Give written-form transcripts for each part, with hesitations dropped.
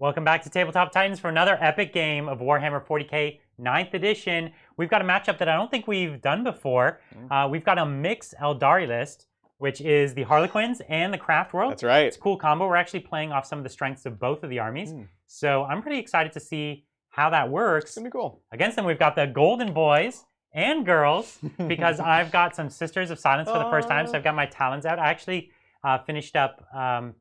Welcome back to Tabletop Titans for another epic game of Warhammer 40k 9th edition. We've got a matchup that I don't think we've done before. We've got a Mixed Aeldari list, which is the Harlequins and the Craft World. That's right. It's a cool combo. We're actually playing off some of the strengths of both of the armies. So I'm pretty excited to see how that works. It's gonna be cool. Against them, we've got the Golden Boys and Girls, because I've got some Sisters of Silence for the first time, so I've got my talons out. I actually finished up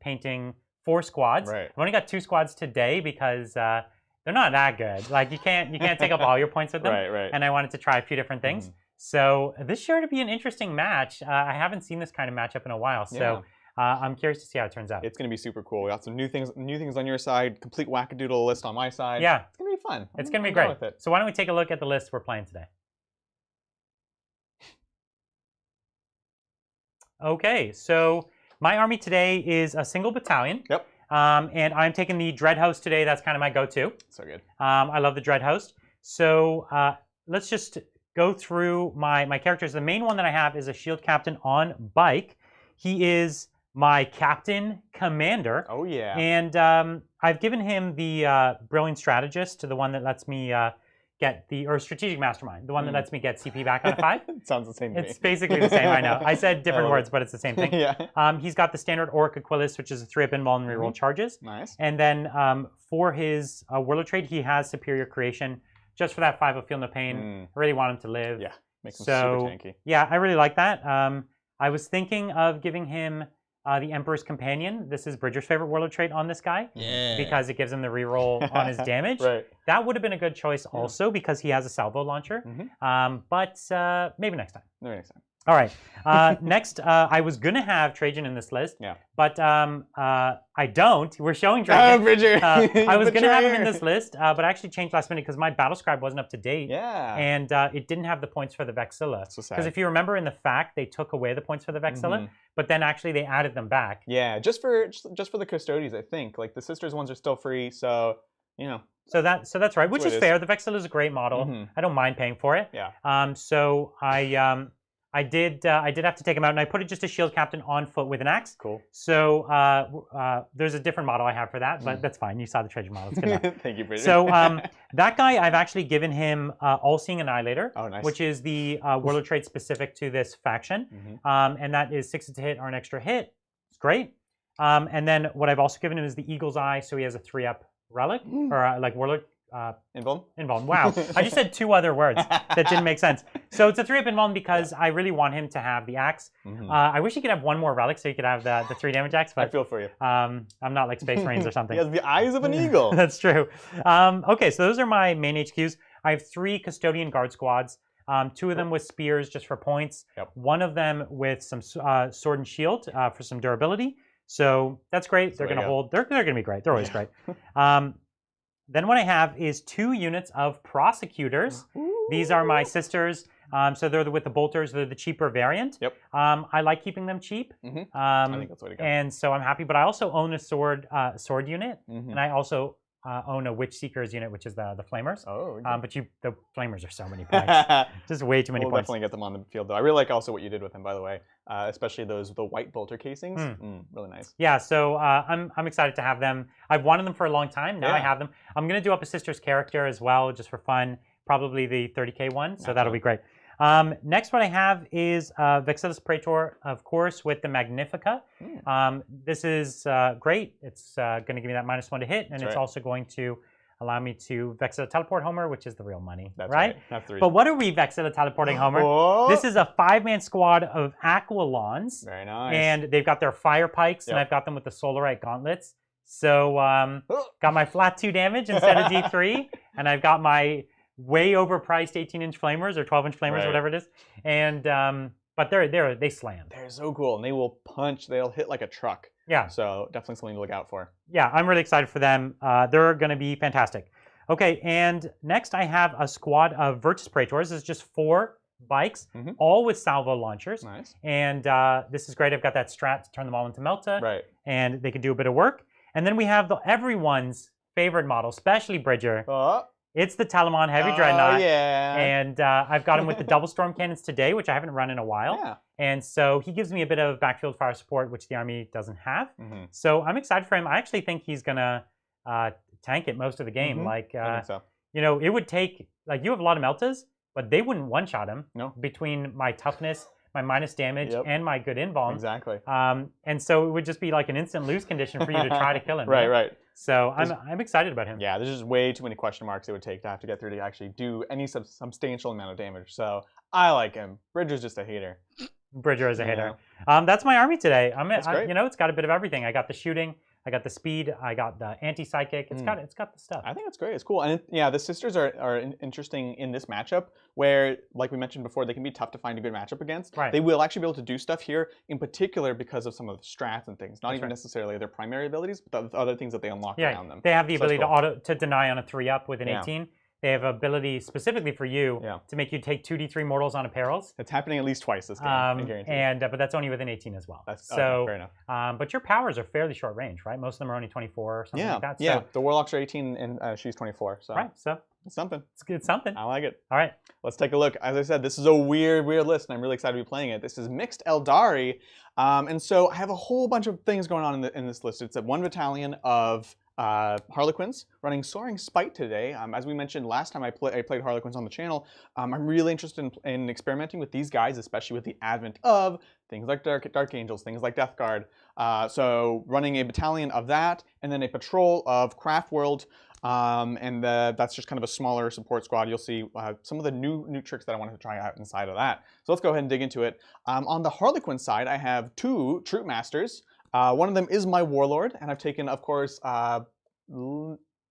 painting 4 squads. Right. I've only got 2 squads today because they're not that good. Like you can't take up all your points with them. Right. And I wanted to try a few different things. So this is sure to be an interesting match. I haven't seen this kind of matchup in a while, so I'm curious to see how it turns out. It's gonna be super cool. We got some new things on your side. Complete wackadoodle list on my side. Yeah, it's gonna be fun. It's gonna be great. So why don't we take a look at the list we're playing today? Okay, so my army today is a single battalion. Yep. And I'm taking the Dread Host today. That's kind of my go-to. So good. I love the Dread Host. So let's just go through my characters. The main one that I have is a Shield Captain on bike. He is my Captain Commander. Oh, yeah. And I've given him the Brilliant Strategist, to the one that lets me get or Strategic Mastermind, the one that lets me get CP back on a 5. It sounds the same to It's basically the same, I know. I said different words, but it's the same thing. Yeah. He's got the standard Auric Aquilus, which is a 3-up invul and reroll charges. Nice. And then for his Warlord trait, he has Superior Creation, just for that 5 of Feel No Pain. I really want him to live. Yeah, makes him super tanky. Yeah, I really like that. I was thinking of giving him the Emperor's Companion. This is Bridger's favorite Warlord trait on this guy. Yeah. Because it gives him the reroll on his damage. Right. That would have been a good choice also, because he has a salvo launcher. But maybe next time. Maybe next time. All right. Next, I was going to have Trajan in this list. Yeah. But I don't. We're showing Trajan. Oh, Bridger. I was going to have him in this list, but I actually changed last minute because my battle scribe wasn't up to date. Yeah. And it didn't have the points for the Vexilla. So sad. Because if you remember in the fact, they took away the points for the Vexilla, but then actually they added them back. Yeah, just for the Custodes, I think. Like the Sisters ones are still free, so you know. So that's right, which is fair. The Vexilla is a great model. I don't mind paying for it. Yeah. So I did have to take him out, and I put it just a Shield Captain on foot with an axe. Cool. So there's a different model I have for that, but that's fine. You saw the Trajan model. It's good enough. Thank you, Bridger. So that guy, I've actually given him All-Seeing Annihilator, which is the Warlord trait specific to this faction. And that is 6 to hit or an extra hit. It's great. And then what I've also given him is the Eagle's Eye, so he has a 3-up relic, or like Warlord. Invuln? Invuln. Wow. I just said 2 other words that didn't make sense. So it's a 3-up Invuln because I really want him to have the axe. I wish he could have 1 more relic so he could have the 3 damage axe, but I feel for you. I'm not like Space Marines or something. He has the eyes of an eagle. That's true. Okay, so those are my main HQs. I have 3 Custodian Guard squads. 2 of them with spears just for points. One of them with some sword and shield for some durability. So that's great. They're going to hold. They're going to be great. They're always great. Then what I have is 2 units of prosecutors. These are my sisters. So they're with the bolters. They're the cheaper variant. I like keeping them cheap. I think that's the way to go. And so I'm happy. But I also own a sword unit, and I also own a Witch Seekers unit, which is the Flamers. Oh. But the Flamers are so many points. Just way too many We'll points. definitely get them on the field, though. I really like also what you did with them, by the way. Especially the white bolter casings. Really nice. Yeah, so I'm excited to have them. I've wanted them for a long time. Now I have them. I'm going to do up a sister's character as well, just for fun. Probably the 30k one, so that'll be great. Next, what I have is Vexillus Praetor, of course, with the Magnifica. This is great. It's going to give me that -1 to hit, and it's also going to allow me to Vexilla Teleport Homer, which is the real money, right? That's the reason. But what are we Vexilla Teleporting Homer? This is a 5-man squad of Aquilons. Very nice. And they've got their Fire Pikes, and I've got them with the Solarite Gauntlets. So got my flat 2 damage instead of D3, and I've got my way overpriced 18-inch flamers or 12-inch flamers, whatever it is. And but they slam. They're so cool, and they will punch. They'll hit like a truck. Yeah. So definitely something to look out for. Yeah, I'm really excited for them. They're going to be fantastic. Okay, and next I have a squad of Virtus Praetors. This is just 4 bikes, all with salvo launchers. Nice. And this is great. I've got that strat to turn them all into Melta. Right. And they can do a bit of work. And then we have everyone's favorite model, especially Bridger. It's the Telemon Heavy Dreadnought. Yeah. And I've got him with the double storm cannons today, which I haven't run in a while. Yeah. And so he gives me a bit of backfield fire support, which the army doesn't have. So I'm excited for him. I actually think he's going to tank it most of the game. Like, I think so. you know, it would take, like, you have a lot of Meltas, but they wouldn't one-shot him. No. Between my toughness, my minus damage, and my good invuln. Exactly. And so it would just be like an instant lose condition for you to try to kill him. Right, right. So I'm excited about him. Yeah, there's just way too many question marks it would take to have to get through to actually do any substantial amount of damage. So I like him. Bridger's just a hater. Bridger is a hater. That's my army today. You know, it's got a bit of everything. I got the shooting, I got the speed, I got the anti-psychic. It's got the stuff. I think it's great. It's cool. And the sisters are interesting in this matchup where, like we mentioned before, they can be tough to find a good matchup against. Right. They will actually be able to do stuff here, in particular because of some of the strats and things. Not even necessarily their primary abilities, but the other things that they unlock around them. They have the ability to deny on a 3-up with an 18. They have ability specifically for you to make you take 2d3 mortals on a perils. It's happening at least twice this game, I guarantee. But that's only with an 18 as well. That's so fair enough. But your powers are fairly short range, right? Most of them are only 24 or something like that. Yeah, so, the warlocks are 18 and she's 24. So so it's something. It's something. I like it. All right. Let's take a look. As I said, this is a weird list, and I'm really excited to be playing it. This is Mixed Aeldari, and so I have a whole bunch of things going on in this list. It's a 1 battalion of Harlequins running Soaring Spite today. As we mentioned last time I played Harlequins on the channel, I'm really interested in experimenting with these guys, especially with the advent of things like Dark Angels, things like Death Guard. So running a battalion of that, and then a patrol of Craft World. That's just kind of a smaller support squad. You'll see some of the new tricks that I wanted to try out inside of that. So let's go ahead and dig into it. On the Harlequin side, I have 2 Troop Masters. One of them is my Warlord, and I've taken, of course, Twilight...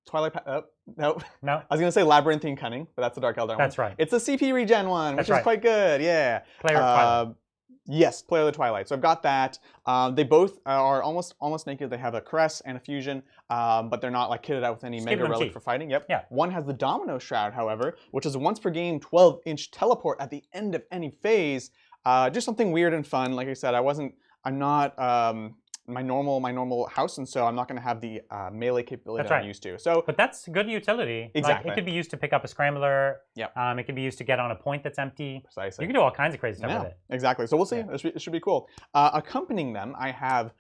no. I was going to say Labyrinthine Cunning, but that's the Dark Eldar one. That's right. It's a CP regen one, which is quite good, yeah. Player of Twilight. Yes, Player of the Twilight. So I've got that. They both are almost naked. They have a Caress and a Fusion, but they're not like kitted out with any Mega Relic for fighting. Yep. Yeah. One has the Domino Shroud, however, which is a once per game 12-inch teleport at the end of any phase. Just something weird and fun. Like I said, I'm not my normal house, and so I'm not going to have the melee capability that I'm used to. So, but that's good utility. Exactly. Like, it could be used to pick up a Scrambler. Yep. It can be used to get on a point that's empty. Precisely. You can do all kinds of crazy stuff with it. Exactly. So we'll see. It should be cool. Accompanying them, I have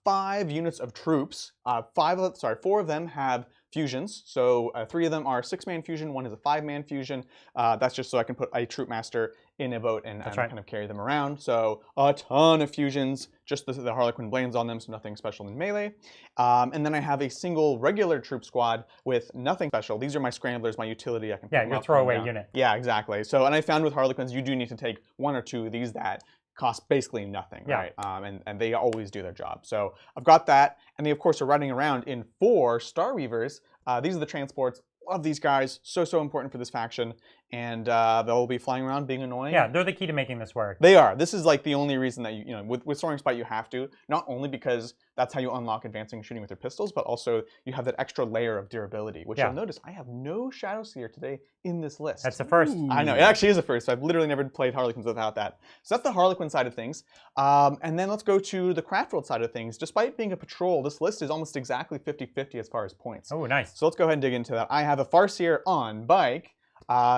5 units of troops. 4 of them have fusions. So 3 of them are 6-man fusion. 1 is a 5-man fusion. That's just so I can put a Troop Master in a boat and kind of carry them around. So a ton of fusions, just the Harlequin Blades on them, so nothing special in melee. And then I have a single regular troop squad with nothing special. These are my Scramblers, my utility. I can pick your throwaway unit. Yeah, exactly. So, and I found with Harlequins, you do need to take 1 or 2 of these that cost basically nothing, right? And they always do their job. So I've got that. And they, of course, are running around in 4 Star Weavers. These are the transports. Love these guys. So important for this faction. And they'll be flying around being annoying. Yeah, they're the key to making this work. They are. This is like the only reason that you know, with Soaring Spite you have to, not only because that's how you unlock advancing shooting with your pistols, but also you have that extra layer of durability, which you'll notice I have no Shadow Seer today in this list. That's the first. Ooh. I know, it actually is a first. I've literally never played Harlequins without that. So that's the Harlequin side of things. And then let's go to the Craft World side of things. Despite being a patrol, this list is almost exactly 50-50 as far as points. Oh, nice. So let's go ahead and dig into that. I have a Farseer on bike.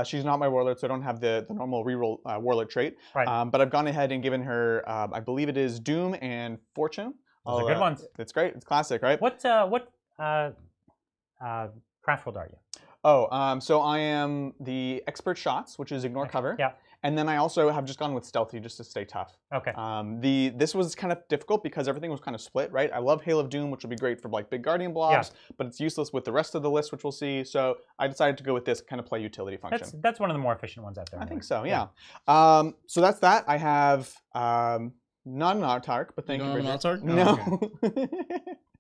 She's not my Warlord, so I don't have the normal reroll Warlord trait. Right. But I've gone ahead and given her, I believe it is Doom and Fortune. Those are good ones. It's great. It's classic, right? What Craft World are you? Oh, so I am the Expert Shots, which is Ignore Cover. Yeah. And then I also have just gone with Stealthy just to stay tough. Okay. This was kind of difficult because everything was kind of split, right? I love Hail of Doom, which would be great for like big Guardian blobs, but it's useless with the rest of the list, which we'll see. So I decided to go with this kind of play utility function. That's one of the more efficient ones out there. I think so, yeah. So that's that. I have not an Autarch, but thank you for Autarch? No.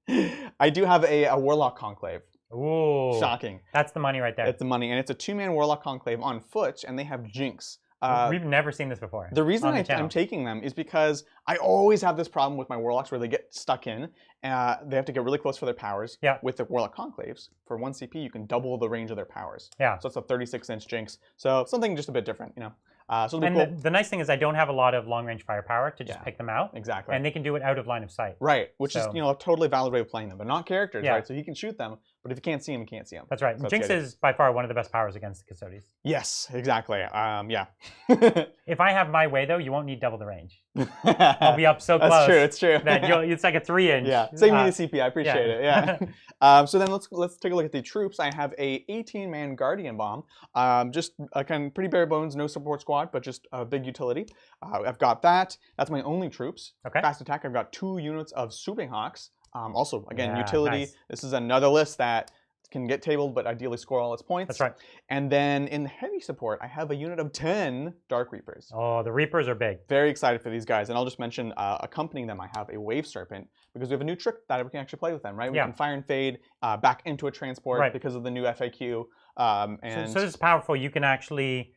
Okay. I do have a Warlock Conclave. Ooh. Shocking. That's the money right there. It's the money, and it's a 2-man Warlock Conclave on foot, and they have Jinx. We've never seen this before. The reason I'm taking them is because I always have this problem with my Warlocks where they get stuck in. They have to get really close for their powers. Yeah. With the Warlock Conclaves, for 1 CP, you can double the range of their powers. Yeah. So it's a 36-inch Jinx. So something just a bit different, you know. So and cool. the nice thing is I don't have a lot of long-range firepower to just pick them out. Exactly. And they can do it out of line of sight. Right, which is, you know, a totally valid way of playing them, but not characters, right? So he can shoot them, But if you can't see them, you can't see them. That's right. So Jinx is by far one of the best powers against the Custodes. Yes, exactly. Yeah. If I have my way, though, you won't need double the range. I'll be up so close. That's true. It's true. That it's like a 3-inch. Yeah. Save me the CP. I appreciate it. Yeah. So then let's take a look at the troops. I have a 18-man Guardian Bomb. Just kind of pretty bare bones, no support squad, but just a big utility. I've got that. That's my only troops. Okay. Fast attack. I've got 2 units of Swooping Hawks. Also, again, utility. Nice. This is another list that can get tabled, but ideally score all its points. That's right. And then in heavy support, I have a unit of 10 Dark Reapers. Oh, the Reapers are big. Very excited for these guys. And I'll just mention, accompanying them, I have a Wave Serpent, because we have a new trick that we can actually play with them, right? We can fire and fade back into a transport because of the new FAQ. So this is powerful. You can actually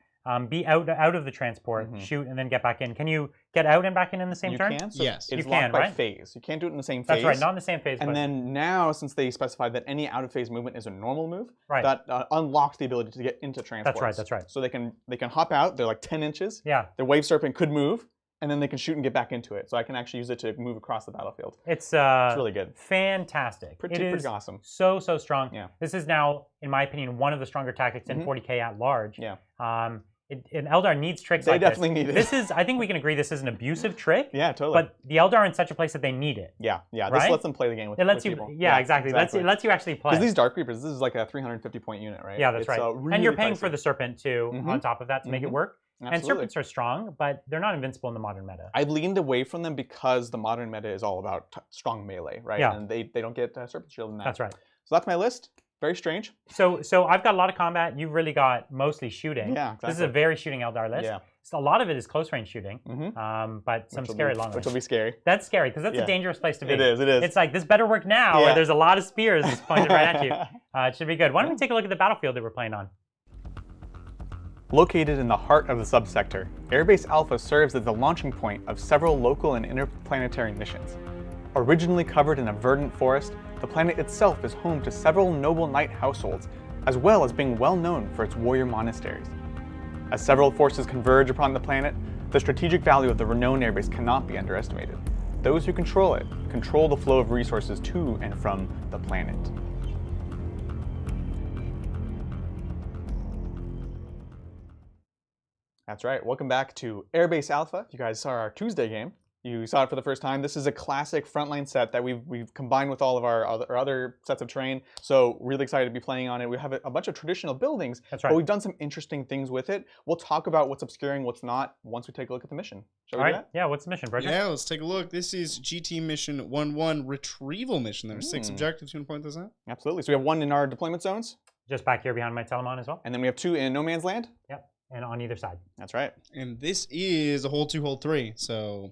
be out of the transport, shoot, and then get back in. Can you get out and back in the same turn? You can. So yes. It's you locked can, by right? phase. You can't do it in the same phase. That's right, not in the same phase. And then now, since they specified that any out-of-phase movement is a normal move, right. that unlocks the ability to get into transports. That's right, that's right. So they can hop out. They're like 10 inches. Yeah. The Wave Serpent could move, and then they can shoot and get back into it. So I can actually use it to move across the battlefield. It's really good. Fantastic. Pretty awesome. So strong. Yeah. This is now, in my opinion, one of the stronger tactics in 40K at large. Yeah. Eldar needs tricks they like definitely need it. I think we can agree this is an abusive trick. Yeah, totally. But the Eldar are in such a place that they need it. Yeah. Right? This lets them play the game with It lets you, people. yeah, exactly. It lets you actually play. Because these Dark Reapers, this is like a 350-point unit, right? Yeah, that's right. Really and you're paying pricey. for the Serpent, too, on top of that to make it work. Absolutely. And Serpents are strong, but they're not invincible in the modern meta. I've leaned away from them because the modern meta is all about strong melee, right? Yeah. And they don't get Serpent Shield in that. That's right. So that's my list. Very strange. So I've got a lot of combat. You've really got mostly shooting. Yeah, exactly. This is a very shooting Eldar list. Yeah. So a lot of it is close range shooting, but some scary long range. Which will be scary. That's scary because that's a dangerous place to be. It is. It's like, this better work now, where there's a lot of spears pointed right at you. It should be good. Why don't we take a look at the battlefield that we're playing on? Located in the heart of the subsector, Airbase Alpha serves as the launching point of several local and interplanetary missions. Originally covered in a verdant forest, the planet itself is home to several noble knight households, as well as being well known for its warrior monasteries. As several forces converge upon the planet, the strategic value of the renowned airbase cannot be underestimated. Those who control it control the flow of resources to and from the planet. That's right. Welcome back to Airbase Alpha. You guys saw our Tuesday game. You saw it for the first time. This is a classic frontline set that we've combined with all of our other sets of terrain. So really excited to be playing on it. We have a bunch of traditional buildings, That's right. but we've done some interesting things with it. We'll talk about what's obscuring, what's not, once we take a look at the mission. Shall we do that? Yeah, what's the mission, Bridget? Yeah, let's take a look. This is GT mission 1-1 retrieval mission. There are 6 objectives. You want to point those out? Absolutely. So we have 1 in our deployment zones. Just back here behind my Telemon as well. And then we have 2 in no man's land. Yep, and on either side. That's right. And this is a hold 2, hold 3. So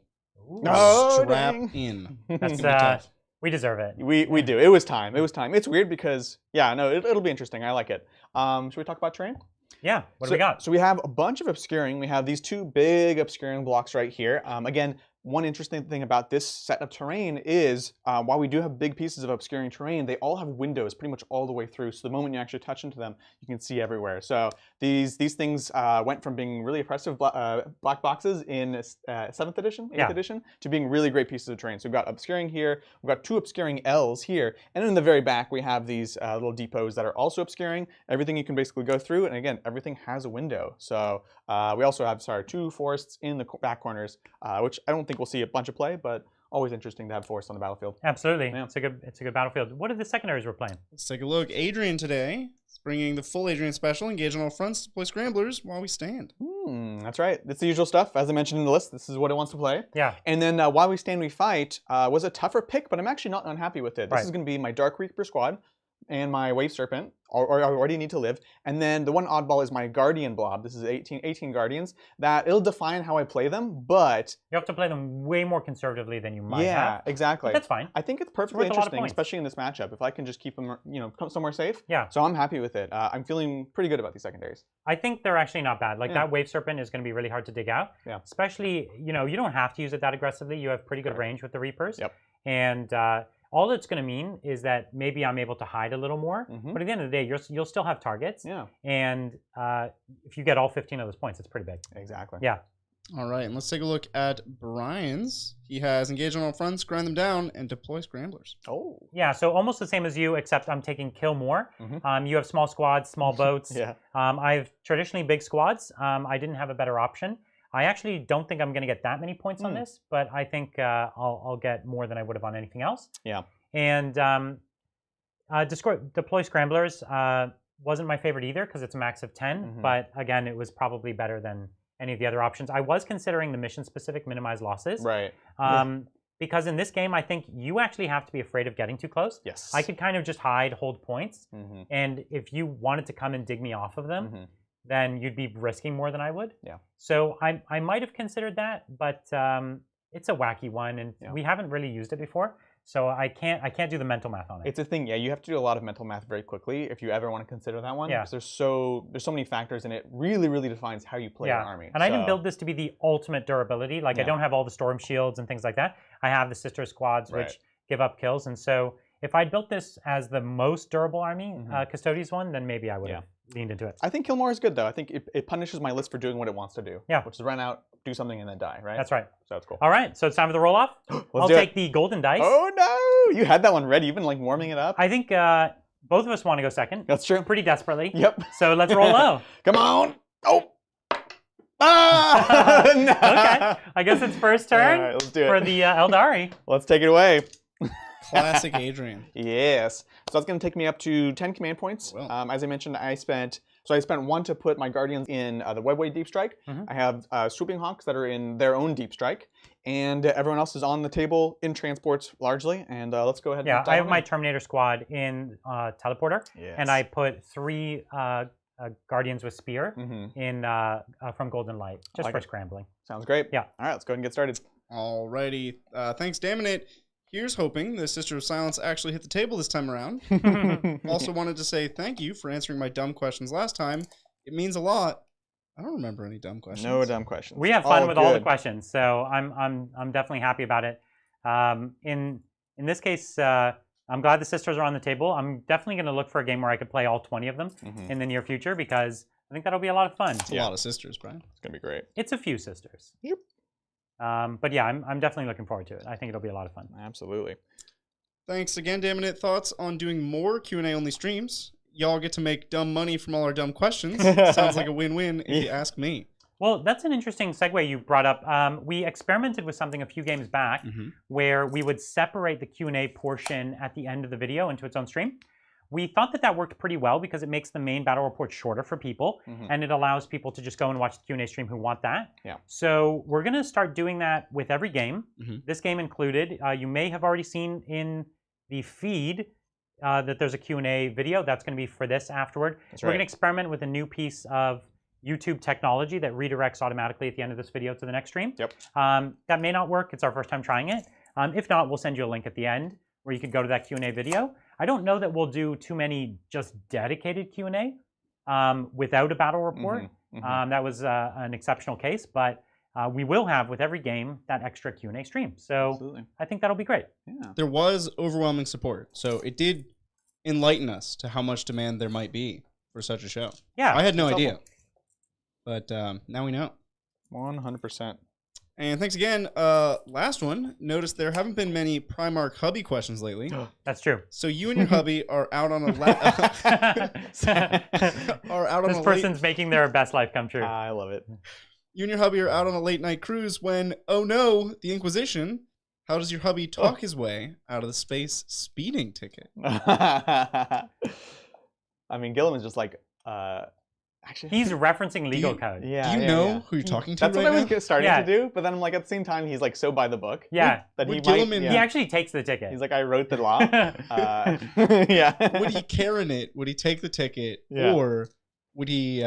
Oh, strap dang. in. That's we deserve it. We do. It was time. It was time. It's weird because, yeah, no, it'll be interesting. I like it. Should we talk about terrain? Yeah, what do we got? So we have a bunch of obscuring. We have these 2 big obscuring blocks right here. Again, one interesting thing about this set of terrain is while we do have big pieces of obscuring terrain, they all have windows pretty much all the way through. So the moment you actually touch into them, you can see everywhere. So these things went from being really oppressive black boxes in 7th edition, 8th edition, to being really great pieces of terrain. So we've got obscuring here, we've got 2 obscuring L's here, and then in the very back we have these little depots that are also obscuring. Everything you can basically go through, and again, everything has a window. So we also have 2 forests in the back corners, which I don't think we'll see a bunch of play, but always interesting to have forests on the battlefield. Absolutely, Yeah. it's a good battlefield. What are the secondaries we're playing? Let's take a look. Adrian today is bringing the full Adrian special. Engage on all fronts, deploy scramblers while we stand. That's right. It's the usual stuff. As I mentioned in the list, this is what it wants to play. Yeah. And then While We Stand, We Fight was a tougher pick, but I'm actually not unhappy with it. This is going to be my Dark Reaper squad and my Wave Serpent, or I already need to live. And then the one oddball is my Guardian blob. This is 18 Guardians. That it'll define how I play them, but you have to play them way more conservatively than you might have. Yeah, exactly. But that's fine. I think it's perfectly worth a lot of interesting, points. especially in this matchup. If I can just keep them, somewhere safe. Yeah. So I'm happy with it. I'm feeling pretty good about these secondaries. I think they're actually not bad. Like that Wave Serpent is going to be really hard to dig out. Yeah. Especially, you don't have to use it that aggressively. You have pretty good range with the Reapers. Yep. And all it's going to mean is that maybe I'm able to hide a little more. But at the end of the day, you'll still have targets. Yeah. And if you get all 15 of those points, it's pretty big. Exactly. Yeah. All right, and let's take a look at Brian's. He has engage on all fronts, grind them down, and deploy scramblers. Oh. Yeah, so almost the same as you, except I'm taking kill more. You have small squads, small boats. Yeah. I've traditionally big squads. I didn't have a better option. I actually don't think I'm going to get that many points on this, but I think I'll get more than I would have on anything else. Yeah. And deploy scramblers wasn't my favorite either because it's a max of 10. But again, it was probably better than any of the other options. I was considering the mission-specific minimize losses. Right. Because in this game, I think you actually have to be afraid of getting too close. Yes. I could kind of just hide, hold points. And if you wanted to come and dig me off of them, then you'd be risking more than I would. Yeah. So I might have considered that, but it's a wacky one, and we haven't really used it before. So I can't do the mental math on it. It's a thing, yeah. You have to do a lot of mental math very quickly if you ever want to consider that one. Yeah. Because there's so many factors, and it really defines how you play your army. And I didn't build this to be the ultimate durability. Like I don't have all the storm shields and things like that. I have the sister squads, which give up kills. And so if I'd built this as the most durable army, Custodes one, then maybe I would have leaned into it. I think kill more is good though. I think it punishes my list for doing what it wants to do. Yeah. Which is run out, do something, and then die. Right. That's right. So that's cool. All right. So it's time for the roll off. I'll take the golden dice. Oh no! You had that one ready. You've been like warming it up. I think both of us want to go second. That's true. Pretty desperately. Yep. So let's roll low. Come on. Oh. Ah! No. Okay. I guess it's first turn let's do it. for the Eldari. Let's take it away. Classic Adrian. Yes. So that's going to take me up to 10 command points. Well. As I mentioned, I spent 1 to put my Guardians in the Webway Deep Strike. I have Swooping Hawks that are in their own Deep Strike. And everyone else is on the table in transports largely. And let's go ahead and I have my Terminator squad in Teleporter. Yes. And I put 3 Guardians with Spear in from Golden Light, just for scrambling. Sounds great. Yeah. All right, let's go ahead and get started. Alrighty. Thanks, Daminate. Here's hoping the Sister of Silence actually hit the table this time around. Also wanted to say thank you for answering my dumb questions last time. It means a lot. I don't remember any dumb questions. No dumb questions. We have fun with all the questions, so I'm definitely happy about it. In this case, I'm glad the sisters are on the table. I'm definitely going to look for a game where I could play all 20 of them in the near future because I think that'll be a lot of fun. It's a lot of sisters, Brian. It's going to be great. It's a few sisters. Yep. But yeah, I'm definitely looking forward to it. I think it'll be a lot of fun. Absolutely. Thanks again, Daminate. Thoughts on doing more Q&A only streams? Y'all get to make dumb money from all our dumb questions. Sounds like a win-win if you ask me. Well, that's an interesting segue you brought up. We experimented with something a few games back where we would separate the Q&A portion at the end of the video into its own stream. We thought that worked pretty well because it makes the main battle report shorter for people, and it allows people to just go and watch the Q&A stream who want that. Yeah. So we're going to start doing that with every game, this game included. You may have already seen in the feed that there's a Q&A video. That's going to be for this afterward. We're going to experiment with a new piece of YouTube technology that redirects automatically at the end of this video to the next stream. Yep. That may not work. It's our first time trying it. If not, we'll send you a link at the end where you could go to that Q&A video. I don't know that we'll do too many just dedicated Q&A without a battle report. That was an exceptional case, but we will have with every game that extra Q&A stream. So I think that'll be great. Yeah. There was overwhelming support, so it did enlighten us to how much demand there might be for such a show. Yeah, I had no idea, but now we know. 100%. And thanks again. Last one. Notice there haven't been many Primarch hubby questions lately. That's true. So you and your hubby are out on a This person's making their best life come true. I love it. You and your hubby are out on a late night cruise when, oh no, the Inquisition. How does your hubby talk his way out of the space speeding ticket? I mean, Gilliam is just like, actually, he's referencing legal code. Yeah. Do you know who you're talking to? That's right what I now? was starting to do, but then I'm like, at the same time, he's like so by the book. Yeah. That Would He actually takes the ticket. He's like, I wrote the law. Yeah. Would he Karen it? Would he take the ticket, or would he?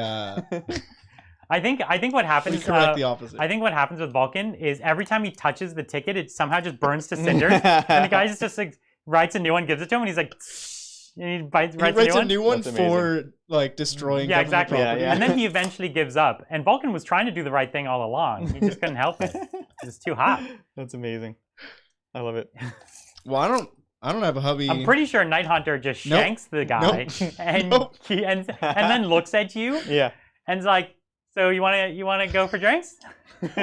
I think what happens. Correct the opposite. I think what happens with Vulcan is every time he touches the ticket, it somehow just burns to cinders, and the guy just like writes a new one, gives it to him, and he's like, and he writes a new one for like destroying. Yeah, exactly. Property. And then he eventually gives up. And Vulcan was trying to do the right thing all along. He just couldn't help it. It's too hot. That's amazing. I love it. Well, I don't have a hubby. I'm pretty sure Night Hunter just shanks the guy and then looks at you. Yeah. And is like, So you wanna go for drinks?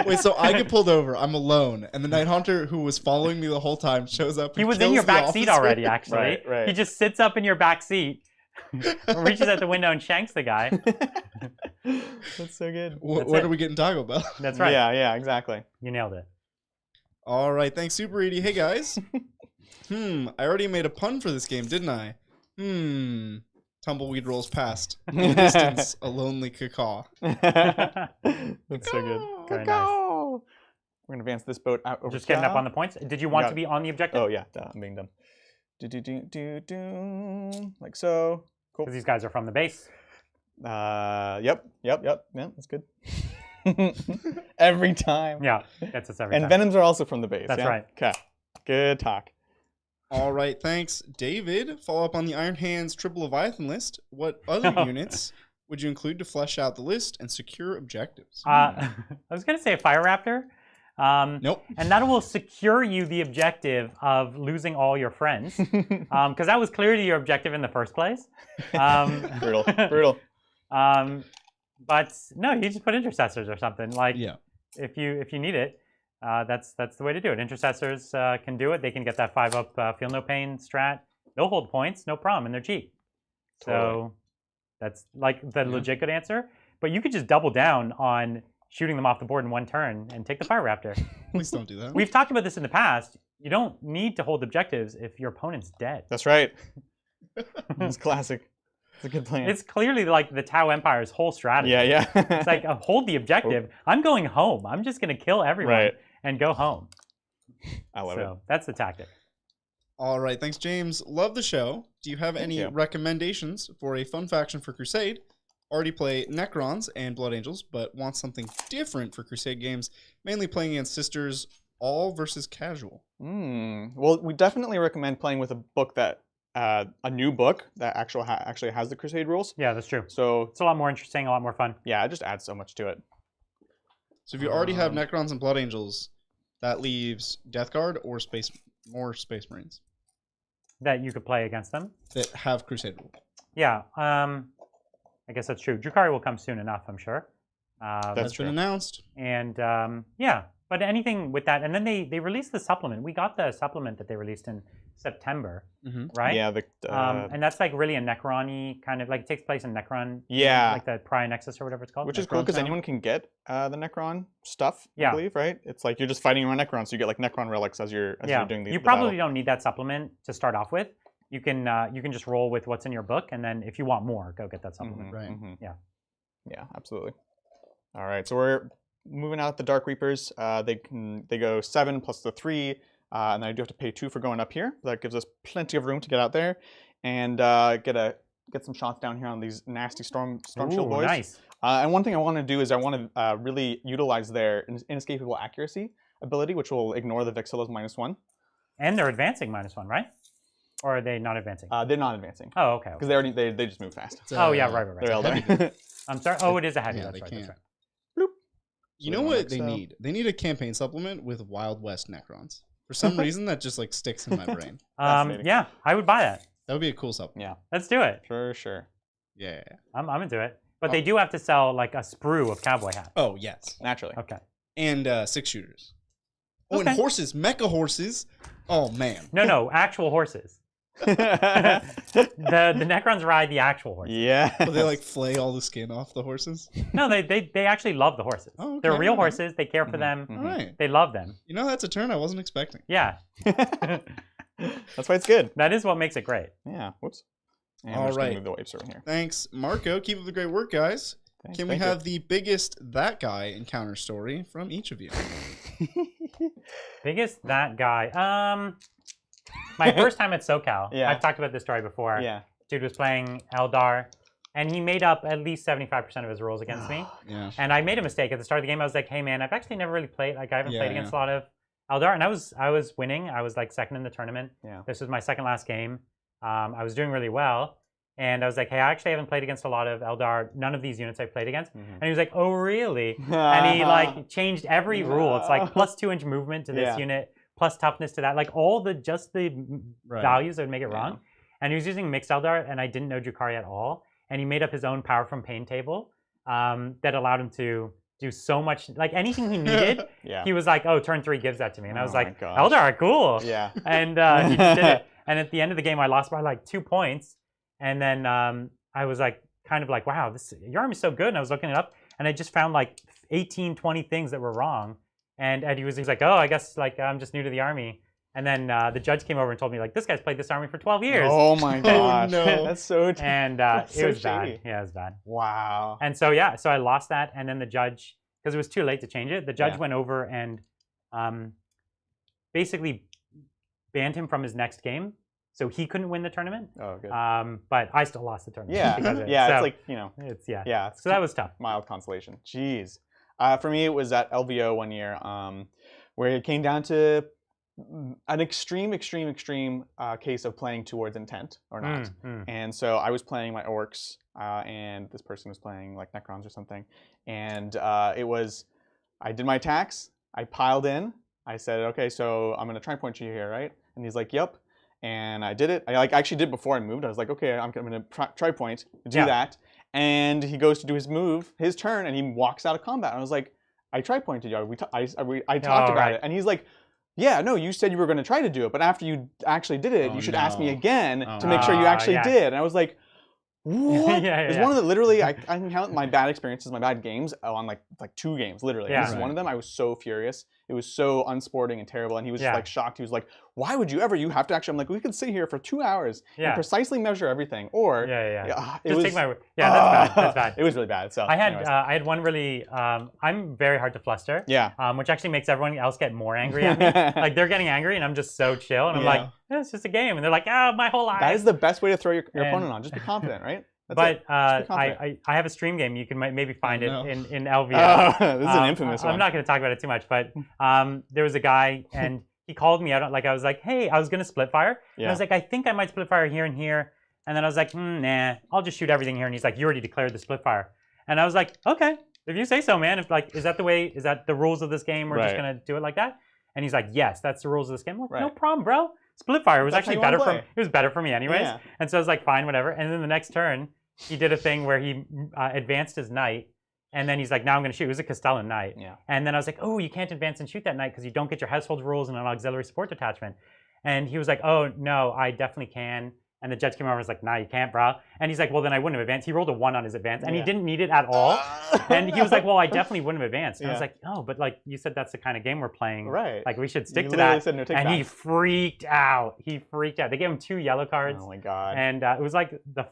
Wait, so I get pulled over. I'm alone, and the Night Haunter, who was following me the whole time, shows up. He And was in kills your the back seat officer. already, actually. Right. He just sits up in your back seat, reaches out the window and shanks the guy. That's so good. When are we getting Taco Bell? That's right. Yeah, exactly. You nailed it. All right, thanks, Super Edie. Hey guys. I already made a pun for this game, didn't I? Tumbleweed rolls past. In the distance, a lonely cacaw. That's so good. Very nice. We're gonna advance this boat out over. Just getting up on the points. Did you want to be on the objective? Oh yeah, I'm being dumb. Do like so. Cool. Because these guys are from the base. Yep. Yeah, that's good. Every time. Yeah, gets us every time. And Venoms are also from the base. That's right. Okay. Good talk. All right, thanks, David. Follow up on the Iron Hands Triple Leviathan list. What other units would you include to flesh out the list and secure objectives? I was going to say a Fire Raptor. Nope. And that will secure you the objective of losing all your friends. Because that was clearly your objective in the first place. Brutal. But no, you just put intercessors or something. Like, Yeah. if you need it, that's the way to do it. Intercessors can do it. They can get that 5-up feel no pain strat. They'll hold points, no problem, and they're cheap. Totally. So that's like the legit good answer. But you could just double down on shooting them off the board in one turn and take the Fire Raptor. Please don't do that. We've talked about this in the past. You don't need to hold objectives if your opponent's dead. That's right. It's classic. It's a good plan. It's clearly like the Tau Empire's whole strategy. Yeah. It's like, hold the objective. I'm going home. I'm just going to kill everyone and go home. I love it. That's the tactic. All right, thanks, James. Love the show. Do you have any you. recommendations for a fun faction for Crusade? Already play Necrons and Blood Angels, but want something different for Crusade games, mainly playing against Sisters, all versus casual. Well, we definitely recommend playing with a book that a new book that actually has the Crusade rules. Yeah, that's true. So It's a lot more interesting, a lot more fun. yeah, it just adds so much to it. So if you already have Necrons and Blood Angels, that leaves Death Guard or more Space Marines That you could play against them. that have Crusade rules. Yeah, I guess that's true. Drukhari will come soon enough, I'm sure. That's been announced. And yeah, but anything with that. And then they released the supplement. We got the supplement that they released in September, right? Yeah, and that's like really a Necron-y kind of, like it takes place in Necron. Yeah. Like the Pariah Nexus or whatever it's called. which is cool because anyone can get the Necron stuff, I Yeah. believe, right? It's like you're just fighting around Necron, so you get like Necron relics as you're doing the You the probably battle. don't need that supplement to start off with. You can just roll with what's in your book, and then if you want more, go get that supplement. Right. Yeah, absolutely. All right, so we're moving out the Dark Reapers. They go 7 plus the 3, and then I do have to pay 2 for going up here. That gives us plenty of room to get out there and get some shots down here on these nasty storm shield Ooh, boys. nice. And one thing I want to do is I want to really utilize their inescapable accuracy ability, which will ignore the Vixilla's -1. And they're advancing -1, right? Or are they not advancing? They're not advancing Oh, okay. because they just move fast. Oh, yeah, right. They're Right. Eldari. I'm sorry. Oh, it is a heavy. Yeah, That's they right. can't. That's right. You know what they need? They need a campaign supplement with Wild West Necrons. For some reason, that just like sticks in my brain. Fascinating. Yeah, I would buy that. That would be a cool supplement. Yeah, Let's do it. for sure. Yeah. I'm into it. But they do have to sell like a sprue of cowboy hats. Oh, yes. Naturally. Okay. And 6-shooters. Oh, Okay. and horses. Mecha horses. Oh, man. No, actual horses. The Necrons ride the actual horses. Yeah. But they like flay all the skin off the horses. No, they actually love the horses. Oh, okay. They're real horses. They care for them. All right. They love them. You know, that's a turn I wasn't expecting. Yeah. That's why it's good. That is what makes it great. Yeah. Whoops. And All we're just gonna right. move the waves over here. Thanks, Marco. Keep up the great work, guys. Thanks, Can we thank you. have the biggest that guy encounter story from each of you? Biggest that guy. My first time at SoCal. Yeah. I've talked about this story before. Yeah. Dude was playing Eldar, and he made up at least 75% of his rolls against me. Yeah. And I made a mistake at the start of the game. I was like, "Hey, man, I've actually never really played. Like, I haven't Yeah, played against a lot of Eldar." And I was winning. I was like second in the tournament. Yeah. This was my second last game. I was doing really well, and I was like, "Hey, I actually haven't played against a lot of Eldar. None of these units I've played against." And he was like, "Oh, really?" And he like changed every rule. It's like plus 2-inch movement to this unit, plus toughness to that. Like all the values that would make it wrong. And he was using Mixed Aeldari, and I didn't know Drukhari at all. And he made up his own Power from Pain table. that allowed him to do so much, like anything he needed. Yeah. He was like, "Oh, turn 3 gives that to me," and I was Oh my like, gosh. "Eldar, cool." Yeah. And he just did it. And at the end of the game, I lost by like 2 points. And then I was like, kind of like, "Wow, your army's so good." And I was looking it up, and I just found like 18, 20 things that were wrong. And Eddie was like, "Oh, I guess like I'm just new to the army." And then the judge came over and told me like, "This guy's played this army for 12 years." Oh my gosh. no. That's so. And That's it so was bad. shady. Yeah, it was bad. Wow. And so yeah, so I lost that, and then the judge, because it was too late to change it, the judge Yeah. went over and basically banned him from his next game, so he couldn't win the tournament. Oh, good. But I still lost the tournament. Yeah. because of it. Yeah. So It's like, you know. it's yeah. Yeah. It's So that was tough. mild consolation. Jeez. For me, it was at LVO one year, where it came down to an extreme case of playing towards intent or not. And so I was playing my orcs, and this person was playing like Necrons or something. And it was, I did my attacks, I piled in, I said, okay, so I'm gonna try point you here, right? And he's like, yep. And I did it. I like actually did before I moved. I was like, okay, I'm gonna try point, do that. And he goes to do his move, his turn, and he walks out of combat. And I was like, I try pointed you. I talked about it. And he's like, yeah, no, you said you were going to try to do it, but after you actually did it, you should ask me again to make sure you actually did. And I was like, what? It was one of the, literally, I can count my bad experiences, my bad games on like 2 games, literally. Yeah. This is one of them. I was so furious. It was so unsporting and terrible. And he was just like shocked. He was like, why would you ever? You have to actually, I'm like, we could sit here for 2 hours and precisely measure everything. Or, Just take my, that's bad. That's bad. It was really bad. So I had one really, I'm very hard to fluster. Yeah. Which actually makes everyone else get more angry at me. Like they're getting angry and I'm just so chill. And I'm like, it's just a game. And they're like, oh, my whole life. That is the best way to throw your opponent on. Just be confident, right? But I have a stream game. You can maybe find it in LVO. This is an infamous one. I'm not going to talk about it too much, but there was a guy and he called me out. Like I was like, hey, I was going to split fire. And I was like, I think I might split fire here and here. And then I was like, nah, I'll just shoot everything here. And he's like, you already declared the split fire. And I was like, okay, if you say so, man. If like, is that the rules of this game? We're just going to do it like that. And he's like, yes, that's the rules of this game. I'm like, no problem, bro. Split fire was actually better for me anyways. And so I was like, fine, whatever. And then the next turn, he did a thing where he advanced his knight, and then he's like, now I'm going to shoot. It was a Castellan knight. And then I was like, oh, you can't advance and shoot that knight because you don't get your household rules and an auxiliary support detachment. And he was like, oh, no, I definitely can. And the judge came over and was like, nah, you can't, bro. And he's like, well, then I wouldn't have advanced. He rolled a 1 on his advance, and he didn't need it at all. And he was like, well, I definitely wouldn't have advanced. And I was like, oh, but like you said, that's the kind of game we're playing. Right. Like we should stick to that. Said, no, and he freaked out. He freaked out. They gave him 2 yellow cards. Oh my god. And it was like the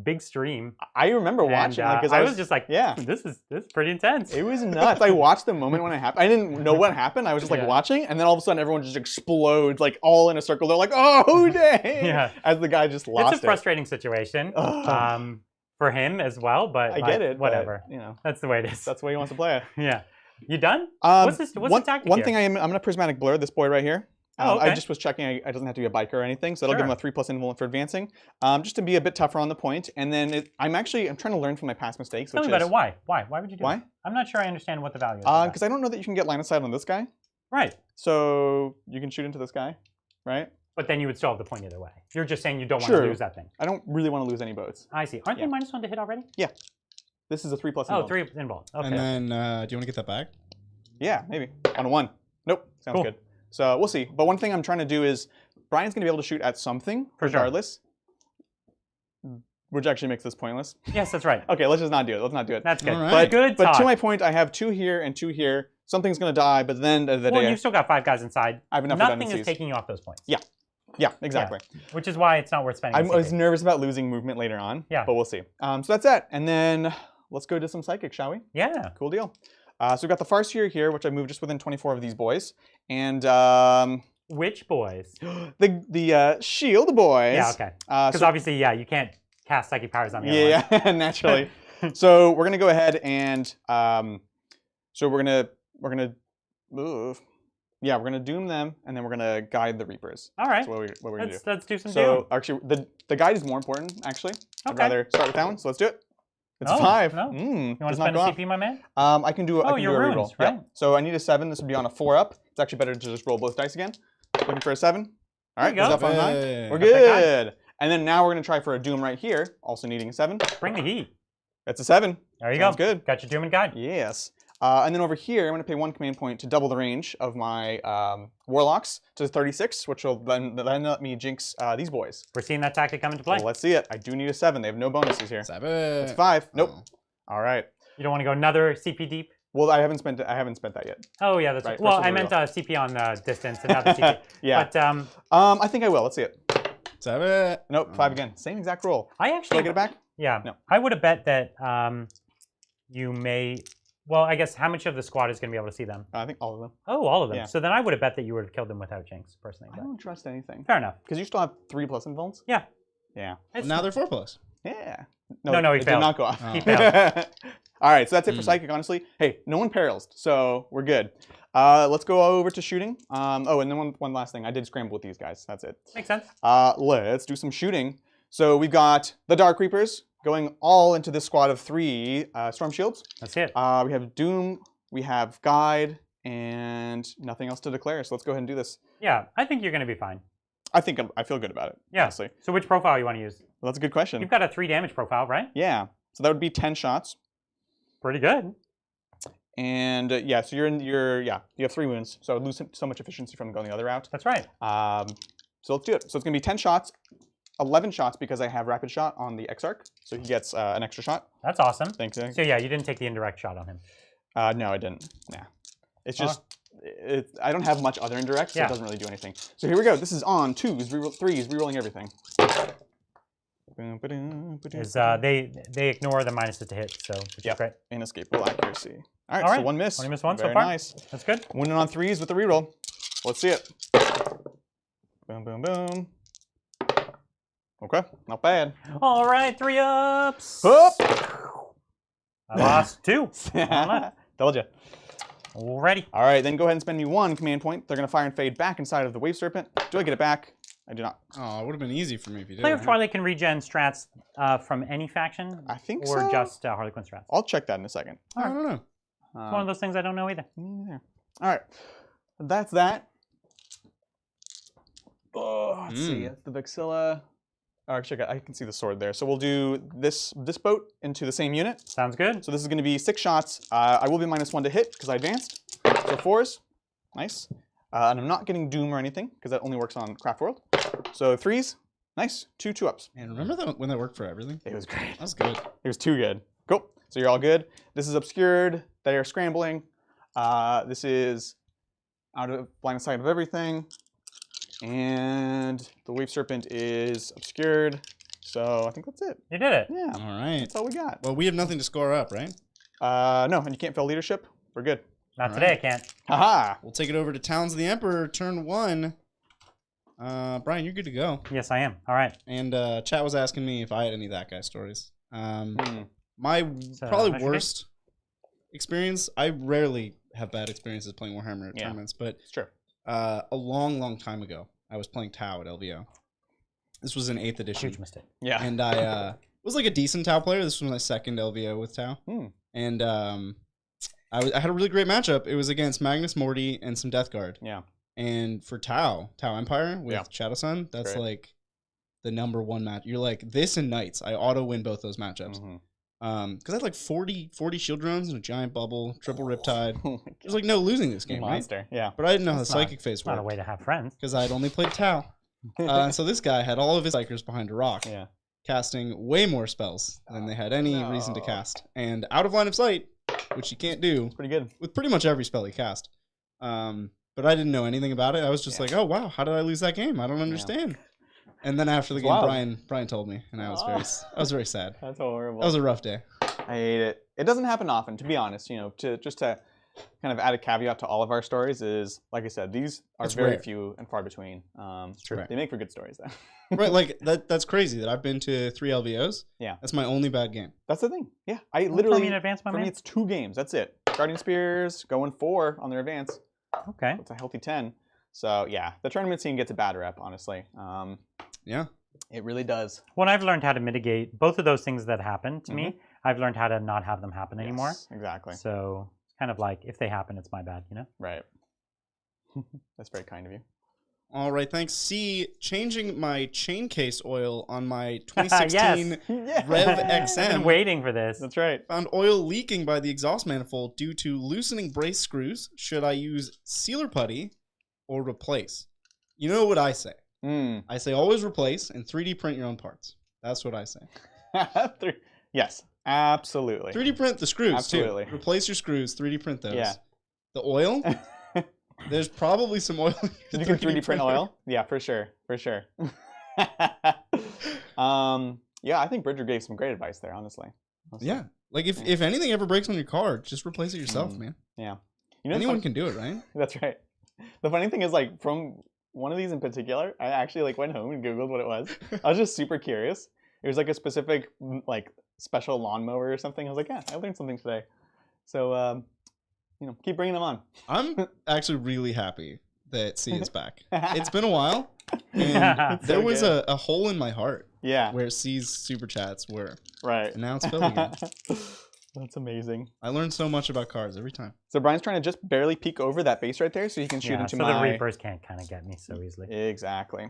big stream. I remember watching because I was just like, this is pretty intense. It was nuts. I watched the moment when it happened. I didn't know what happened. I was just like watching, and then all of a sudden everyone just explodes like all in a circle. They're like, oh dang! As the guy just lost it. It's a frustrating situation for him as well, but I get it. Whatever, but, you know, that's the way it is. That's the way he wants to play it. Yeah. You done? What's the tactic? One thing I'm gonna prismatic blur this boy right here. I just was checking. I doesn't have to be a biker or anything, so that'll give him a 3+ invulnerable for advancing, just to be a bit tougher on the point. And then I'm trying to learn from my past mistakes. Tell me about it. Why? Why would you do that? I'm not sure I understand what the value is. Because I don't know that you can get line of sight on this guy. Right. So you can shoot into this guy, right? But then you would still have the point either way. You're just saying you don't want to lose that thing. I don't really want to lose any boats. I see. Aren't they -1 to hit already? Yeah. This is a 3+ invulnerable. Oh, 3 invulnerable. Okay. And then, do you want to get that back? Yeah, maybe. On a 1. Nope. Sounds good. So we'll see. But one thing I'm trying to do is, Brian's going to be able to shoot at something, regardless. Which actually makes this pointless. Yes, that's right. Okay, let's just not do it. Let's not do it. That's good. Right. But to my point, I have 2 here and 2 here. Something's going to die, but then the day... you've still got 5 guys inside. I have enough redundancies. Nothing is taking you off those points. Yeah. Yeah, exactly. Yeah. Which is why it's not worth spending. I was nervous about losing movement later on. Yeah. But we'll see. So that's it. And then let's go to some psychic, shall we? Yeah. Cool deal. So we've got the Farseer here, which I moved just within 24 of these boys. And which boys? the shield boys. Yeah, okay. Because obviously, you can't cast psychic powers on the other one. Yeah, naturally. So we're gonna go ahead and we're gonna doom them, and then we're gonna guide the Reapers. All right. That's what we're gonna do. Let's do some doom. So actually, the guide is more important. Actually, I'd rather start with that one. So let's do it. It's 5. No. You want to spend a CP, my man? I can do a reroll. Right? Yeah. So I need a 7. This would be on a 4-up. It's actually better to just roll both dice again. Looking for a 7. All right, goes up on 9. We're good. And then now we're going to try for a Doom right here, also needing a 7. Bring the heat. That's a 7. There you Sounds go. good. Got your Doom and Guide. Yes. And then over here, I'm going to pay 1 command point to double the range of my Warlocks to 36, which will then let me jinx these boys. We're seeing that tactic come into play. Well, let's see it. I do need a 7. They have no bonuses here. 7. It's 5. Nope. Oh. All right. You don't want to go another CP deep? Well, I haven't spent that yet. Oh, yeah, that's right. Well, I meant CP on distance and not the CP. Yeah. But, I think I will. Let's see it. 7. Nope, 5 again. Same exact roll. I Should actually... I get it back? Yeah. No. I would have bet that you may... Well, I guess how much of the squad is going to be able to see them? I think all of them. Oh, all of them. Yeah. So then I would have bet that you would have killed them without Jinx, personally. I But don't trust anything. fair enough. Because you still have 3+ invulns? Yeah. Yeah. Well, now they're 4+. Yeah. No, he it failed. did not go off. He failed. All right, so that's it for Psychic, honestly. Hey, no one perils, so we're good. Let's go over to shooting. Oh, and then one last thing. I did scramble with these guys. That's it. Makes sense. Let's do some shooting. So we've got the Dark Reapers going all into this squad of 3 Storm Shields. That's it. We have Doom, we have Guide, and nothing else to declare. So let's go ahead and do this. Yeah, I think you're going to be fine. I think I feel good about it, Yeah. honestly. So which profile you want to use? Well, that's a good question. You've got a 3 damage profile, right? Yeah, so that would be 10 shots. Pretty good. And yeah, so you have 3 wounds, so I would lose so much efficiency from going the other route. That's right. So let's do it. So it's gonna be 10 shots, 11 shots because I have rapid shot on the Exarch, so he gets an extra shot. That's awesome. Thanks. So yeah, you didn't take the indirect shot on him. No, I didn't. Nah, it's just I don't have much other indirect, so it doesn't really do anything. So here we go. This is on 2s, 3s, rerolling everything. They ignore the minuses to hit, so which is great. Inescapable accuracy. All right, so 1 miss. Only missed 1 Very so far. Nice. That's good. Winning on 3s with the reroll. Let's see it. Boom, boom, boom. Okay, not bad. All right, 3 ups. Up. I lost 2. Told you. Alrighty. All right, then go ahead and spend me 1 command point. They're going to fire and fade back inside of the Wave Serpent. Do I get it back? I do not. Oh, it would have been easy for me if you did. Player of Twilight can regen strats from any faction. I think or so. Or just Harlequin strats. I'll check that in a second. I don't know. It's one of those things I don't know either. All right, that's that. Oh, let's see. It's the Vexilla. Oh, actually, I can see the sword there. So we'll do this boat into the same unit. Sounds good. So this is going to be 6 shots. I will be -1 to hit because I advanced. So 4s. Nice. And I'm not getting Doom or anything because that only works on Craft World. So 3s. Nice. 2 2-ups. And remember when that worked for everything? It was great. That was good. It was too good. Cool. So you're all good. This is obscured. They are scrambling. This is out of line of sight of everything. And the Wave Serpent is obscured. So I think that's it. You did it. Yeah. All right. That's all we got. Well, we have nothing to score up, right? No, and you can't fail leadership. We're good. Not today, I can't. Haha. We'll take it over to Talons of the Emperor, turn 1. Brian, you're good to go. Yes, I am. All right. And chat was asking me if I had any of that guy stories. My So, probably how's your worst experience, I rarely have bad experiences playing Warhammer Yeah. tournaments, but It's true. a long time ago, I was playing Tau at LVO. This was in 8th edition. Huge mistake. Yeah. And I was like a decent Tau player. This was my 2nd LVO with Tau. And I had a really great matchup. It was against Magnus Morty and some Death Guard. Yeah. And for Tau Empire with Yeah. Shadow Sun, that's Great. like the #1 match. You're like, this and Knights, I auto win both those matchups. Because I had like 40 shield drones and a giant bubble, triple Riptide. Oh my God. There's like no losing this game, right? Monster. Yeah. But I didn't know how the That's not- psychic phase It's not a worked way to have friends. because I had only played Tau. And so this guy had all of his psychers behind a rock, Yeah. casting way more spells than they had any reason to No. cast. And out of line of sight, which you can't do Pretty good. with pretty much every spell he cast. But I didn't know anything about it. I was just like, oh wow, how did I lose that game? I don't understand. And then after the It's game, wild. Brian told me, and I was very sad. That's horrible. That was a rough day. I hate it. It doesn't happen often, to be honest. You know, to kind of add a caveat to all of our stories is, like I said, these are It's very rare. few and far between. True. They make for good stories, though. Right, like that's crazy that I've been to 3 LVOs. Yeah. That's my only bad game. That's the thing. Yeah, I Don't literally. tell me in advance, my for me, man. it's 2 games. That's it. Guardian Spears going 4 on their advance. Okay. It's a healthy 10. So yeah, the tournament scene gets a bad rep, honestly. Yeah. It really does. When I've learned how to mitigate both of those things that happen to me, I've learned how to not have them happen anymore. Yes, exactly. So it's kind of like if they happen, it's my bad, you know? Right. That's very kind of you. All right, thanks. C, changing my chain case oil on my 2016 Yes. Rev I've XM. been waiting for this. That's right. Found oil leaking by the exhaust manifold due to loosening brace screws. Should I use sealer putty or replace? You know what I say. I say always replace and 3D print your own parts. That's what I say. Yes, absolutely. 3D print the screws Absolutely. too. Replace your screws, 3D print those. Yeah. The oil, there's probably some oil. You can 3D print oil? Yeah, for sure. For sure. Yeah, I think Bridger gave some great advice there, honestly. Yeah. Like if anything ever breaks on your car, just replace it yourself, man. Yeah. You know, Anyone can do it, right? That's right. The funny thing is, like, from one of these in particular, I actually like went home and Googled what it was. I was just super curious. It was like a specific, like, special lawnmower or something. I was like, yeah, I learned something today. So, you know, keep bringing them on. I'm actually really happy that C is back. It's been a while, and there was a hole in my heart. Yeah. Where C's super chats were. Right. And now it's filled again. That's amazing. I learned so much about cars every time. So Brian's trying to just barely peek over that base right there so he can shoot into so my... the Reapers can't kind of get me so easily. Exactly.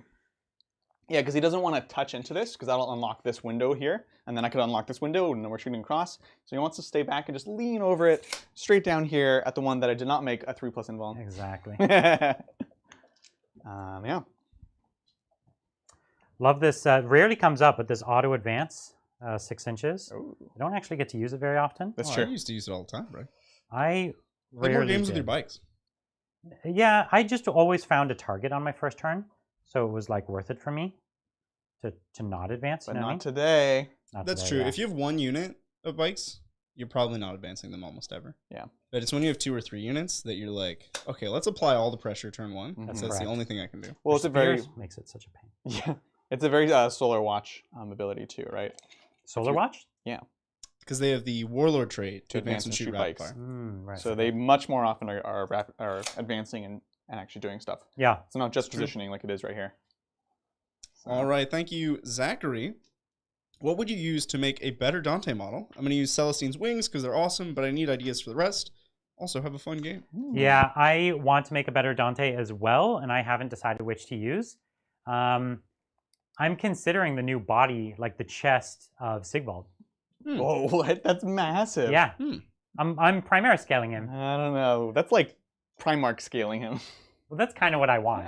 Yeah, because he doesn't want to touch into this because that'll unlock this window here. And then I could unlock this window and then we're shooting across. So he wants to stay back and just lean over it straight down here at the one that I did not make a 3+ invuln. Exactly. Yeah. Love this. Rarely comes up, but this auto advance, 6 inches. Ooh. I don't actually get to use it very often. That's I true. used to use it all the time, bro. I Play rarely more games did. with your bikes. Yeah, I just always found a target on my first turn, so it was like worth it for me to not advance. But you know what I not mean? today. Not That's today, true. yeah. If you have one unit of bikes, you're probably not advancing them almost ever. Yeah. But it's when you have 2 or 3 units that you're like, okay, let's apply all the pressure turn 1. That's That's the correct. only thing I can do. Well, it's a very... Spears makes it such a pain. Yeah. It's a very Solar Watch ability too, right? Solar Watch? Because they have the Warlord trait to advance and shoot rapid bikes. fire. Right. So they much more often are advancing and actually doing stuff. Yeah. It's not just positioning like it is right here. So. All right, thank you, Zachary. What would you use to make a better Dante model? I'm going to use Celestine's wings because they're awesome, but I need ideas for the rest. Also, have a fun game. Yeah, I want to make a better Dante as well, and I haven't decided which to use. I'm considering the new body, like the chest of Sigvald. Oh, what? That's massive. Yeah. I'm Primera scaling him. I don't know. That's like Primarch scaling him. Well, that's kind of what I want.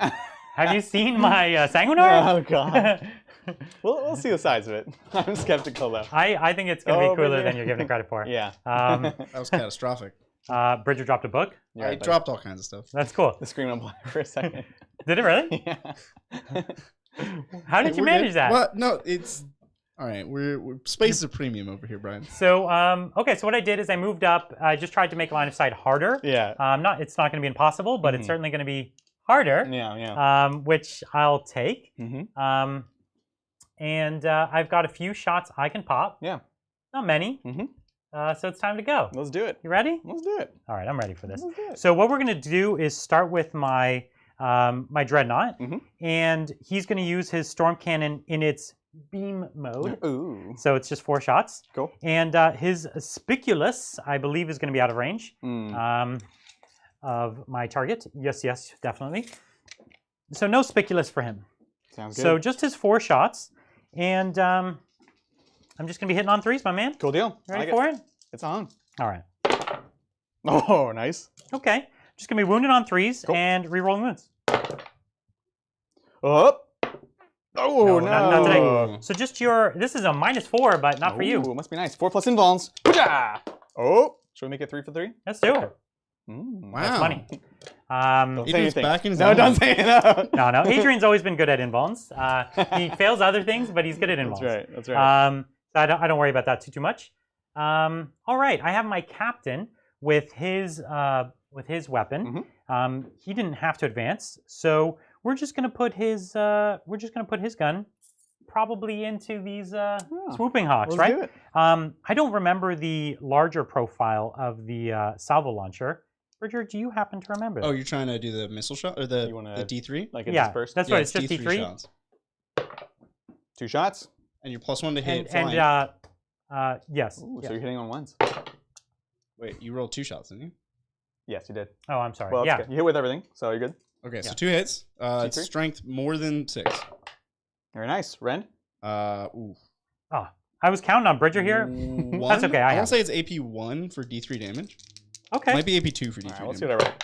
Have you seen my Sanguinar? Oh, God. We'll see the size of it. I'm skeptical, though. I think it's going to be cooler than you're giving it credit for. Yeah. That was catastrophic. Bridger dropped a book. Yeah, I dropped all kinds of stuff. That's cool. The screen went black for a second. Did it really? Yeah. How did you We're manage good. that? What? No, it's... All right, we're space is a premium over here, Brian. So, okay, so what I did is I moved up. I just tried to make line of sight harder. Yeah. It's not going to be impossible, but it's certainly going to be harder. Yeah. Which I'll take. Mm-hmm. And I've got a few shots I can pop. Yeah. Not many. Mm-hmm. So it's time to go. Let's do it. You ready? Let's do it. All right, I'm ready for this. Let's do it. So what we're going to do is start with my my Dreadnought, and he's going to use his Storm Cannon in its beam mode. Ooh. So it's just 4 shots. Cool. And his Spiculus, I believe, is going to be out of range of my target. Yes, definitely. So no Spiculus for him. Sounds good. So just his 4 shots, and I'm just going to be hitting on 3s, my man. Cool deal. Ready for it? It's on. All right. Oh, nice. Okay. Just going to be wounded on 3s Cool. and re-rolling wounds. Up. Oh, no. Not today. So just this is a -4, but not for you. Ooh, must be nice. 4+ invulns. Oh, should we make it 3 for 3? Let's do it. Wow. That's funny. Don't say Adrian's anything. back in his No, don't element. say it. No. No. Adrian's always been good at invulns. He fails other things, but he's good at invulns. That's right. So I don't worry about that too much. All right. I have my captain with his weapon. He didn't have to advance, so we're just gonna put his gun probably into these swooping hawks, Let's right? do it. I don't remember the larger profile of the salvo launcher. Bridger, do you happen to remember? Oh, you're trying to do the missile shot or the D3? Like a yeah, dispersed? that's Yeah, right. It's just D3 D3. shots. 2 shots. And you're +1 to hit. And yes. Ooh, yeah. so you're hitting on 1s. Wait, you rolled 2 shots, didn't you? Yes, you did. Oh, I'm sorry. Well, yeah. it's okay. You hit with everything, so you're good. Okay, so 2 hits. It's T3? strength more than 6. Very nice. Ren? Ooh. Oh, I was counting on Bridger here. One? That's okay. I want to say it's AP 1 for D3 damage. Okay. Might be AP 2 for D3 All right, damage. let's see what I write.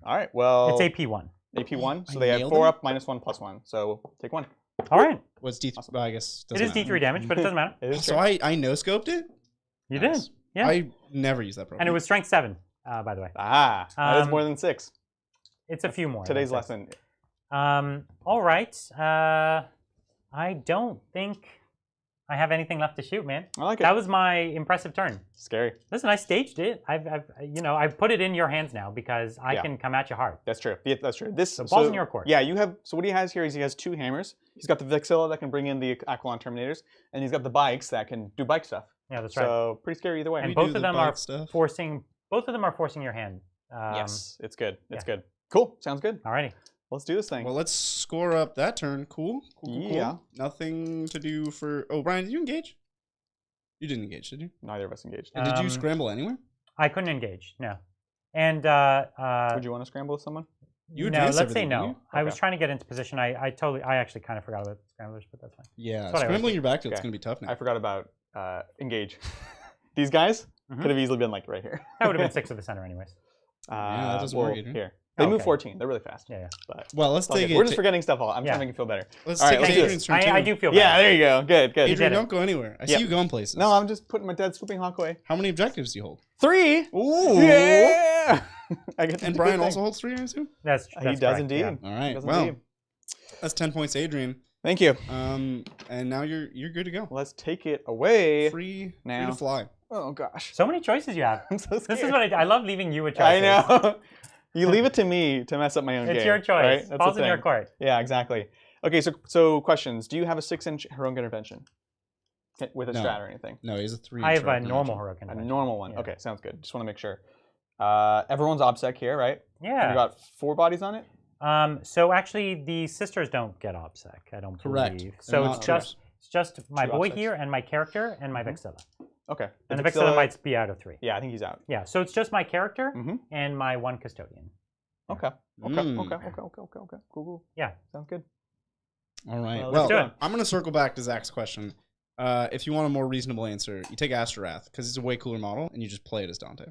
All right, well... It's AP 1. AP 1, so I they have nailed 4 it? up, -1, +1. So take 1. All right. What's D3? Awesome. Well, I guess It is D3 damage, but it doesn't matter. It is So true. I no-scoped it? You Nice. did. Yeah. I never use that program. And it was strength 7, by the way. Ah, that is more than 6. It's a few more. Today's that's lesson. all right. I don't think I have anything left to shoot, man. I like it. That was my impressive turn. Scary. Listen, I staged it. I've put it in your hands now because I can come at you hard. That's true. Yeah, that's true. This The ball's in your court. Yeah, you have. So what he has here is he has 2 hammers. He's got the Vexilla that can bring in the Aquilon Terminators, and he's got the bikes that can do bike stuff. Yeah, that's right. So pretty scary either way. And We both do of the them bike are stuff. forcing. Both of them are forcing your hand. Yes, it's good. It's yeah. good. Cool. Sounds good. Alrighty. Let's do this thing. Well, let's score up that turn. Cool. Yeah. Nothing to do for... Oh, Brian, did you engage? You didn't engage, did you? Neither of us engaged. And did you scramble anywhere? I couldn't engage. No. And Would you want to scramble with someone? You no, advanced let's say everything, no. didn't you? I was Okay. trying to get into position. I actually kind of forgot about scramblers, but that's fine. Yeah, That's what I always scrambling do. your backfield is Okay. going to be tough now. I forgot about engage. These guys Mhm. could have easily been like right here. That would have been 6 of the center, anyways. Yeah, that doesn't work either. Here. They move Okay. 14. They're really fast. Yeah, yeah. But Well, let's it's all take good. it. We're just forgetting stuff all. I'm Yeah. trying to make you feel better. Let's All right, take let's it do Adrian's turn, I too. do feel Yeah, better. there you go. Good, good. You Adrian, did it. don't go anywhere. I see Yep. you going places. No, I'm just putting my dead swooping hawk away. How many objectives do you hold? 3. Ooh. Yeah. I get to And do Brian good also thing. holds 3, I assume? That's He correct, does indeed. yeah. All right. Does Well, indeed. that's 10 points, Adrian. Thank you. And now you're good to go. Let's take it away. Free now. to fly. Oh gosh. So many choices you have. I'm so scared. This is what I love leaving you a choice. I know. You leave it to me to mess up my own game. It's your choice. Right? That's Balls the in your thing. court. Yeah, exactly. Okay, so questions. Do you have a 6-inch heroic intervention with a No. strat or anything? No, he's a 3. I have a normal heroic A intervention. normal one. Yeah. Okay, sounds good. Just want to make sure. Everyone's obsec here, right? Yeah. You got 4 bodies on it. So actually, the sisters don't get OBSEC. I don't Correct. believe. They're So not it's just my Two boy OBSECs. here and my character and my Mhm. Vexilla. Okay. And the Vexilla might be out of 3. Yeah, I think he's out. Yeah. So it's just my character Mhm. and my 1 custodian. Okay. Okay. Mm. Okay. Cool. Yeah. Sounds good. All right. Well, Well, let's do it. I'm going to circle back to Zach's question. If you want a more reasonable answer, you take Astorath because it's a way cooler model, and you just play it as Dante.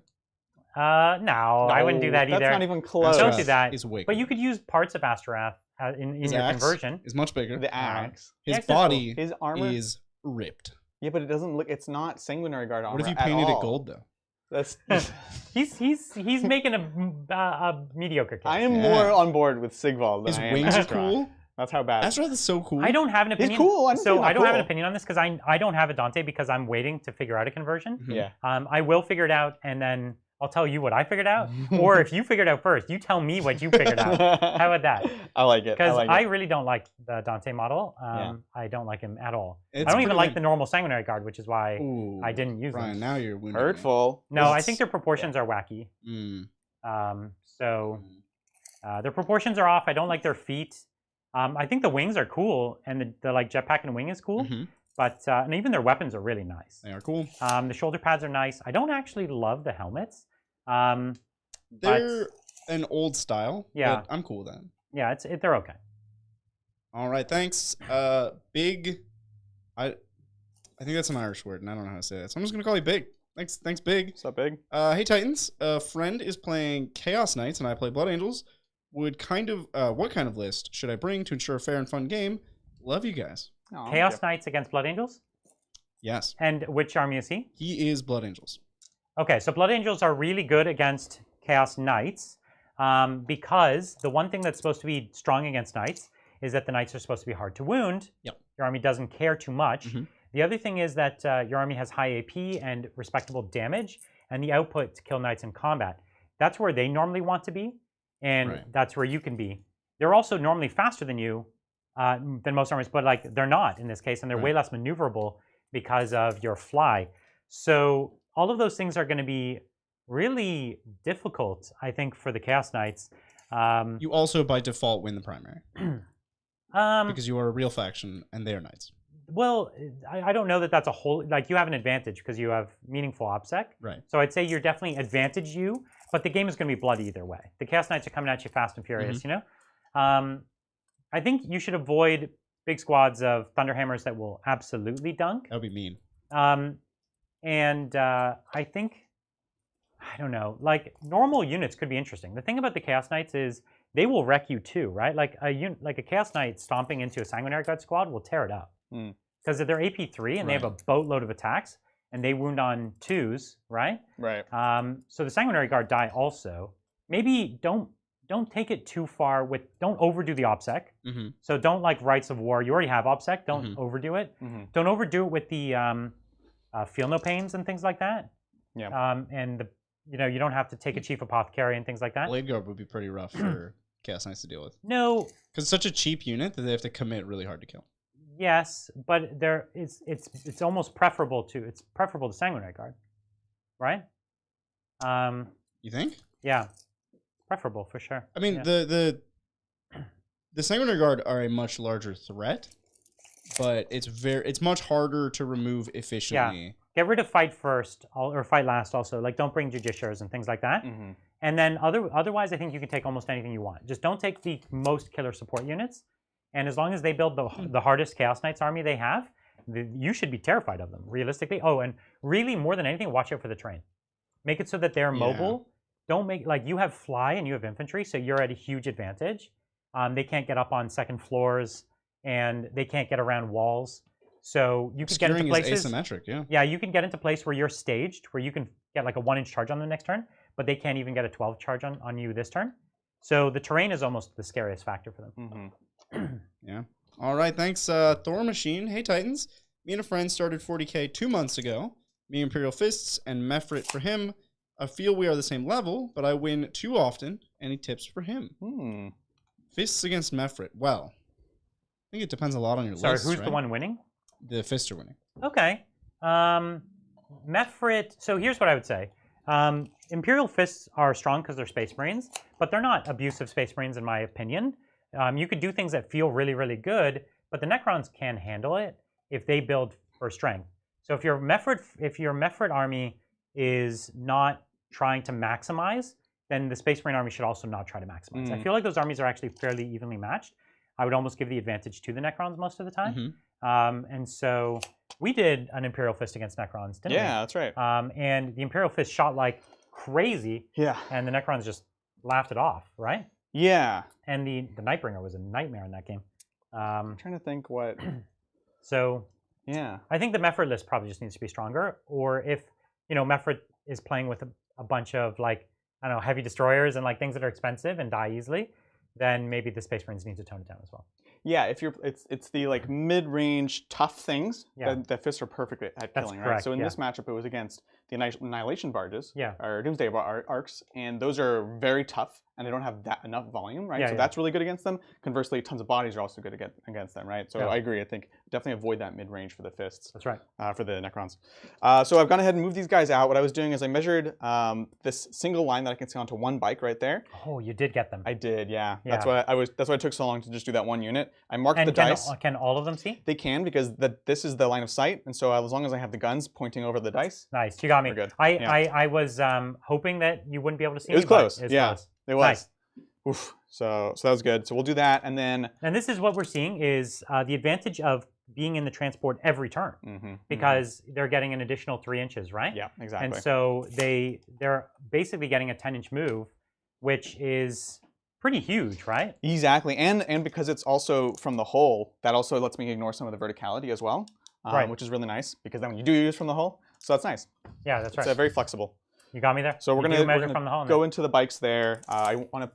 No, I wouldn't do that either. That's not even close. Don't do that. Is way But you cooler. could use parts of Astorath in His your axe conversion. is much bigger. The axe. His axe is cool. body His armor. is ripped. Yeah, but it doesn't look. It's not sanguinary guard armor. What if you at painted it all. gold though? That's. He's making a mediocre case. I am Yeah. more on board with Sigvald than His I am wings are Astorath. cool. That's how bad. Astorath is so cool. I don't have an He's opinion. cool. I didn't say So not I don't have an cool. opinion on this because I don't have a Dante because I'm waiting to figure out a conversion. Mhm. Yeah. I will figure it out and then I'll tell you what I figured out. Or if you figured out first, you tell me what you figured out. How about that? I like it. I Because like I it. really don't like the Dante model. Yeah. I don't like him at all. It's I don't even pretty like lame. the normal sanguinary guard, which is why Ooh, I didn't use Brian, them. now you're wounding me. Hurtful. No, I It's- think their proportions are wacky. Mm. So their proportions are off. I don't like their feet. I think the wings are cool, and the like jetpack and wing is cool. Mhm. But and even their weapons are really nice. They are cool. The shoulder pads are nice. I don't actually love the helmets. They're an old style. Yeah. But I'm cool with that. Yeah, they're okay. All right, thanks. Big. I think that's an Irish word, and I don't know how to say that, so I'm just gonna call you Big. Thanks, Big. What's up, big? Hey Titans. A friend is playing Chaos Knights, and I play Blood Angels. What kind of list should I bring to ensure a fair and fun game? Love you guys. Oh, Chaos Knights against Blood Angels. Yes, And which army is he? he is Blood Angels. Okay, so Blood Angels are really good against Chaos Knights because the one thing that's supposed to be strong against Knights is that the Knights are supposed to be hard to wound. Yep. Your army doesn't care too much. Mhm. The other thing is that your army has high AP and respectable damage, and the output to kill Knights in combat. That's where they normally want to be, and Right. that's where you can be. They're also normally faster than you, than most armies, but like they're not in this case, and they're way Right. less maneuverable because of your fly. So all of those things are going to be really difficult, I think, for the Chaos Knights. You also by default win the primary because you are a real faction and they are Knights. Well, I don't know that that's a whole, like you have an advantage because you have meaningful OBSEC. Right. So I'd say you're definitely advantage you, but the game is going to be bloody either way. The Chaos Knights are coming at you fast and furious, you know? I think you should avoid big squads of Thunderhammers that will absolutely dunk. That would be mean. I think, I don't know, like normal units could be interesting. The thing about the Chaos Knights is they will wreck you too, right? Like a Chaos Knight stomping into a Sanguinary Guard squad will tear it up. Because they're AP3 and they have a boatload of attacks and they wound on 2s, right? Right. So the Sanguinary Guard die also. Maybe don't take it too far with, don't overdo the OPSEC. So don't like Rites of War. You already have OPSEC, don't overdo it. Don't overdo it with the Feel No Pains and things like that. Yeah. And you don't have to take a Chief Apothecary and things like that. Blade Guard would be pretty rough for Chaos Knights to deal with. No. Because it's such a cheap unit that they have to commit really hard to kill. Yes, but it's almost preferable to Sanguinary Guard, right? You think? Yeah, preferable for sure. I mean, the Sanguinary Guard are a much larger threat, but it's much harder to remove efficiently. Yeah. Get rid of fight first or fight last also. Like don't bring Justiciars and things like that. And then otherwise, I think you can take almost anything you want. Just don't take the most killer support units. And as long as they build the hardest Chaos Knights army they have, you should be terrified of them, realistically. Oh, and really, more than anything, watch out for the terrain. Make it so that they're mobile. Don't make, like, you have fly and you have infantry, so you're at a huge advantage. They can't get up on second floors, and they can't get around walls. So you can get into places... is asymmetric, yeah. Yeah, you can get into place where you're staged, where you can get like a 1-inch charge on the next turn, but they can't even get a 12 charge on you this turn. So the terrain is almost the scariest factor for them. Yeah. All right. Thanks, Thor Machine. Hey, Titans. Me and a friend started 40K 2 months ago. Me, Imperial Fists, and Mefrit for him. I feel we are the same level, but I win too often. Any tips for him? Fists against Mefrit. Well, I think it depends a lot on your list. Sorry, who's the one winning? The Fists are winning. Okay. Mefrit. So here's what I would say. Imperial Fists are strong because they're Space Marines, but they're not abusive Space Marines in my opinion. You could do things that feel really, really good, but the Necrons can handle it if they build for strength. So if your Mefrit army is not trying to maximize, then the Space Marine army should also not try to maximize. I feel like those armies are actually fairly evenly matched. I would almost give the advantage to the Necrons most of the time. And so we did an Imperial Fist against Necrons, didn't we? Yeah, that's right. And the Imperial Fist shot like crazy. Yeah. And the Necrons just laughed it off, right? Yeah. And the Nightbringer was a nightmare in that game. I'm trying to think what... So... Yeah. I think the Mefrit list probably just needs to be stronger. Or if, Mefrit is playing with a bunch of, like, I don't know, heavy destroyers and, like, things that are expensive and die easily, then maybe the Space Marines need to tone it down as well. Yeah, if you're, it's the like mid-range tough things that Fists are perfect at killing, right? So in this matchup, it was against the Annihilation Barges, or Doomsday Arcs, and those are very tough, and they don't have enough volume, right? So that's really good against them. Conversely, tons of bodies are also good against them, right? So I agree. I think definitely avoid that mid-range for the Fists. That's right. For the Necrons. So I've gone ahead and moved these guys out. What I was doing is I measured this single line that I can see onto one bike right there. Oh, you did get them. I did, yeah. That's why it took so long to just do that one unit. I marked the dice. Can all of them see? They can, because this is the line of sight, and so as long as I have the guns pointing over the dice. Nice, you got me. We're good. I was hoping that you wouldn't be able to see. It was close. It was. Nice. Oof. So that was good. So we'll do that, and then. And this is what we're seeing is the advantage of being in the transport every turn, because they're getting an additional 3 inches, right? Yeah, exactly. And so they're basically getting a 10-inch move, which is pretty huge, right? Exactly, and because it's also from the hull, that also lets me ignore some of the verticality as well, which is really nice, because then when you do use from the hull, so that's nice. Yeah, that's right. It's very flexible. You got me there? So we're gonna go into the bikes there. I want to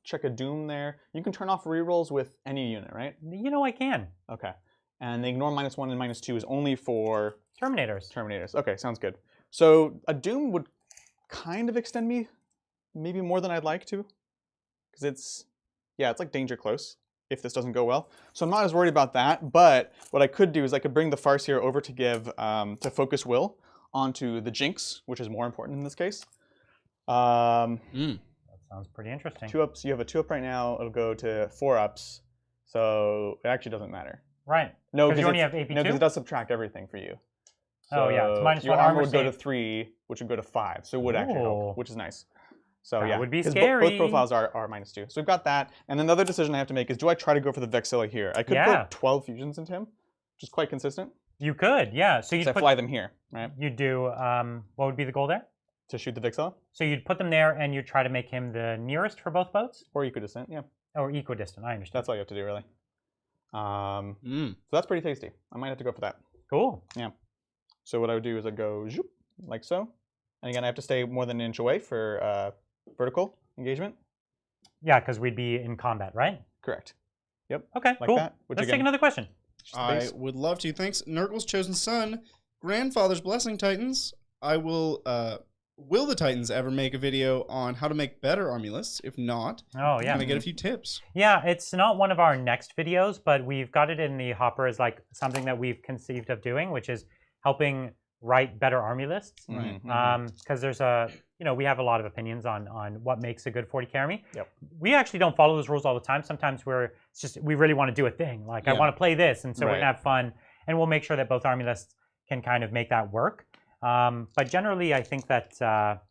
check a Doom there. You can turn off rerolls with any unit, right? I can. Okay. And the ignore -1 and -2 is only for... Terminators. Terminators. Okay, sounds good. So a Doom would kind of extend me maybe more than I'd like to. Because it's like danger close if this doesn't go well. So I'm not as worried about that, but what I could do is I could bring the Farseer over to give, to focus Will onto the Jinx, which is more important in this case. That sounds pretty interesting. 2-ups, you have a 2-up right now, it'll go to 4-ups, so it actually doesn't matter. Right, no, because you only have AP2? No, because it does subtract everything for you. So it's -1 your armor would go to 3, which would go to 5, so it would actually help, which is nice. So That would be 'cause scary. both profiles are -2. So we've got that. And then the other decision I have to make is, do I try to go for the Vexilla here? I could put 12 fusions into him, which is quite consistent. You could, yeah. So you'd I fly them here, right? You'd do, what would be the goal there? To shoot the Vexilla. So you'd put them there and you'd try to make him the nearest for both boats? Or equidistant, yeah. Or equidistant, I understand. That's all you have to do, really. So that's pretty tasty. I might have to go for that. Cool. Yeah. So what I would do is I'd go zoop, like so. And again, I have to stay more than an inch away for vertical engagement. Yeah, because we'd be in combat, right? Correct. Yep. Okay, like cool. That, Let's take another question. I would love to. Thanks, Nurgle's chosen son, grandfather's blessing, Titans. I will the Titans ever make a video on how to make better army lists? If not, oh yeah, can I get a few tips? Yeah, it's not one of our next videos, but we've got it in the hopper as like something that we've conceived of doing, which is helping write better army lists. Right. Because there's we have a lot of opinions on what makes a good 40k army. Yep. We actually don't follow those rules all the time. Sometimes we really want to do a thing. Like I want to play this, and so we're gonna have fun, and we'll make sure that both army lists can kind of make that work. But generally, I think that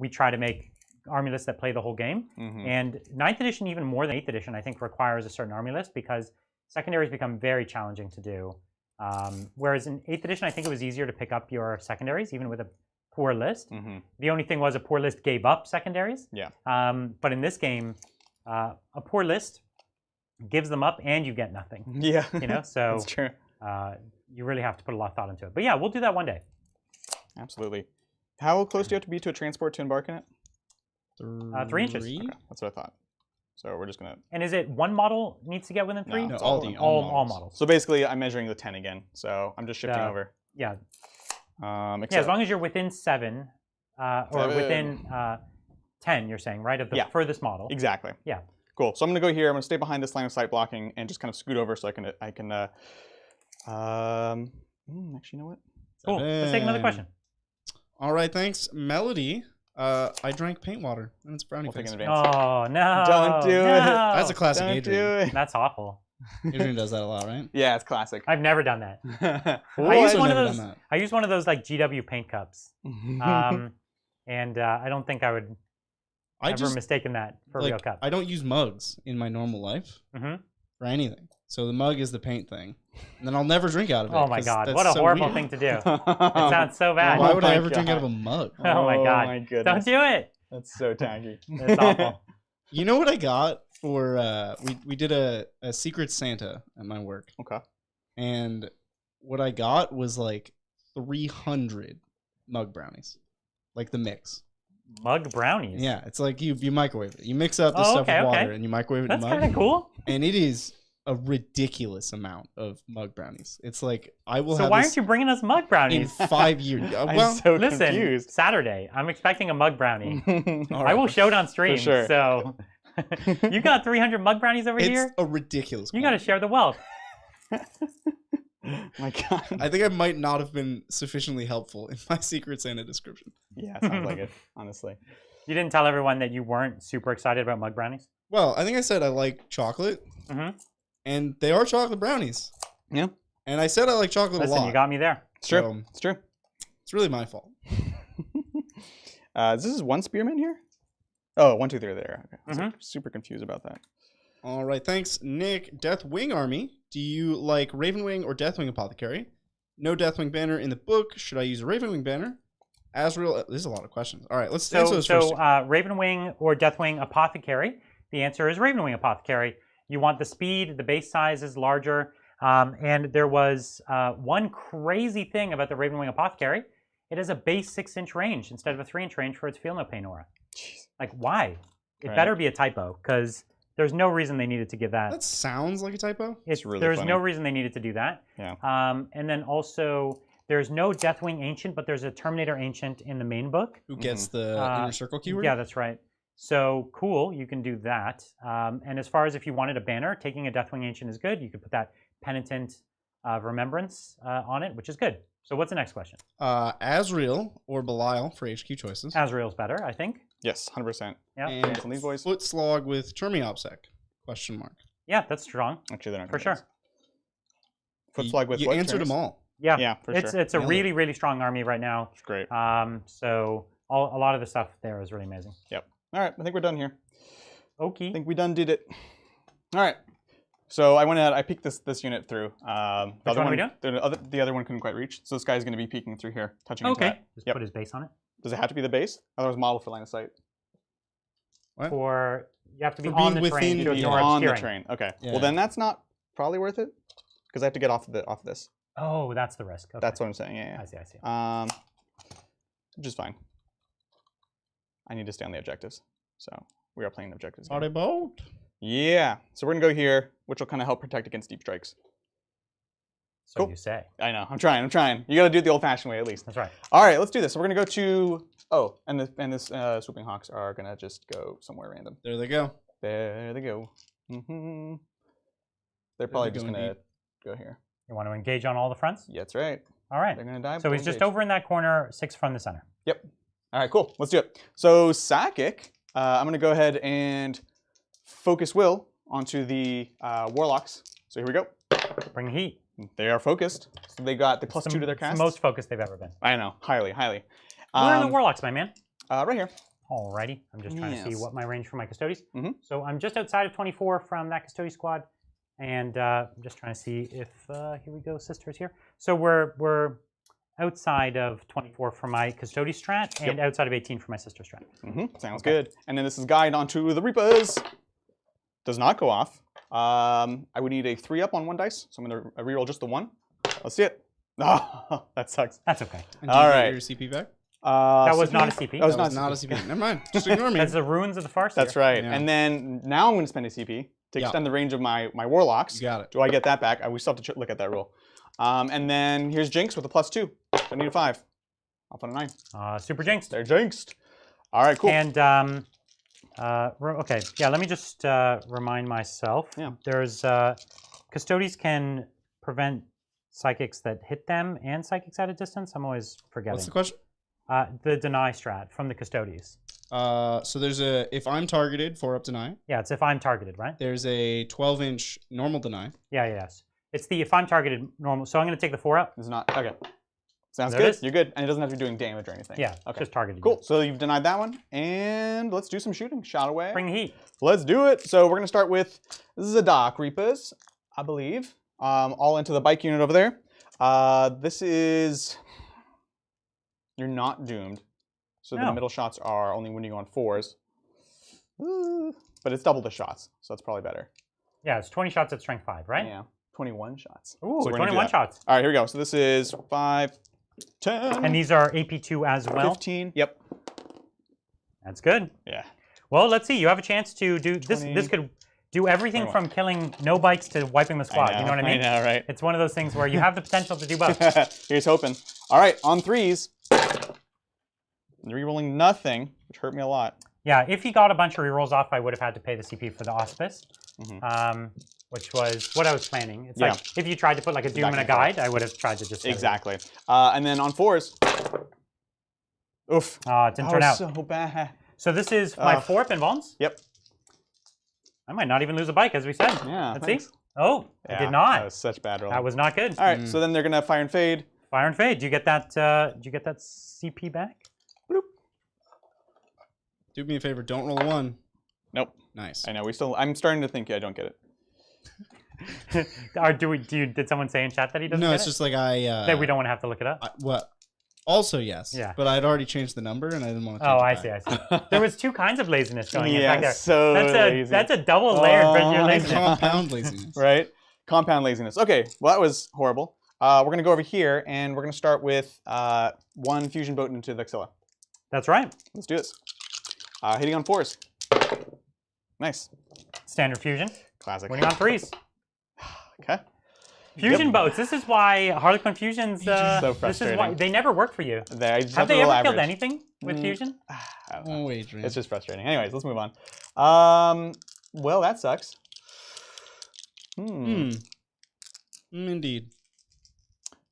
we try to make army lists that play the whole game. And 9th edition, even more than 8th edition, I think requires a certain army list because secondaries become very challenging to do. Whereas in 8th edition, I think it was easier to pick up your secondaries, even with a poor list. The only thing was a poor list gave up secondaries. Yeah. But in this game, a poor list gives them up and you get nothing. Yeah. So that's true. You really have to put a lot of thought into it. But yeah, we'll do that one day. Absolutely. How close do you have to be to a transport to embark in it? 3 inches. Okay, that's what I thought. So we're just gonna. And is it one model needs to get within 3? No, all models. So basically, I'm measuring the 10 again. So I'm just shifting over. Yeah. Yeah, as long as you're within 7 or within 10, you're saying, right, of the furthest model. Exactly. Yeah. Cool. So I'm gonna go here. I'm gonna stay behind this line of sight blocking and just kind of scoot over so I can. Actually, you know what? Cool. Let's take another question. All right, thanks, Melody. I drank paint water, and it's brownie face. Oh no! Don't do it. That's a classic Don't Adrian. do it. That's awful. Adrian does that a lot, right? Yeah, it's classic. I've never done that. I used one of those like GW paint cups, and I don't think I would ever mistaken that for a real cup. I don't use mugs in my normal life for anything. So the mug is the paint thing, and then I'll never drink out of it. Oh my god, what a horrible thing to do! It sounds so bad. Why would I ever drink out of a mug? Oh my god! My goodness. Don't do it. That's so tacky. It's awful. You know what I got for we did a Secret Santa at my work. Okay. And what I got was like 300 mug brownies, like the mix. Mug brownies. Yeah, it's like you microwave it. You mix up the stuff with water and you microwave it in That's mug. kind of cool. And it is a ridiculous amount of mug brownies. It's like I will. So have why this aren't you bringing us mug brownies in 5 years? I'm so listen, confused. Saturday, I'm expecting a mug brownie. All I will show it on stream. For sure. So you got 300 mug brownies over here. It's a ridiculous. You got to share the wealth. My god. I think I might not have been sufficiently helpful in my Secret Santa description. Yeah, sounds like it. Honestly. You didn't tell everyone that you weren't super excited about mug brownies? Well, I think I said I like chocolate. And they are chocolate brownies. Yeah. And I said I like chocolate a lot. Listen, you got me there. It's true. It's true. It's really my fault. This is one spearman here? Oh, 1, 2, 3 there. Okay. So super confused about that. All right. Thanks, Nick. Deathwing Army. Do you like Ravenwing or Deathwing Apothecary? No Deathwing banner in the book. Should I use a Ravenwing banner? Azrael. There's a lot of questions. All right. Let's answer those first. So Ravenwing or Deathwing Apothecary. The answer is Ravenwing Apothecary. You want the speed, the base size is larger, and there was one crazy thing about the Ravenwing Apothecary. It has a base 6-inch range instead of a 3-inch range for its Feel No Pain aura. Jeez. Like, why? It better be a typo, because there's no reason they needed to give that. That sounds like a typo. It's really There's funny. no reason they needed to do that. Yeah. And then also, there's no Deathwing Ancient, but there's a Terminator Ancient in the main book. Who gets the inner circle keyword? Yeah, that's right. So cool, you can do that. And as far as if you wanted a banner, taking a Deathwing Ancient is good. You could put that Penitent of Remembrance on it, which is good. So what's the next question? Azrael or Belial for HQ choices. Azrael's better, I think. Yes, 100%. Yeah. And Some of these boys. Foot Slog with Termiopsec? Question mark. Yeah, that's strong. Actually, they're not for sure. Foot Slog with you what? answered them all. Yeah, yeah, for sure. It's a really, really strong army right now. It's great. So a lot of the stuff there is really amazing. Yep. All right, I think we're done here. Okay. I think we done did it. All right. So I went ahead, I peeked this unit through. Which one are we doing? The other one couldn't quite reach, so this guy's going to be peeking through here, touching into Okay. that. Just Yep. put his base on it. Does it have to be the base? Otherwise, model for line of sight. What? You have to be For on being the terrain within to the- ignore On the obscuring. train. Okay. Yeah. Well, then that's not probably worth it because I have to get off this. Oh, that's the risk. Okay. That's what I'm saying. Yeah. I see. Which is fine. I need to stay on the objectives, so we are playing the objectives. Party boat. Yeah. So we're gonna go here, which will kind of help protect against deep strikes. So Cool. you say. I know. I'm trying. You got to do it the old-fashioned way at least. That's right. All right. Let's do this. So we're gonna go to. Oh, and this swooping hawks are gonna just go somewhere random. There they go. There they go. Mm-hmm. They're They're probably just going gonna deep. go here. You want to engage on all the fronts? Yeah, that's right. All right. They're gonna die. So he's just over in that corner, 6 from the center. Yep. All right, cool. Let's do it. So Psychic, I'm going to go ahead and focus Will onto the Warlocks. So here we go. Bring the heat. They are focused. So they got the +2 to their It's cast. the most focused they've ever been. I know. Highly. Where are the Warlocks, my man? Right here. Alrighty. I'm just trying to see Yes. what my range for my Custodes. Mhm. So I'm just outside of 24 from that Custodes squad. And I'm just trying to see if, here we go, Sisters here. So we're outside of 24 for my Custodes strat and outside of 18 for my Sister strat. Sounds good. And then this is guide onto the Reapers. Does not go off. I would need a 3-up on 1 dice. So I'm going to reroll just the 1. Let's see it. Oh, that sucks. That's okay. And do you All get right. your CP back? That was CP? not a CP. That was That was not not a CP. Never mind. Just ignore me. That's the runes of the Farseer. That's right. Yeah. And then now I'm going to spend a CP to Yeah. extend the range of my Warlocks. You got it. Do I get that back? We still have to look at that rule. And then here's Jinx with a +2. I need a 5. I'll put a 9. Super jinxed. They're jinxed. All right, cool. And okay, yeah. Let me just remind myself. Yeah. There's Custodes can prevent psychics that hit them and psychics at a distance. I'm always forgetting. What's the question? The deny strat from the Custodes. So there's a, if I'm targeted, 4-up deny. Yeah, it's if I'm targeted, right? There's a 12-inch normal deny. Yeah, yes. It's the if I'm targeted normal. So I'm going to take the 4-up. It's not, okay. Sounds There it good. is. You're good. And it doesn't have to be doing damage or anything. Yeah, Okay. it's just targeted. Cool. So you've denied that one. And let's do some shooting. Shot away. Bring the heat. Let's do it. So we're going to start with Zadok Reapers, I believe. All into the bike unit over there. This is... You're not doomed. So the No. middle shots are only wounding you on 4s. But it's double the shots, so that's probably better. Yeah, it's 20 shots at strength 5, right? Yeah. 21 shots. Ooh, So we're gonna do 21 that. shots. All right, here we go. So this is 5, 10, And these are AP2 as well. 15. Yep. That's good. Yeah. Well, let's see. You have a chance to do this. 20, This could do everything 21. from killing no bikes to wiping the squad. You know what I mean? I know, right? It's one of those things where you have the potential to do both. Here's hoping. All right, on 3s. Rerolling nothing, which hurt me a lot. Yeah, if he got a bunch of rerolls off, I would have had to pay the CP for the Auspice, Mhm. which was what I was planning. It's Yeah. like if you tried to put like a Doom and a guide, I would have tried to just... Exactly. And then on 4s. Oof. It didn't turn out. So bad. So this is my 4-up invulns. Yep. I might not even lose a bike, as we said. Yeah, Let's thanks. see. Oh, I Yeah, did not. That was such bad roll. That was not good. All right, so then they're gonna fire and fade. Fire and fade. Do you get that? Do you get that CP back? Bloop. Do me a favor, don't roll a 1. Nope. Nice. I know. I'm starting to think I don't get it. Or did someone say in chat that he doesn't? No, get it's it? just like I. That we don't want to have to look it up. What? Also, yes. Yeah. But I'd already changed the number, and I didn't want to. Oh, change I see. I see. There was 2 kinds of laziness going in Yeah, back there. so lazy. That's a double layered Oh, your And laziness. compound laziness. Right? Compound laziness. Okay, well that was horrible. We're gonna go over here and we're gonna start with 1 fusion boat into Vexilla. That's right. Let's do this. Hitting on 4s. Nice. Standard fusion. Classic. Winning on 3s. Okay. Fusion Yep. boats. This is why Harlequin fusions. So This is frustrating. why they never work for you. They, I just Have to they roll ever killed average. anything with fusion? I don't know. Oh, Adrian. It's just frustrating. Anyways, let's move on. Well, that sucks. Indeed.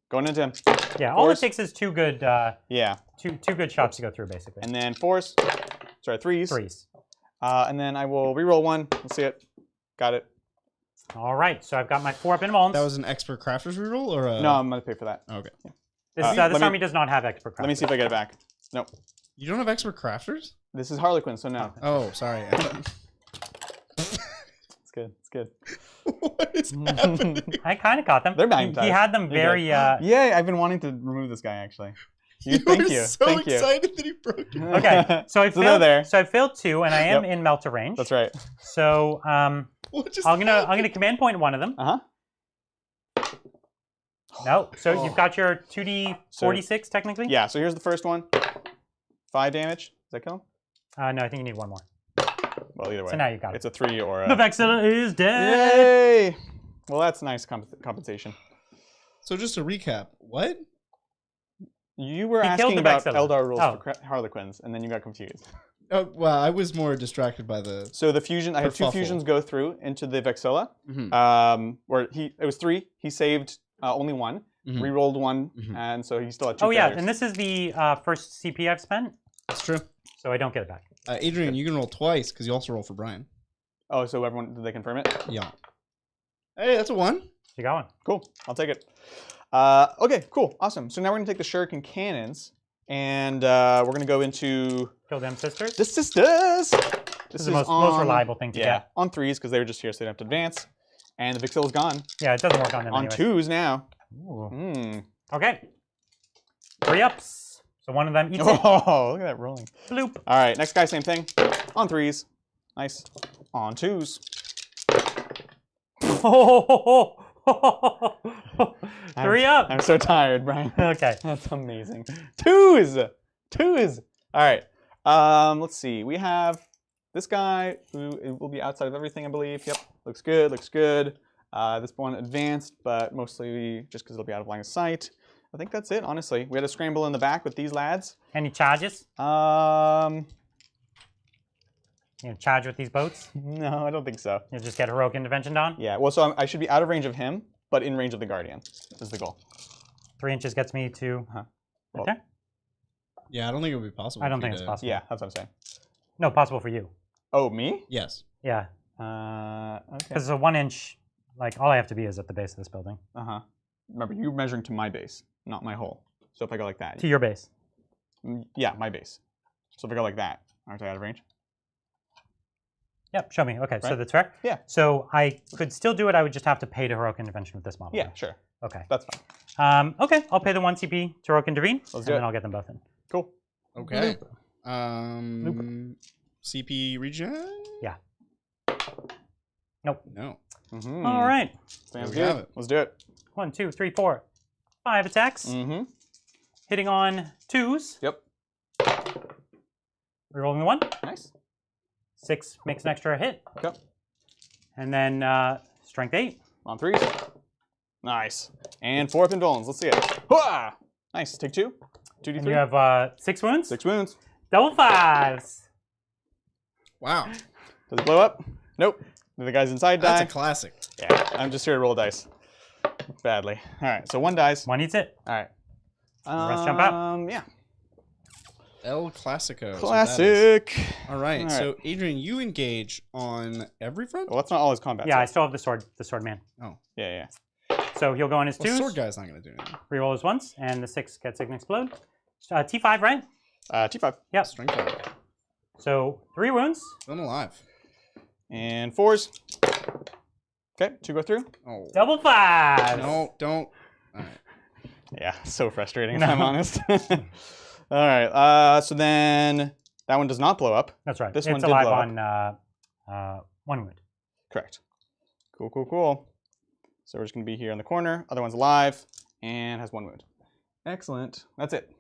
Going into him. Yeah. All it 4s. takes is 2 good, Yeah. two good shots to go through, basically. And then 4s. Sorry, 3s. 3s. And then I will reroll 1. Let's see it. Got it. All right. So I've got my 4-up invulns. That was an expert crafter's reroll, or a... No, I'm gonna pay for that. Okay. This let me- army does not have expert craft. Let me see if I get it back. Nope. You don't have expert crafters? This is Harlequin, so no. Oh, sorry. It's good. It's good. What is happening? I kind of caught them. They're He magnetized. had them You're very. good. Yeah, I've been wanting to remove this guy actually. Thank you. So Thank you. excited that he broke it. Okay, so I So they're failed. there. So I failed 2, and I am Yep. in melter range. That's right. So What just I'm gonna command point one of them. No, so you've got your 2d46 technically. Yeah. So here's the first one. 5 damage. Does that kill him? No, I think you need one more. Well, either way. So now you've got it. It's a 3 or The a. Vexilla is dead. Yay! Well, that's nice compensation. So just to recap, what? You were He killed asking the about Vexilla. Eldar rules Oh. for Harlequins, and then you got confused. Well, I was more distracted by the. So the fusion, I had 2 Kerfuffle. fusions go through into the Vexilla. Mhm. Where it was 3. He saved only 1. Mhm. Re-rolled 1, Mhm. and so he still had 2 Oh yeah, failures. and this is the first CP I've spent, That's true. so I don't get it back. Adrian, you can roll twice because you also roll for Brian. Oh, so everyone, did they confirm it? Yeah. Hey, that's a 1. You got one. Cool, I'll take it. Okay, cool, awesome. So now we're gonna take the shuriken cannons, and we're gonna go into Kill them sisters. the sisters. This is the most reliable thing to get. on 3s because they were just here, so they don't have to advance. And the Vixilla's gone. Yeah, it doesn't work on them On anyways. 2s now. Ooh. Hmm. Okay. 3 ups. So one of them eats it. Oh, look at that rolling. Bloop. All right, next guy, same thing. On 3s. Nice. On 2s. Three up. I'm so tired, Brian. Okay. That's amazing. 2s. 2s. All right. Let's see. We have this guy who will be outside of everything, I believe. Yep. Looks good. Looks good. This one advanced, but mostly just because it'll be out of line of sight. I think that's it, honestly. We had a scramble in the back with these lads. Any charges? You know, charge with these boats? No, I don't think so. You'll just get heroic intervention on? Yeah, well, so I should be out of range of him, but in range of the Guardian is the goal. 3 inches gets me to Well, right there? Yeah, I don't think it would be possible. I don't for you think it's to- possible. Yeah, that's what I'm saying. No, possible for you. Oh, me? Yes. Yeah, Okay. because it's a 1 inch, like all I have to be is at the base of this building. Uh-huh. Remember, you're measuring to my base, not my hole. So if I go like that. To your base. Yeah, my base. So if I go like that, aren't I out of range? Yep, show me. Okay, so Right. that's fair. Yeah. So I could still do it. I would just have to pay to heroic intervention with this model. Yeah, sure. Okay. That's fine. Okay, I'll pay the 1 CP to heroic intervene, Let's and do then it. I'll get them both in. Cool. Okay. CP regen? Yeah. Nope. No. Mm-hmm. All right. Sounds There we have good. it. Let's do it. 1, 2, 3, 4, 5 attacks. Mm-hmm. Hitting on 2s. Yep. Rerolling the 1. Nice. 6 makes an extra hit. Yep. And then strength 8. On 3s. Nice. And 4 up indolence. Let's see it. Hooah! Nice. Take 2. 2d3. And you have 6 wounds. 6 wounds. Double 5s. Wow. Does it blow up? Nope. Do the guys inside die? That's a classic. Yeah. I'm just here to roll dice. Badly. All right. So 1 dies. 1 eats it. All right. rest jump out? Yeah. El Clasico. is what that is. Classic. All right. All right. So Adrian, you engage on every front. Well, that's not all his combat. Yeah, I so- still have the sword man. Oh, Yeah. So he'll go on his well, 2s. sword guy's not gonna do anything. Reroll his 1s, and the 6 gets an explode. T5, right? T5. Yep. Strength 5. So 3 wounds. Still alive. And 4s. Okay. 2 go through. Oh. Double 5s. No, don't. All right. Yeah. So frustrating, if No. I'm honest. All right. So then that one does not blow up. That's right. This it's one did alive blow on 1 wound. Correct. Cool. So we're just going to be here in the corner. Other one's alive and has 1 wound. Excellent. That's it.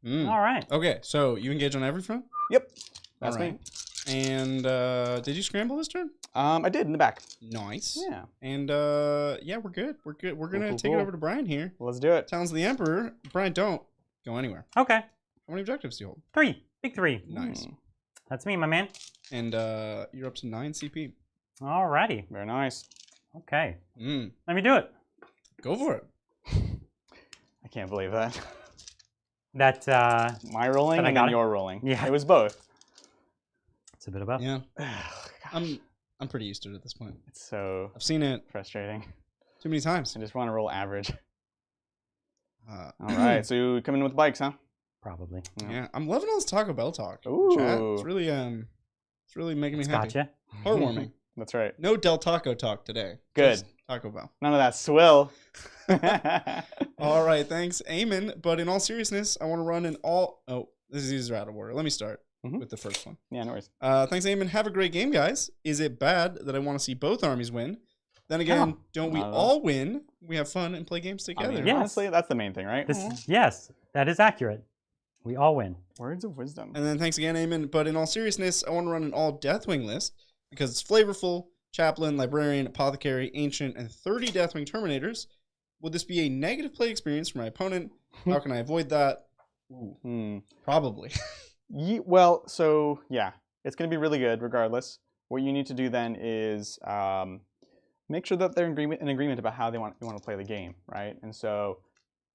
All right. Okay, so you engage on every front. Yep. That's All right. me. And did you scramble this turn? I did in the back. Nice. Yeah. And yeah, we're good. We're good. We're gonna Cool, take cool. it over to Brian here. Well, let's do it. Towns of the Emperor. Brian, don't go anywhere. Okay. How many objectives do you hold? 3. Big 3. Nice. That's me, my man. And you're up to 9 CP. All righty. Very nice. Okay. Mm. Let me do it. Go for it. I can't believe that. That My rolling But I and got then it. your rolling. Yeah. It was both. it's a bit above. Yeah. Gosh, I'm pretty used to it at this point. it's so I've seen it frustrating. too many times. I just want to roll average. Uh, All right. So you come in with bikes, huh? Probably. Yeah, I'm loving all this Taco Bell talk. Ooh. Chat. It's really making me happy. Gotcha. Heartwarming. That's right. No Del Taco talk today. Good. Just Taco Bell. None of that swill. All right, thanks, Eamon. But in all seriousness, I want to run an all. Oh, these are out of order. Let me start with the first one. Yeah, no worries. Thanks, Eamon. Have a great game, guys. Is it bad that I want to see both armies win? Then again, don't we all win? We have fun and play games together. I mean, Yes. honestly, that's the main thing, right? Yes, that is accurate. We all win. Words of wisdom. And then thanks again, Eamon. But in all seriousness, I want to run an all Deathwing list because it's flavorful. Chaplain, Librarian, Apothecary, Ancient, and 30 Deathwing Terminators. Would this be a negative play experience for my opponent? How can I avoid that? Ooh, probably. Well, so yeah, it's going to be really good regardless. What you need to do then is make sure that they're in agreement about how you want to play the game, right? And so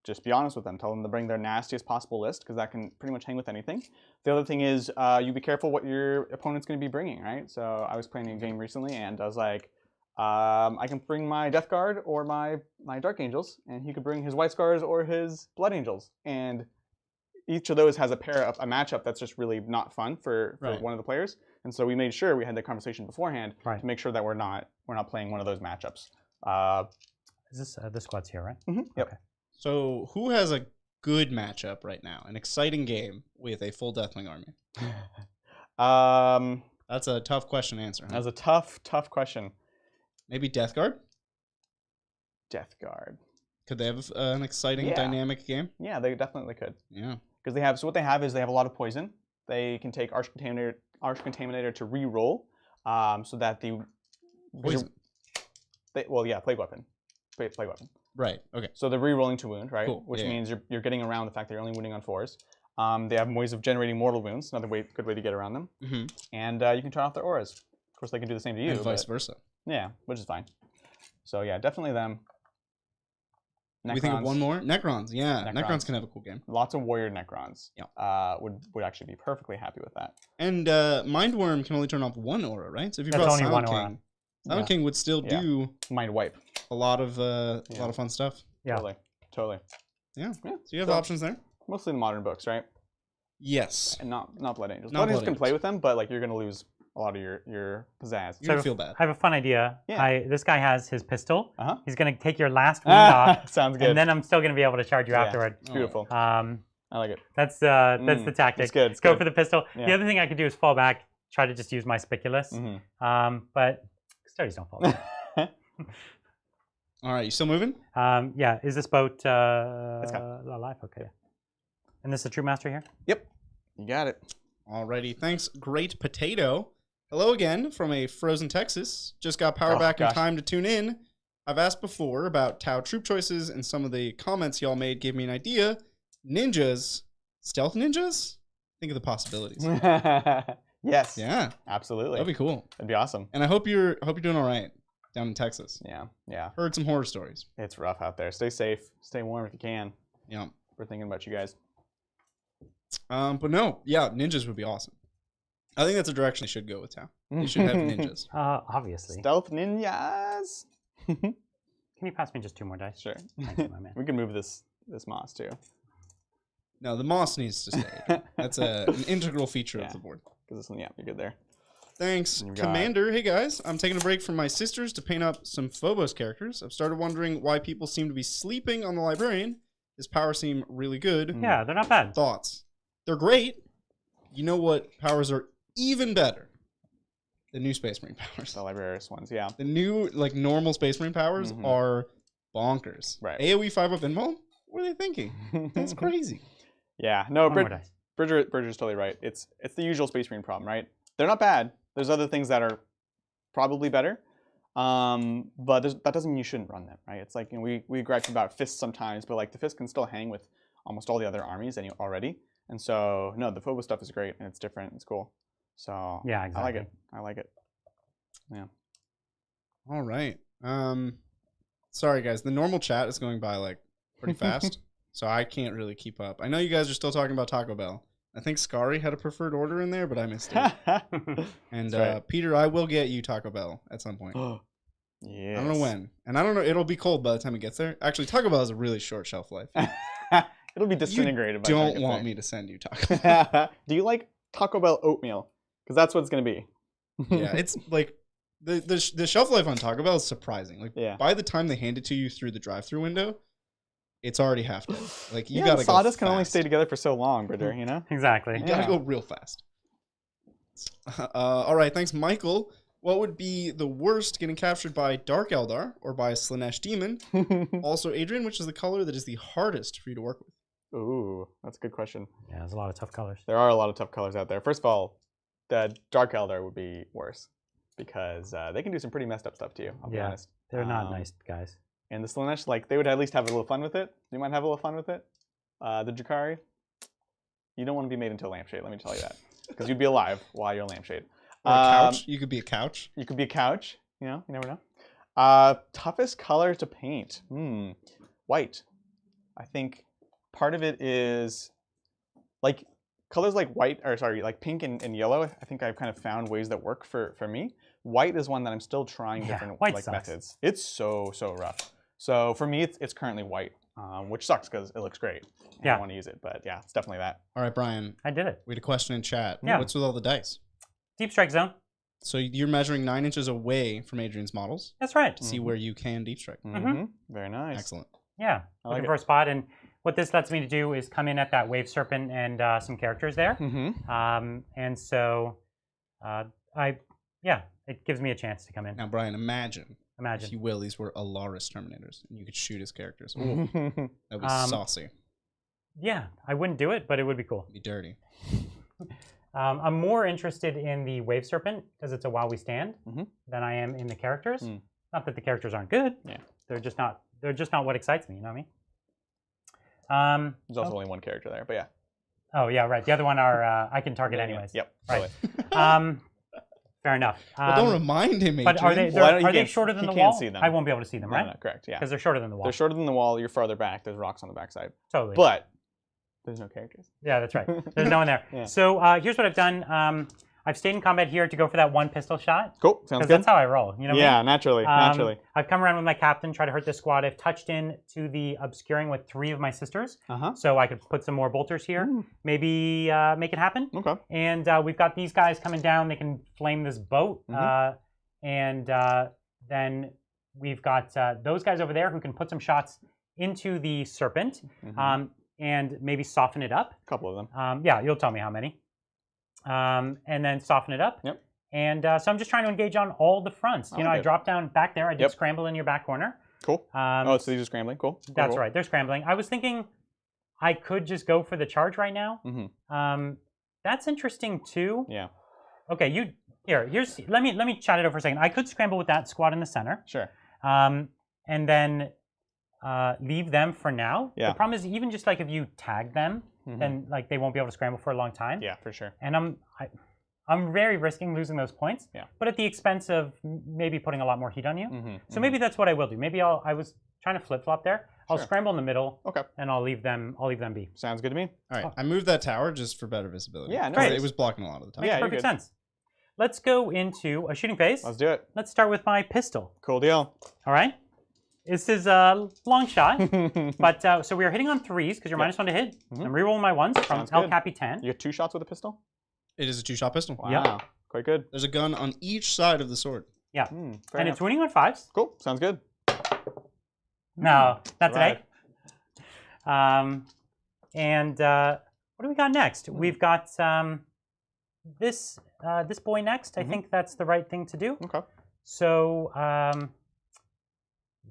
just be honest with them. Tell them to bring their nastiest possible list because that can pretty much hang with anything. The other thing is you be careful what your opponent's going to be bringing, right? So I was playing a game recently and I was like, I can bring my Death Guard or my Dark Angels, and he could bring his White Scars or his Blood Angels. And each of those has a matchup that's just really not fun for one of the players. And so we made sure we had that conversation beforehand to make sure that we're not playing one of those matchups. Is this the squad's here, right? Yep. Okay. So who has a good matchup right now? An exciting game with a full Deathwing army? That's a tough question to answer. Huh? That's a tough question. Maybe Death Guard? Death Guard. Could they have an exciting, dynamic game? Yeah, they definitely could. Yeah. Because what they have is they have a lot of poison. They can take Arch Contaminator to re-roll, so that the poison. Plague Weapon. Plague Weapon. Right. Okay. So they're re-rolling to wound, right? Cool. Which means you're getting around the fact that you're only wounding on 4s. They have ways of generating mortal wounds. Another good way to get around them. And you can turn off their auras. Of course, they can do the same to you. And vice versa. Yeah, which is fine. So yeah, definitely them. Necrons. We think of one more? Necrons. Yeah, Necrons can have a cool game. Lots of warrior Necrons. Yeah. Would actually be perfectly happy with that. And Mindworm can only turn off one aura, right? So if you brought Silent King, Silent King would still do Mind Wipe. A lot of fun stuff. Yeah. Totally. Yeah. So you have options there. Mostly the modern books, right? Yes. And not Blood Angels. Blood Angels can play with them, but like you're gonna lose a lot of your pizzazz. You're gonna feel bad. I have a fun idea. Yeah. This guy has his pistol. He's gonna take your last wound off. Sounds good. And then I'm still gonna be able to charge you afterward. It's beautiful. I like it. That's the tactic. It's good. Go for the pistol. Yeah. The other thing I could do is fall back, try to just use my Spiculus. But Custodes don't fall back. All right, you still moving? Yeah. Is this boat alive? Okay. And this is the True Master here? Yep. You got it. Alrighty. Thanks, Great Potato. Hello again from a frozen Texas. Just got power back in time to tune in. I've asked before about Tau troop choices, and some of the comments y'all made gave me an idea. Ninjas. Stealth ninjas? Think of the possibilities. Yes. Yeah. Absolutely. That'd be cool. That'd be awesome. And I hope you're doing all right down in Texas. Yeah. Heard some horror stories. It's rough out there. Stay safe. Stay warm if you can. Yeah. We're thinking about you guys. But no, yeah, ninjas would be awesome. I think that's a direction they should go with Tau. They should have ninjas. Obviously. Stealth ninjas. Can you pass me just 2 more dice? Sure. Thank you, my man. We can move this moss too. No, the moss needs to stay. That's an integral feature of the board. Because you're good there. Thanks, Commander. Hey guys, I'm taking a break from my sisters to paint up some Phobos characters. I've started wondering why people seem to be sleeping on the Librarian. His powers seem really good. Yeah, they're not bad. Thoughts? They're great. You know what powers are even better? The new Space Marine powers. The Librarius ones, yeah. The new, normal Space Marine powers are bonkers. Right. AoE 5-up invuln? What are they thinking? That's crazy. Yeah, no, Bridger's totally right. It's the usual Space Marine problem, right? They're not bad. There's other things that are probably better, but that doesn't mean you shouldn't run them, right? It's like we gripe about fists sometimes, but the fist can still hang with almost all the other armies already. And so no, the Phobos stuff is great and it's different. It's cool. So yeah, exactly. I like it. Yeah. All right. Sorry guys, the normal chat is going by pretty fast, so I can't really keep up. I know you guys are still talking about Taco Bell. I think Scary had a preferred order in there, but I missed it. And right. Peter, I will get you Taco Bell at some point. Yes. I don't know when. And I don't know, it'll be cold by the time it gets there. Actually, Taco Bell has a really short shelf life. It'll be disintegrated by the time it Don't gets want there. me to send you Taco. Do you like Taco Bell oatmeal? Because that's what it's gonna be. Yeah, it's like the shelf life on Taco Bell is surprising. Like Yeah. by the time they hand it to you through the drive-through window, it's already half dead. Like you Yeah, gotta the sawdust go can only fast. stay together for so long, Bridger. You know. Exactly. You gotta Yeah. go real fast. All right, thanks, Michael. What would be the worst, getting captured by Dark Eldar or by a Slanesh demon? Also, Adrian, which is the color that is the hardest for you to work with? Ooh, that's a good question. Yeah, there's a lot of tough colors. There are a lot of tough colors out there. First of all, the Dark Eldar would be worse because they can do some pretty messed up stuff to you. I'll be Yeah. honest. They're not nice guys. And the Slanesh, like, they would at least have a little fun with it. You might have a little fun with it. The Drakari, you don't want to be made into a lampshade, let me tell you that. Because you'd be alive while you're a lampshade. Or a couch? You could be a couch. You could be a couch. You know, you never know. Toughest color to paint. White. I think part of it is, like, colors like white, or sorry, like pink and yellow, I think I've kind of found ways that work for me. White is one that I'm still trying different white like sucks. methods. It's so rough. So for me, it's currently white, which sucks because it looks great. And Yeah. I want to use it, but yeah, it's definitely that. All right, Brian. I did it. We had a question in chat. Yeah. What's with all the dice? Deep strike zone. So you're measuring 9 inches away from Adrian's models That's right. to see where you can deep strike. Very nice. Excellent. Yeah. I like Looking it. for a spot. And what this lets me to do is come in at that wave serpent and some characters there. And so it gives me a chance to come in. Now, Brian, imagine, if Imagine. you will, these were Alaris Terminators, and you could shoot his characters. Ooh, that'd be saucy. Yeah, I wouldn't do it, but it would be cool. It'd be dirty. I'm more interested in the wave serpent because it's a while we stand than I am in the characters. Not that the characters aren't good. Yeah. They're just not what excites me. You know what I mean? There's also only one character there, but yeah. Oh yeah, right. The other one are I can target Yeah, anyways. Yep. Right. Totally. Fair enough. Well, don't remind him, Adrian. But are they Well, are they can't- shorter than he the can't wall? see them. I won't be able to see them, right? No, correct. Yeah. Because they're shorter than the wall. They're shorter than the wall. You're farther back. There's rocks on the backside. Totally. But there's no characters. Yeah, that's right. There's no one there. Yeah. So here's what I've done. I've stayed in combat here to go for that one pistol shot. Cool. Sounds Because good. that's how I roll. You know what I Yeah, mean? naturally. I've come around with my captain, try to hurt this squad. I've touched in to the obscuring with 3 of my sisters. So I could put some more bolters here. Maybe make it happen. Okay. And we've got these guys coming down. They can flame this boat. And then we've got those guys over there who can put some shots into the serpent and maybe soften it up. A couple of them. Yeah, you'll tell me how many. And then soften it up. Yep. And so I'm just trying to engage on all the fronts. You know, I dropped down back there. I did scramble in your back corner. Cool. Oh, so these are scrambling. Cool. That's right. They're scrambling. I was thinking I could just go for the charge right now. That's interesting too. Yeah. Okay, here's let me chat it over for a second. I could scramble with that squad in the center. Sure. And then leave them for now. Yeah. The problem is even just like if you tag them, then like they won't be able to scramble for a long time. Yeah, for sure. And I'm very risking losing those points. Yeah. But at the expense of maybe putting a lot more heat on you. So maybe that's what I will do. Maybe I was trying to flip flop there. I'll scramble in the middle. Okay. And I'll leave them be. Sounds good to me. All right, I moved that tower just for better visibility. Yeah, no Great. It was blocking a lot of the time. Makes Yeah, you're perfect good. sense. Let's go into a shooting phase. Let's do it. Let's start with my pistol. Cool deal. All right. This is a long shot, but so we are hitting on 3s because you're -1 to hit. I'm rerolling my 1s from Sounds El good. Capitan. You get 2 shots with a pistol? It is a 2-shot pistol. Wow. Yep. Quite good. There's a gun on each side of the sword. Yeah. Fair And enough. it's winning on 5s. Cool. Sounds good. No, not Right. today. And what do we got next? We've got this boy next. I think that's the right thing to do. Okay. So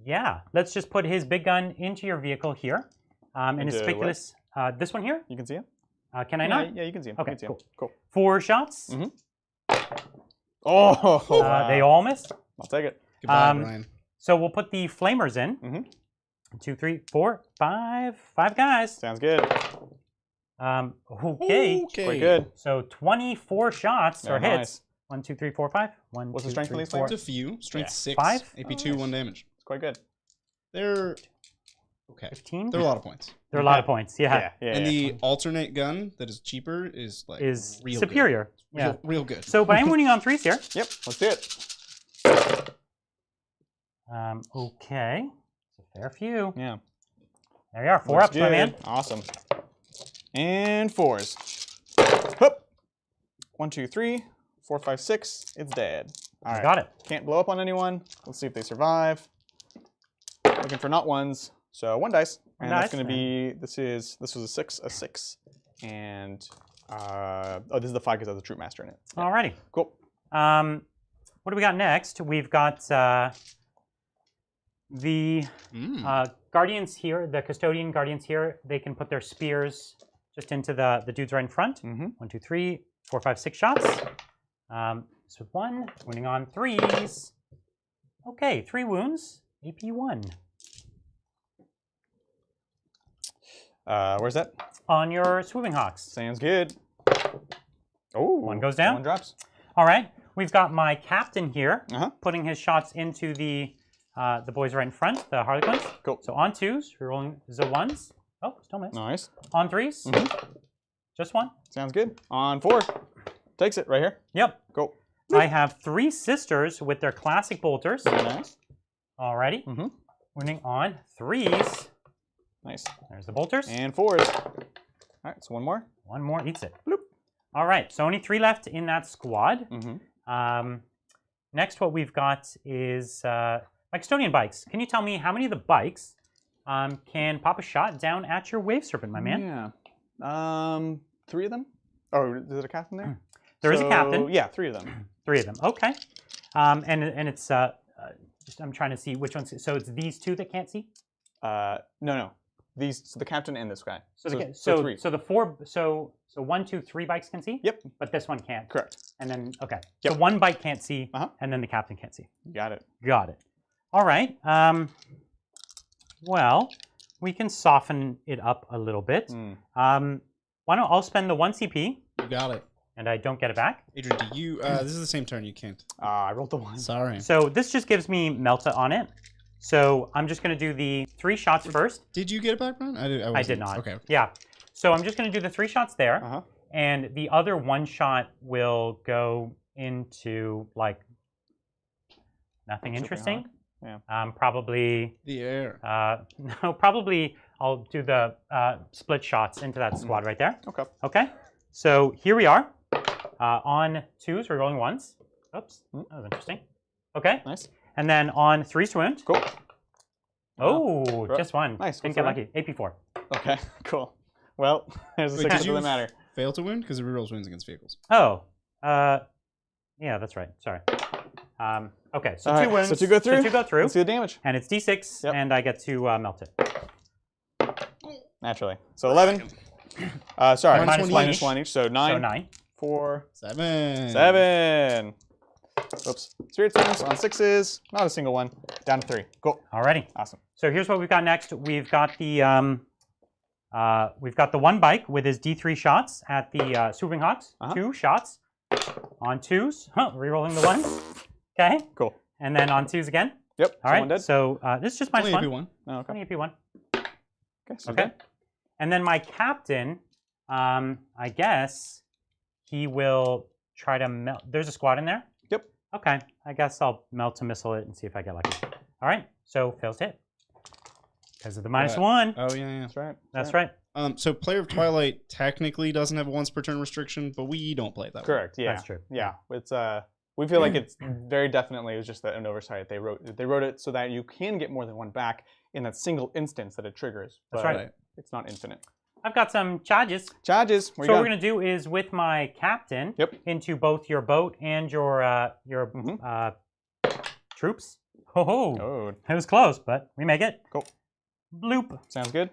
yeah, let's just put his big gun into your vehicle here. And his Into spiculous, this one here. You can see him? Can I not? Yeah, you can see him. Okay, You can see cool. him. Cool. 4 shots. Oh, wow. They all missed. I'll take it. Goodbye, Brian. So we'll put the flamers in. 2, 3, 4, 5. 5 guys. Sounds good. Okay. Quite good. So 24 shots Very or hits. nice. 1, 2, 3, 4, 5. 1, What's the 2, strength on 3, these 4. It's a few. Strength Yeah. 6. 5? AP2, nice. 1 damage. It's quite good. They're okay. 15. They're a lot of points. They're a lot of points. Yeah. And the alternate gun that is cheaper is like Is real superior. Good. Yeah. Real good. So, but I'm winning on 3s here. Yep. Let's do it. Okay. It's a fair few. Yeah. There you are. 4 Looks ups, my man. good. Awesome. And 4s. Hup. 1, 2, 3, 4, 5, 6. It's dead. All right. Got it. Can't blow up on anyone. Let's see if they survive. Looking for not ones. So 1 dice. And that's going to be, this was a 6, and, oh, this is the 5 because there's a troop master in it. Yeah. Alrighty. Cool. What do we got next? We've got the guardians here, the custodian guardians here. They can put their spears just into the dudes right in front. 1, 2, 3, 4, 5, 6 shots. This with 1, wounding on 3s. Okay, 3 wounds, AP 1. Where's that? On your swooping hawks. Sounds good. Oh, 1 goes down. 1 drops. All right, we've got my captain here, putting his shots into the boys right in front, the Harlequins. Cool. So on 2s, we're rolling the 1s. Oh, still missed. Nice. On 3s, just 1. Sounds good. On 4, takes it right here. Yep. Go. I have 3 sisters with their classic bolters. Nice. Alrighty. Wounding on 3s. Nice. There's the bolters. And 4s. All right, so 1 more. 1 more eats it. Bloop. All right, so only 3 left in that squad. Next, what we've got is my custodian bikes. Can you tell me how many of the bikes can pop a shot down at your wave serpent, my man? Yeah. 3 of them? Oh, is it a captain there? There is a captain. Yeah, 3 of them. 3 of them. Okay. And it's just I'm trying to see which ones. So it's these 2 that can't see. No. These, so the captain and this guy. So 3. So the 4. So 1, 2, 3 bikes can see. Yep. But this one can't. Correct. And then okay. Yep. So 1 bike can't see, and then the captain can't see. Got it. Got it. All right. Well, we can soften it up a little bit. Why don't I'll spend the 1 CP. You got it. And I don't get it back. Adrian, do you? This is the same turn. You can't. I rolled the 1. Sorry. So this just gives me Melta on it. So I'm just going to do the 3 shots first. Did you get it back, Brian? I did not. Okay. Yeah. So I'm just going to do the 3 shots there. And the other 1 shot will go into, like, nothing interesting. Yeah. Probably... The air. No, probably I'll do the split shots into that squad right there. Okay. Okay. So here we are. On 2s, we're rolling 1s. Oops. That was interesting. Okay. Nice. And then on 3 swound. Cool. Oh, just 1. Nice. Didn't get lucky. AP4. Okay, cool. Well, there's a 6 that doesn't matter. Fail to wound because it rerolls wounds against vehicles. Oh. Yeah, that's right. Sorry. Okay, so 2 wounds. So 2 go through. So 2 go through. Let's see the damage. And it's D6, and I get to melt it. Naturally. So 11. Sorry, minus 1 each. So 9. So 9. 4. 7. 7. Oops. Spirit Stones on 6s. Not a single one. Down to 3. Cool. Alrighty. Awesome. So here's what we've got next. We've got the 1 bike with his D3 shots at the swooping hawks. 2 shots on 2s. Rerolling the 1s. Okay. Cool. And then on 2s again. Yep. All right. So this is just minus 1. AP1. Oh, okay. Only AP1. Okay. So Okay. And then my captain, I guess he will try to melt. There's a squad in there? Yep. Okay. I guess I'll melt to missile it and see if I get lucky. All right. So fails to hit. Because of the minus 1. Oh, yeah. That's right. That's right. So Player of Twilight technically doesn't have a once per turn restriction, but we don't play it that way. Correct. Yeah. That's true. Yeah. It's we feel like it's very definitely, it was just an oversight. They wrote it so that you can get more than 1 back in that single instance that it triggers. That's but right. It's not infinite. I've got some charges. Charges. So what we're going to do is with my captain into both your boat and your troops. Oh, it was close, but we make it. Cool. Bloop. Sounds good.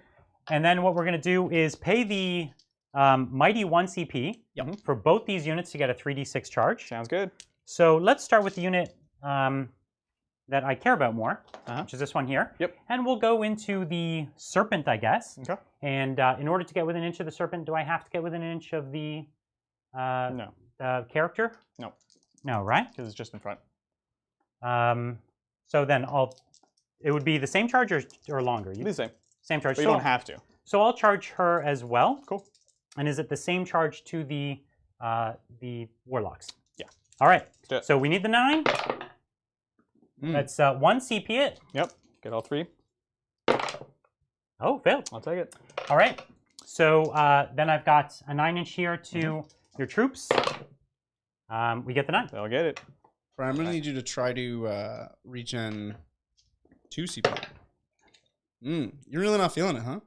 And then what we're going to do is pay the mighty 1 CP for both these units to get a 3d6 charge. Sounds good. So let's start with the unit that I care about more, which is this one here. Yep. And we'll go into the serpent, I guess. Okay. And in order to get within an inch of the serpent, do I have to get within an inch of the character? No. No, right? Because it's just in front. So then it would be the same charge or longer? It'll be the same. Same charge. But you don't have to. So I'll charge her as well. Cool. And is it the same charge to the warlocks? Yeah. All right. Do it. So we need the 9. That's 1 CP it. Yep. Get all 3. Oh, failed. I'll take it. All right. So then I've got a 9-inch here to your troops. We get the 9. They'll get it. Brian, I'm gonna need you to try to regen 2 CP. You're really not feeling it, huh?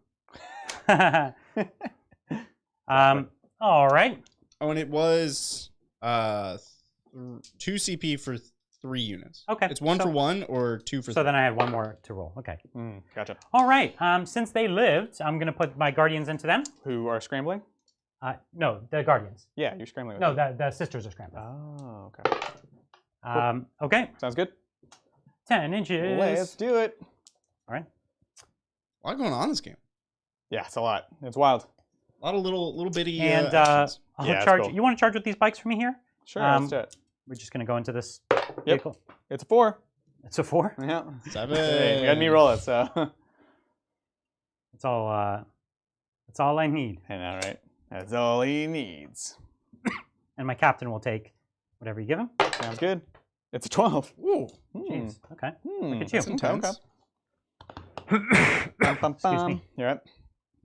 All right. Oh, and it was 2 CP for 3 units. Okay. It's 1 for 1 or 2 for 3. So then I had 1 more to roll. Okay. Gotcha. All right. Since they lived, I'm going to put my guardians into them. Who are scrambling? No, the guardians. Yeah, you're scrambling. No, the sisters are scrambling. Oh, okay. Cool. Okay. Sounds good. 10 inches. Let's do it. All right. A lot going on in this game. Yeah, it's a lot. It's wild. A lot of little bitty And actions. I'll Yeah, it's charge. cool. You want to charge with these bikes for me here? Sure, let's do it. We're just going to go into this Yep. vehicle. It's a 4. It's a 4. Yeah. 7. Hey, you had me roll it, so. That's all. That's all I need. I know, right? That's all he needs. And my captain will take whatever you give him. Sounds good. It's a 12. Ooh. Jeez. Okay. Look at you. That's intense. Excuse me. You're up.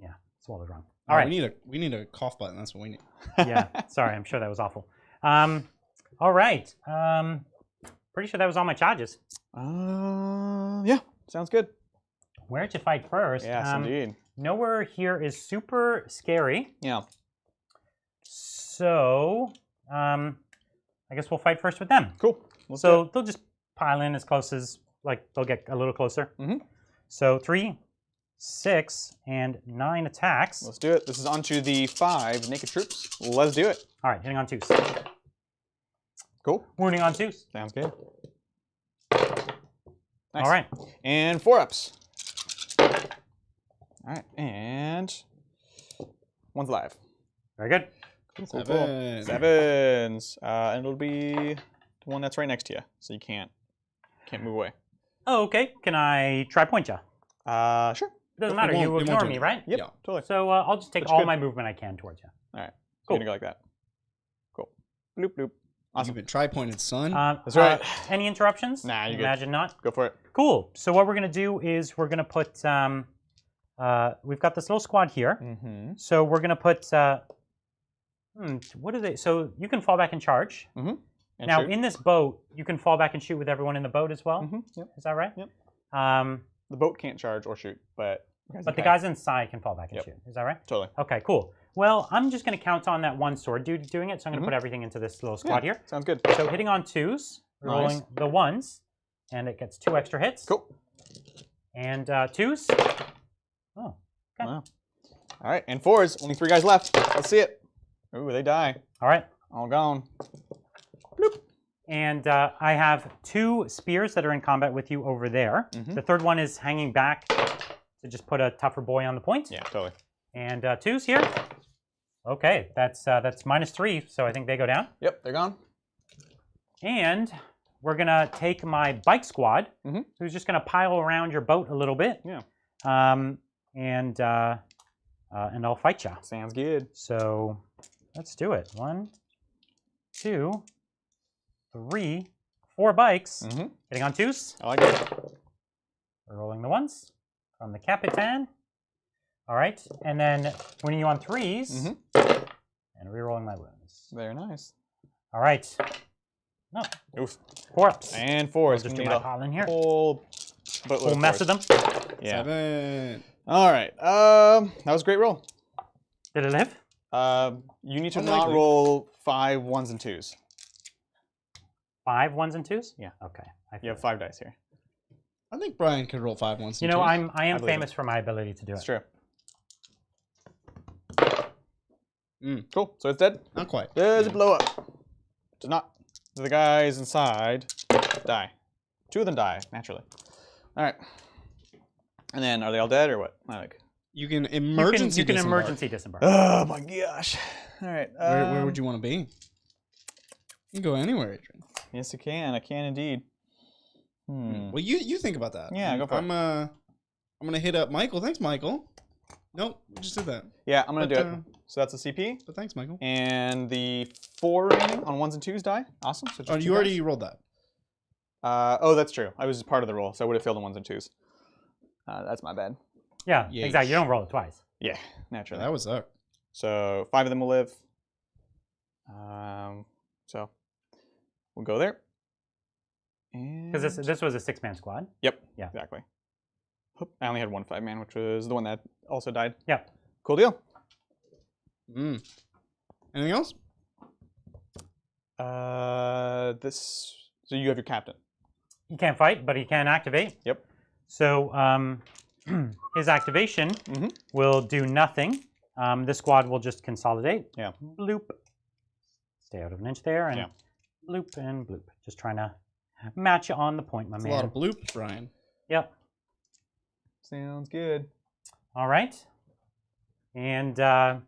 Yeah, swallowed wrong. All All right. right. We need a cough button. That's what we need. Yeah. Sorry, I'm sure that was awful. All right. Pretty sure that was all my charges. Yeah. Sounds good. Where to fight first? Yes, indeed. Nowhere here is super scary. Yeah. So, I guess we'll fight first with them. Cool. Let's do So it. they'll just pile in as close as, like, they'll get a little closer. Mhm. So 3, 6, and 9 attacks. Let's do it. This is onto the 5 naked troops. Let's do it. All right, hitting on 2s. Cool. Wounding on 2s. Sounds good. Nice. All right. And 4-ups. All right. And 1's alive. Very good. Cool, cool, 7. cool. 7s. And it'll be the one that's right next to you, so you can't move away. Oh, okay. Can I try point you? Sure. It doesn't It matter. won't- You it won't ignore do me, anything. right? Yep. Yeah. Totally. So I'll just take That's all good. my movement I can towards you. All right. Cool. You're gonna go like that. Cool. Bloop bloop. Awesome. You've been tri-pointed, son. That's right. Any interruptions? Nah, you're good. Imagine not. Go for it. Cool. So what we're gonna do is we're gonna put. We've got this little squad here. Mm-hmm. So we're gonna put. What are they? So you can fall back and charge. Mm-hmm. And Now shoot. in this boat, you can fall back and shoot with everyone in the boat as well. Mm-hmm. Yep. Is that right? Yep. Um, The boat can't charge or shoot, but but the guys inside can fall back and Yep. shoot. Is that right? totally. Okay, cool. Well, I'm just going to count on that one sword dude doing it, so I'm going to put everything into this little squad here. Sounds good. So hitting on 2s, rolling the 1s, and it gets 2 extra hits. Cool. And 2s. Oh, okay. Wow. All right, and 4s. Only 3 guys left. Let's see it. Ooh, they die. All right. All gone. And I have 2 spears that are in combat with you over there. Mhm. The third one is hanging back to just put a tougher boy on the point. Yeah, totally. And 2s here. Okay, that's -3, so I think they go down. Yep, they're gone. And we're gonna take my bike squad, Mhm. who's just gonna pile around your boat a little bit. Yeah. And I'll fight ya. Sounds good. So let's do it. 1, 2, 3, 4 bikes. Mm-hmm. Hitting on 2s. I like it. We're rolling the 1s from the Capitan. All right, and then winning you on 3s. Mm-hmm. And re-rolling my wounds. Very nice. All right. No, Oof. 4-ups. And I'll 4s. just We do need my a pile in here. whole boatload Whole mess of them. Yeah. 7. All right. That was a great roll. Did it live? You need to not Unlikely. roll 5 1s and 2s. 5 1s and 2s? Yeah. Okay. You have 5 dice here. I think Brian could roll 5 once. You know, I am believe famous for my ability to do That's it. true. Mm. Cool. So it's dead. Not quite. Does it blow up? Does not. Do the guys inside die? 2 of them die, naturally. All right. And then, are they all dead or what? Like, You can You emergency can disembark. emergency disembark. oh my gosh. All right. Where would you want to be? You can go anywhere, Adrian. Yes, you can. I can indeed. Well, you think about that. Yeah, go for it. I'm gonna hit up Michael. Thanks, Michael. Nope, we just did that. Yeah, I'm gonna But, do it. So that's a CP, But thanks, Michael. and the 4 remaining on 1s and 2s die. Awesome. So just Oh, 2 you guys. already rolled that. Oh, that's true. I was part of the roll, so I would have failed on 1s and 2s. That's my bad. Yeah, Yeesh. exactly. You don't roll it twice. Yeah, naturally. That would suck. So 5 of them will live. So we'll go there. Because this was a 6-man squad. Yep. Yeah. Exactly. Oop, I only had one 5-man, which was the one that also died. Yeah. Cool deal. Anything else? So you have your captain. He can't fight, but he can activate. Yep. So his activation will do nothing. The squad will just consolidate. Yeah. Bloop. Stay out of an inch there, and bloop and bloop. Just trying to match you on the point, my man. A lot of bloop, Brian. Yep. Sounds good. All right. And I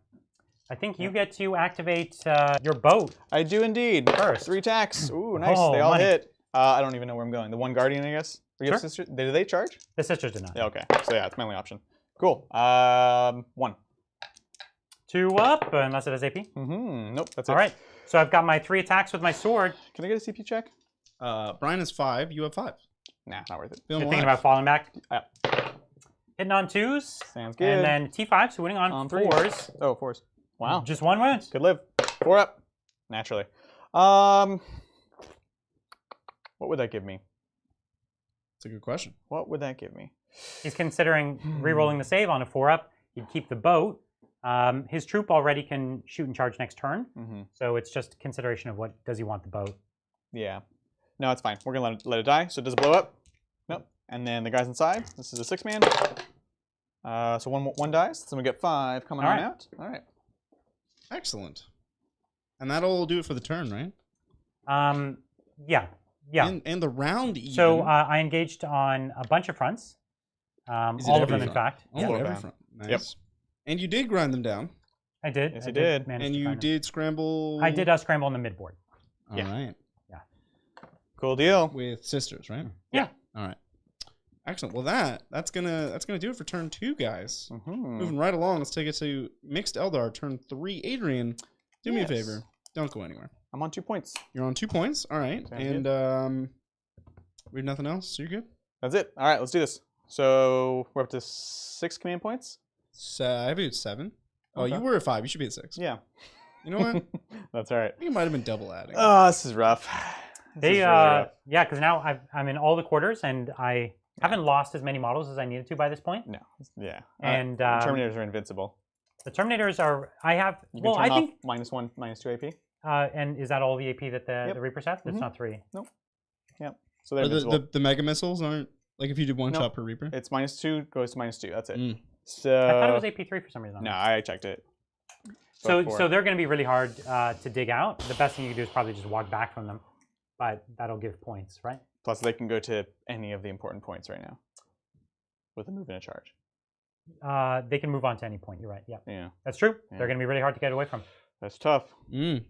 think you get to activate your boat. I do indeed. First. 3 attacks. Ooh, nice. Oh, they all money. hit. I don't even know where I'm going. The one guardian, I guess. Or you have Sure. sister? Did they charge? The sisters did not. Yeah. Okay. So yeah, it's my only option. Cool. 1. 2 up, unless it has AP. Nope. That's it. All right. So I've got my 3 attacks with my sword. Can I get a CP check? Brian has 5. You have 5. Nah, not worth it. Feeling You're thinking alive. about falling back. Yeah. Hitting on 2s. Sounds good. And then T5, so winning on 3s. 4s. Oh, 4s. Wow. Just 1 wound. Good live. 4 up. Naturally. What would that give me? That's a good question. What would that give me? He's considering re-rolling the save on a 4-up. He'd keep the boat. His troop already can shoot and charge next turn. So it's just consideration of what does he want the boat. Yeah. No, it's fine. We're going to let it die. So does it blow up? Nope. And then the guys inside. This is a 6-man. So one dies. So we get 5 coming on out. All right. Excellent. And that'll do it for the turn, right? Yeah. Yeah. And the round even. So I engaged on a bunch of fronts. All of them, in fact. Oh, Yeah. every front. Nice. Yep. And you did grind them down. I did. Yes, I you did. manage And to you find them. did scramble. I did scramble on the midboard. All right. Cool deal. With sisters, right? Yeah. All right. Excellent. Well, that's gonna do it for turn 2, guys. Mm-hmm. Moving right along, let's take it to Mixed Eldar, turn 3. Adrian, do me a Yes. favor. Don't go anywhere. I'm on 2 points. You're on 2 points. All right. Sounds And we have nothing else. So you're good. That's it. All right, let's do this. So we're up to 6 command points. I have you at 7. Oh, Okay. you were at 5. You should be at 6. Yeah. You know what? That's all right. I think it might have been double adding. Oh, this is rough. This is really rough. Yeah, because now I'm in all the quarters, and I haven't lost as many models as I needed to by this point. No. Yeah. And Terminators are invincible. the Terminators are. I have. You can Well, turn I off think. -1, -2 AP. And is that all the AP that the Yep. Reapers have? That's Mhm. not 3. Yep. So they're Or invincible. the mega missiles aren't like if you did one No. shot per Reaper. It's -2 goes to -2. That's it. Mm. So I thought it was AP3 for some reason. no, I checked it. So before. so they're going to be really hard to dig out. The best thing you can do is probably just walk back from them, but that'll give points, right? Plus, they can go to any of the important points right now with a move and a charge. They can move on to any point. You're right. Yeah, Yeah, that's true. Yeah. They're going to be really hard to get away from. that's tough. Mm.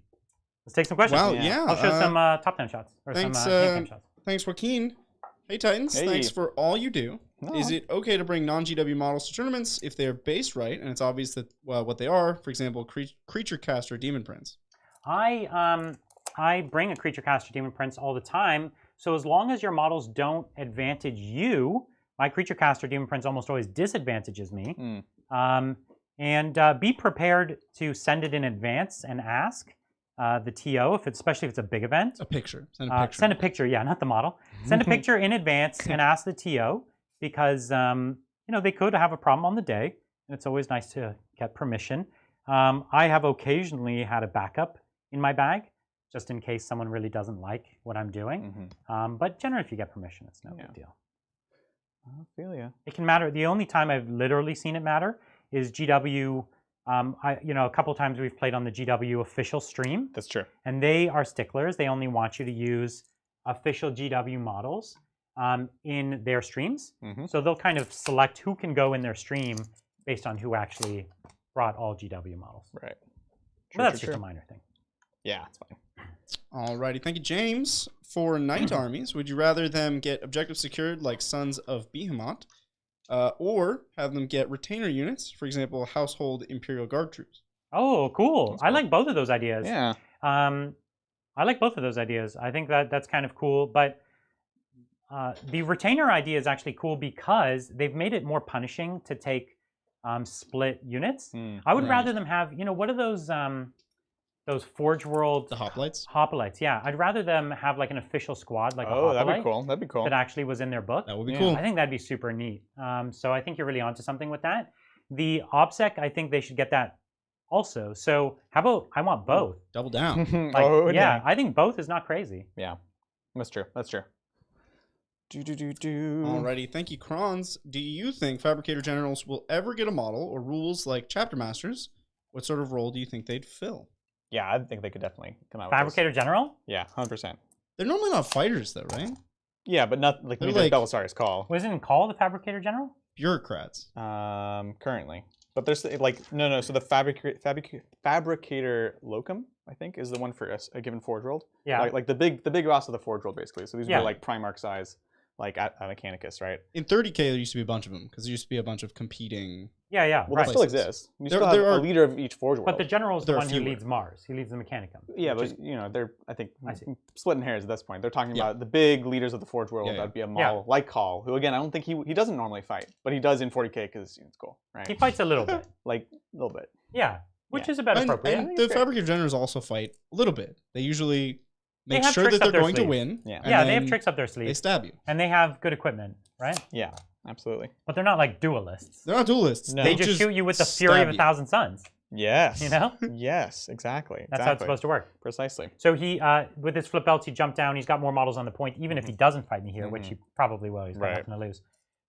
Let's take some questions. Wow. Yeah. Yeah. I'll show some top-down shots or thanks, some hand shots. Thanks, Joaquin. Hey, Titans. Hey. Thanks for all you do. No. Is it okay to bring non-GW models to tournaments if they're based right and it's obvious that what they are? For example, creature caster demon prince. I bring a creature caster demon prince all the time. So as long as your models don't advantage you, my creature caster demon prince almost always disadvantages me. And be prepared to send it in advance and ask the TO, especially if it's a big event. A picture. Send a picture. Send a picture, yeah, not the model. Send a picture in advance and ask the TO because they could have a problem on the day, and it's always nice to get permission. I have occasionally had a backup in my bag just in case someone really doesn't like what I'm doing. But generally, if you get permission, it's no big deal. I feel ya. It can matter. The only time I've literally seen it matter is GW. A couple times we've played on the GW official stream, That's true. and they are sticklers. They only want you to use official GW models in their streams. So they'll kind of select who can go in their stream based on who actually brought all GW models. Right. But that's just a minor thing. Yeah, it's fine. Alrighty, thank you, James. For knight armies, would you rather them get objectives secured like Sons of Behemoth, or have them get retainer units, for example, household Imperial Guard troops? Oh, cool. That's I cool. like both of those ideas. Yeah. I like both of those ideas. I think that's kind of cool. But the retainer idea is actually cool because they've made it more punishing to take split units. I would rather them have, what are those Forge World The hoplites? hoplites? Yeah, I'd rather them have like an official squad, like a Oh, that'd be hoplite cool. That'd be cool. that actually was in their book. That would be cool. I think that'd be super neat. So I think you're really onto something with that. The OBSEC, I think they should get that also. So how about I want both? Double down. Like, yeah, I think both is not crazy. Yeah, that's true. That's true. Alrighty, thank you, Krons. Do you think Fabricator Generals will ever get a model or rules like Chapter Masters? What sort of role do you think they'd fill? Yeah, I think they could definitely come out Fabricator with this. General? Yeah, 100%. They're normally not fighters, though, right? Yeah, but not like They're neither like- Belisarius Call. Wasn't it called the Fabricator General? Bureaucrats. Currently. But there's like, no, so the Fabricator Locum, I think, is the one for a given Forge World. Yeah. Like the big boss of the Forge World, basically. So these Yeah. were like Primarch size, like at Mechanicus, right? In 30K, there used to be a bunch of them, because there used to be a bunch of competing... Yeah, Well, right. they still exist. You There- still have there a are- leader of each Forge World. But the General's the There are one who fewer. leads Mars. He leads the Mechanicum. Yeah, which but is- they're, I think, I see. splitting hairs at this point. They're talking Yeah. about the big leaders of the Forge World. Yeah, yeah. That'd be a model like Call, who again, I don't think he doesn't normally fight, but he does in 40K because it's cool, right? He fights a little bit. Like a little bit. Yeah, which is about appropriate. And the Fabricator Generals also fight a little bit. They usually They make have sure tricks that up they're their going to sleeve. win. Yeah. and Yeah, they have then tricks up their They sleeve. stab you. And they have good equipment, right? Yeah, absolutely. But they're not like duelists. They're not duelists. No. They just shoot you with the fury of stab 1,000 suns. Yes. You know? Yes, exactly. That's how it's supposed to work. Precisely. So he, with his flip belts, he jumped down. He's got more models on the point, even if he doesn't fight me here, which he probably will. He's got Right. nothing to lose.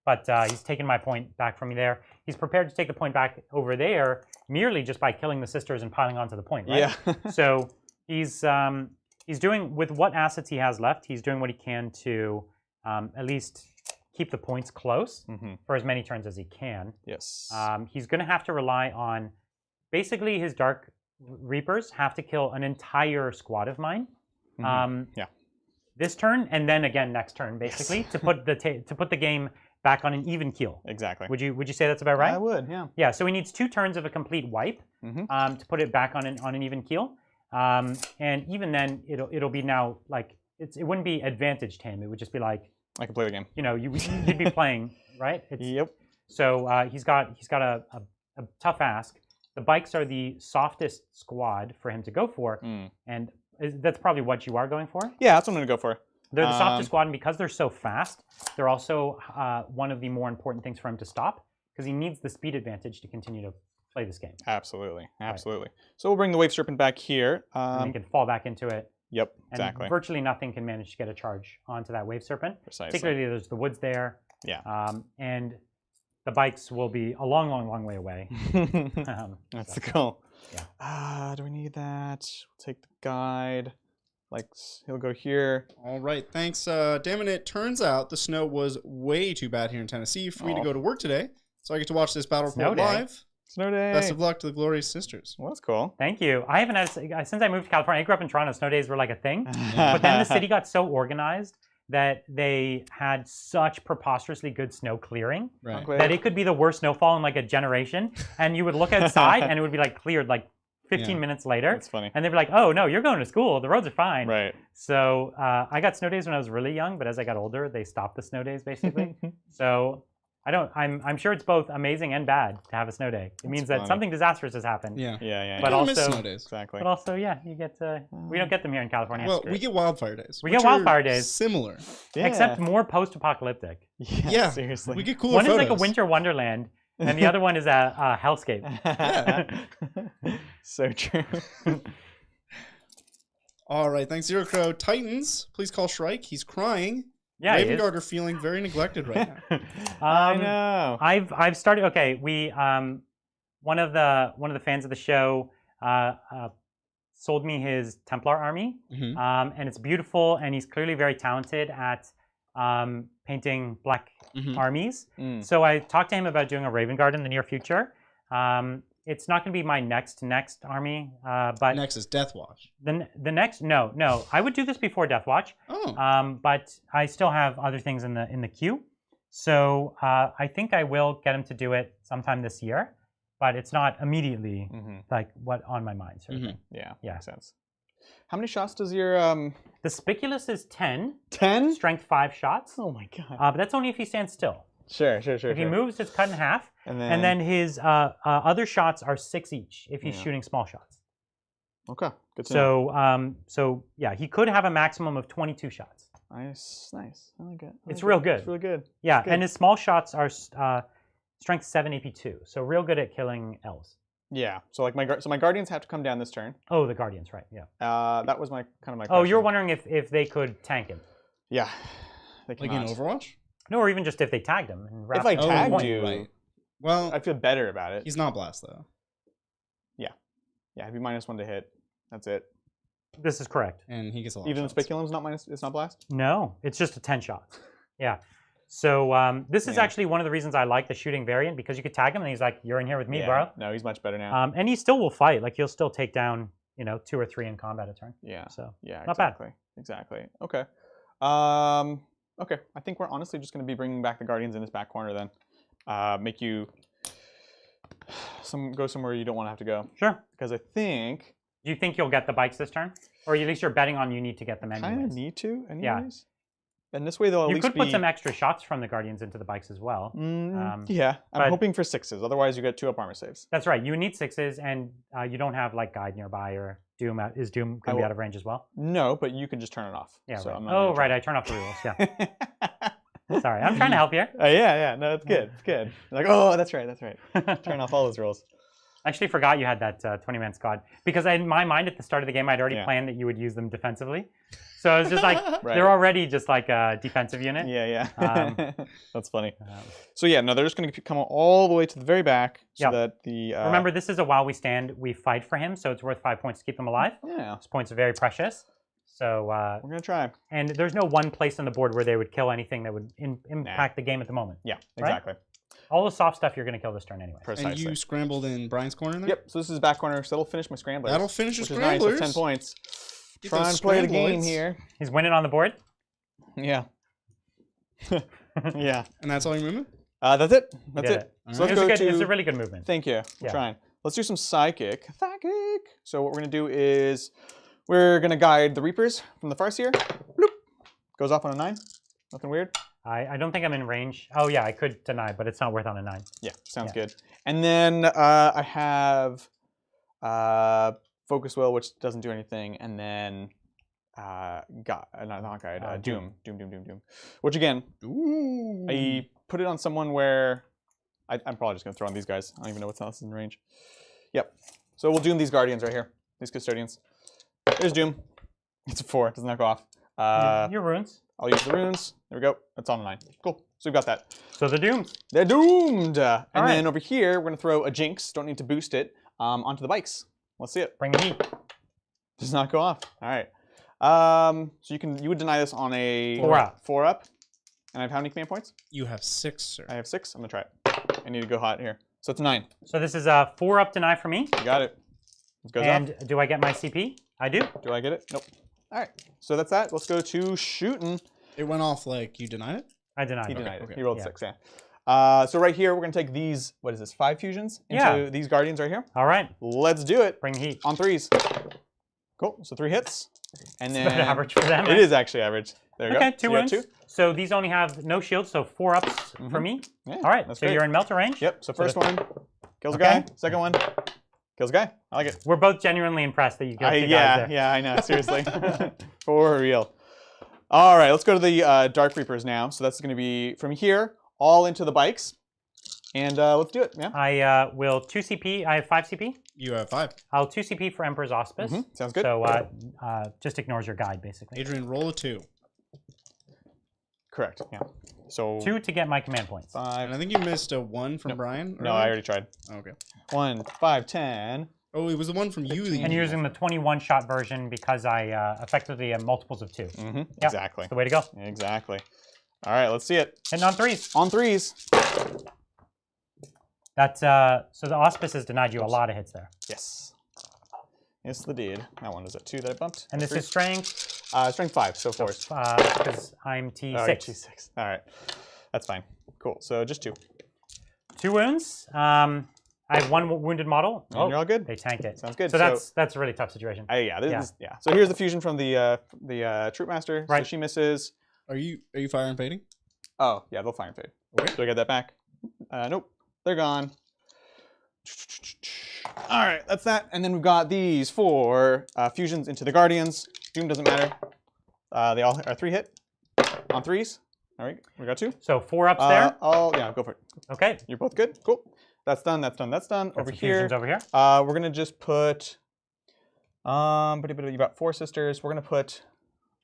But he's taken my point back from me there. He's prepared to take the point back over there merely just by killing the sisters and piling onto the point, right? Yeah. So he's doing, with what assets he has left, he's doing what he can to at least keep the points close for as many turns as he can. Yes. He's going to have to rely on, basically his Dark Reapers have to kill an entire squad of mine. Yeah. This turn, and then again next turn, basically, to put the game back on an even keel. Exactly. Would you say that's about right? I would, yeah. Yeah. So he needs 2 turns of a complete wipe to put it back on an even keel. And even then, it'll be now like it wouldn't be advantaged him. It would just be like, I can play the game. You'd be playing, right? Yep. So he's got a tough ask. The bikes are the softest squad for him to go for, and that's probably what you are going for. Yeah, that's what I'm gonna go for. They're the softest squad, and because they're so fast, they're also one of the more important things for him to stop, because he needs the speed advantage to continue to play this game. Absolutely, absolutely. So we'll bring the Wave Serpent back here. And he can fall back into it. Yep, And exactly. virtually nothing can manage to get a charge onto that Wave Serpent. Precisely. Particularly, there's the woods there. Yeah. And the bikes will be a long, long, long way away. That's the goal. Yeah. Do we need that? We'll take the guide. Like, he'll go here. All right, thanks. Damn it, turns out the snow was way too bad here in Tennessee for me to go to work today, so I get to watch this battle Snow report day. live. Snow day. Best of luck to the glorious sisters. Well, that's cool. Thank you. I haven't had, since I moved to California, I grew up in Toronto, snow days were like a thing. But then the city got so organized that they had such preposterously good snow clearing Right. Okay. that it could be the worst snowfall in like a generation. And you would look outside and it would be like cleared like 15 minutes later. That's funny. And they'd be like, oh, no, you're going to school. The roads are fine. Right. So I got snow days when I was really young, but as I got older, they stopped the snow days basically. So I'm sure it's both amazing and bad to have a snow day. It means that funny. something disastrous has happened. Yeah. Yeah. But I miss also- snow days. Exactly. But also, yeah, you get we don't get them here in California. Well, we get wildfire days. We which get wildfire are days. Similar. Yeah. except more post-apocalyptic. Yeah. Seriously. We get cooler One is photos. like a winter wonderland, and the other one is a hellscape. So true. All right, thanks, Zero Crow. Titans, please call Shrike. He's crying. Yeah, he is. Ravenguard are feeling very neglected right now. I know. I've started. Okay, we one of the fans of the show sold me his Templar army, and it's beautiful, and he's clearly very talented at painting black armies. So I talked to him about doing a Raven Guard in the near future. It's not going to be my next army, but Next is Death Watch. the next no, I would do this before Death Watch. Oh. But I still have other things in the queue, so I think I will get him to do it sometime this year, but it's not immediately like what on my mind sort of thing. Yeah. Yeah. Makes sense. How many shots does your The Spiculus is 10, 10? strength 5 shots. Oh my god. But that's only if he stands still. Sure. If he moves, it's cut in half. And then his other shots are 6 each if he's shooting small shots. Okay, good to know. So yeah, he could have a maximum of 22 shots. Nice. I like it. It's real good. It's really good. Yeah, good. and his small shots are strength 7, AP 2. So real good at killing elves. Yeah. So like my guardians have to come down this turn. Oh, the guardians, right? Yeah. That was my question. Oh, you're wondering if they could tank him? Yeah. Like in Overwatch? No, or even just if they tagged him. And if I tagged you, right. Well, I feel better about it. He's not blast though. Yeah, he'd be -1 to hit. That's it. This is correct. And he gets a lot. Even of the Spiculum's not minus. It's not blast. No, it's just a 10 shot. Yeah. So this is actually one of the reasons I like the shooting variant, because you could tag him and he's like, "You're in here with me, bro." No, he's much better now. And he still will fight. Like he'll still take down 2 or 3 in combat a turn. Yeah. So yeah, not bad. Exactly. Okay. Okay. I think we're honestly just going to be bringing back the guardians in this back corner then. Make you go somewhere you don't want to have to go. Sure. Because I think. Do you think you'll get the bikes this turn? Or at least you're betting on you need to get them anyways? Kind of need to, anyways. Yeah. And this way they'll at you least could put some extra shots from the guardians into the bikes as well. Yeah, I'm hoping for 6s. Otherwise, you get 2 up armor saves. That's right. You would need 6s, and you don't have like guide nearby or Doom. Is Doom going to be out of range as well? No, but you can just turn it off. Yeah. So right. Oh, right. I turn off the rules. Yeah. Sorry, I'm trying to help here. Yeah. No, it's good. It's good. Like, oh, that's right. Turn off all those rules. I actually forgot you had that 20-man squad, because in my mind at the start of the game I'd already planned that you would use them defensively. So I was just like, they're already just like a defensive unit. Yeah. That's funny. So yeah, no, they're just going to come all the way to the very back so that the... Remember, this is a while we stand, we fight for him, so it's worth 5 points to keep them alive. Yeah. Those points are very precious. So we're going to try. And there's no one place on the board where they would kill anything that would impact the game at the moment. Yeah, exactly. Right? All the soft stuff you're going to kill this turn anyway. Precisely. And you scrambled in Brian's corner there? Yep, so this is back corner, so that'll finish my scramblers. That'll finish your scramblers. Scramblers. Nice, with 10 points. Try and play the game here. He's winning on the board? Yeah. Yeah. And that's all your movement? That's it. That's it. So let's go to... It's a really good movement. Thank you. We're trying. Let's do some Psychic. So what we're going to do is we're going to guide the Reapers from the Farseer. Bloop. Goes off on a 9. Nothing weird. I don't think I'm in range. Oh, yeah, I could deny, but it's not worth on a 9. Yeah, sounds good. And then I have Focus Will, which doesn't do anything, and then not Guide, Doom. Which again, I put it on someone where I'm probably just going to throw on these guys. I don't even know what else is in range. Yep. So we'll Doom these Guardians right here, these Custodians. There's Doom. It's a 4. It does not go off. Your runes. I'll use the runes. There we go. That's on a 9. Cool. So we've got that. So they're doomed. They're doomed. And then over here, we're going to throw a Jinx. Don't need to boost it onto the bikes. Let's see it. Bring the heat. Does not go off. All right. So you would deny this on a 4 up. And I have how many command points? You have 6, sir. I have 6. I'm going to try it. I need to go hot here. So it's 9. So this is a 4 up deny for me. You got it. It goes and up. Do I get my CP? I do. Do I get it? Nope. All right. So that's that. Let's go to shooting. It went off like you denied it? I denied it. He denied it. Okay. He rolled 6, yeah. So right here, we're going to take these, what is this, 5 fusions into these Guardians right here. All right. Let's do it. Bring heat. On 3s. Cool. So 3 hits. And then... It's about average for them. It is actually average. There you go. Okay, 2 wounds. 2. So these only have no shields, so 4 ups for me. Yeah, all right. So you're in melter range. Yep. So first one kills a guy. Second one kills a guy. I like it. We're both genuinely impressed that you killed 2 guys there. Yeah, I know. Seriously. For real. All right, let's go to the Dark Reapers now. So that's going to be from here all into the bikes. And let's do it. Yeah. I will 2 CP. I have 5 CP. You have 5. I'll 2 CP for Emperor's Auspice. Sounds good. So just ignores your guide, basically. Adrian, roll a 2. Correct. Yeah. So 2 to get my command points. 5. And I think you missed a 1 from Brian. No, I already tried. Oh, okay. 1, 5, 10. Oh, it was the one from you. And you're using the 21 shot version because I effectively have multiples of 2. Yep. Exactly. That's the way to go. Exactly. All right, let's see it. Hitting on 3s. On 3s. That's so the Auspice has denied you a lot of hits there. Yes. Yes, the did. That one is a 2 that I bumped. And this is strength? Strength 5, so 4s. Because I'm T6. Oh, T6. All right. That's fine. Cool. So just 2. 2 wounds. I have one wounded model. And you're all good. They tanked it. Sounds good. So that's a really tough situation. Yeah. So here's the fusion from the Troop Master. Right. So she misses. Are you fire and fading? Oh, yeah, they'll fire and fade. Okay. Do I get that back? Nope. They're gone. All right, that's that. And then we've got these 4 fusions into the Guardians. Doom doesn't matter. They all are 3 hit on 3s. All right, we got 2. So 4 ups there. Yeah, go for it. Okay. You're both good. Cool. That's done. That's done. That's done. Got Over some here. fusions over here. We're gonna just put. You got 4 sisters. We're gonna put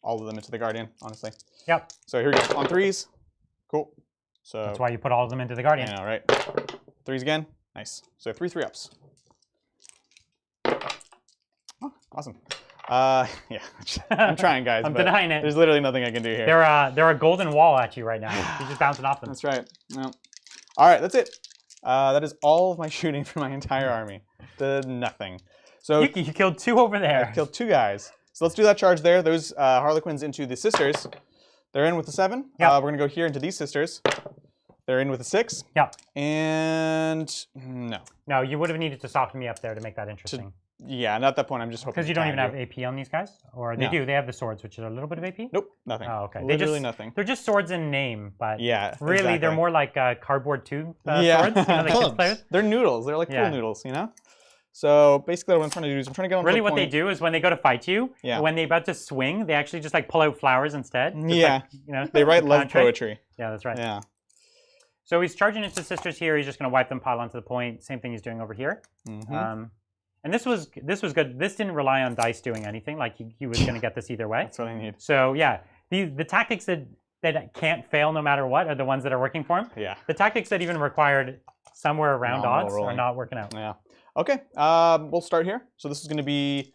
all of them into the Guardian. Honestly. Yep. So here we go on 3s. Cool. So that's why you put all of them into the Guardian. I know, right? 3s again. Nice. So 3 ups. Oh, awesome. Yeah. I'm trying, guys. I'm but denying it. There's literally nothing I can do here. They're a golden wall at you right now. You're just bouncing off them. That's right. No. All right, that's it. That is all of my shooting for my entire army. Nothing. So You killed 2 over there. I killed 2 guys. So let's do that charge there. Those Harlequins into the sisters. They're in with the 7. Yep. We're gonna go here into these sisters. They're in with a 6. Yeah. And no. No, you would have needed to soften me up there to make that interesting. Yeah, and at that point I'm just hoping. Because you don't even have AP on these guys? Or they No. do, they have the swords, which is a little bit of AP? Nope, nothing. Oh, okay. Literally nothing. They're just swords in name, but Yeah, really exactly. they're more like cardboard tube Yeah. swords. You know, like kids play with. They're noodles. They're like Yeah. pool noodles, you know? So basically what I'm trying to do is I'm trying to get on Really to a what they point. do is when they go to fight you, when they're about to swing, they actually just like pull out flowers instead. Just Yeah. like, you know, They write love contrary. poetry. Yeah, that's right. Yeah. So he's charging into sisters here. He's just going to wipe them, pile onto the point. Same thing he's doing over here. Mm-hmm. And this was good. This didn't rely on dice doing anything. Like he was going to get this either way. That's what I need. So yeah, the tactics that can't fail no matter what are the ones that are working for him. Yeah. The tactics that even required somewhere around Nominal odds rolling. are not working out. Yeah. Okay. We'll start here. So this is going to be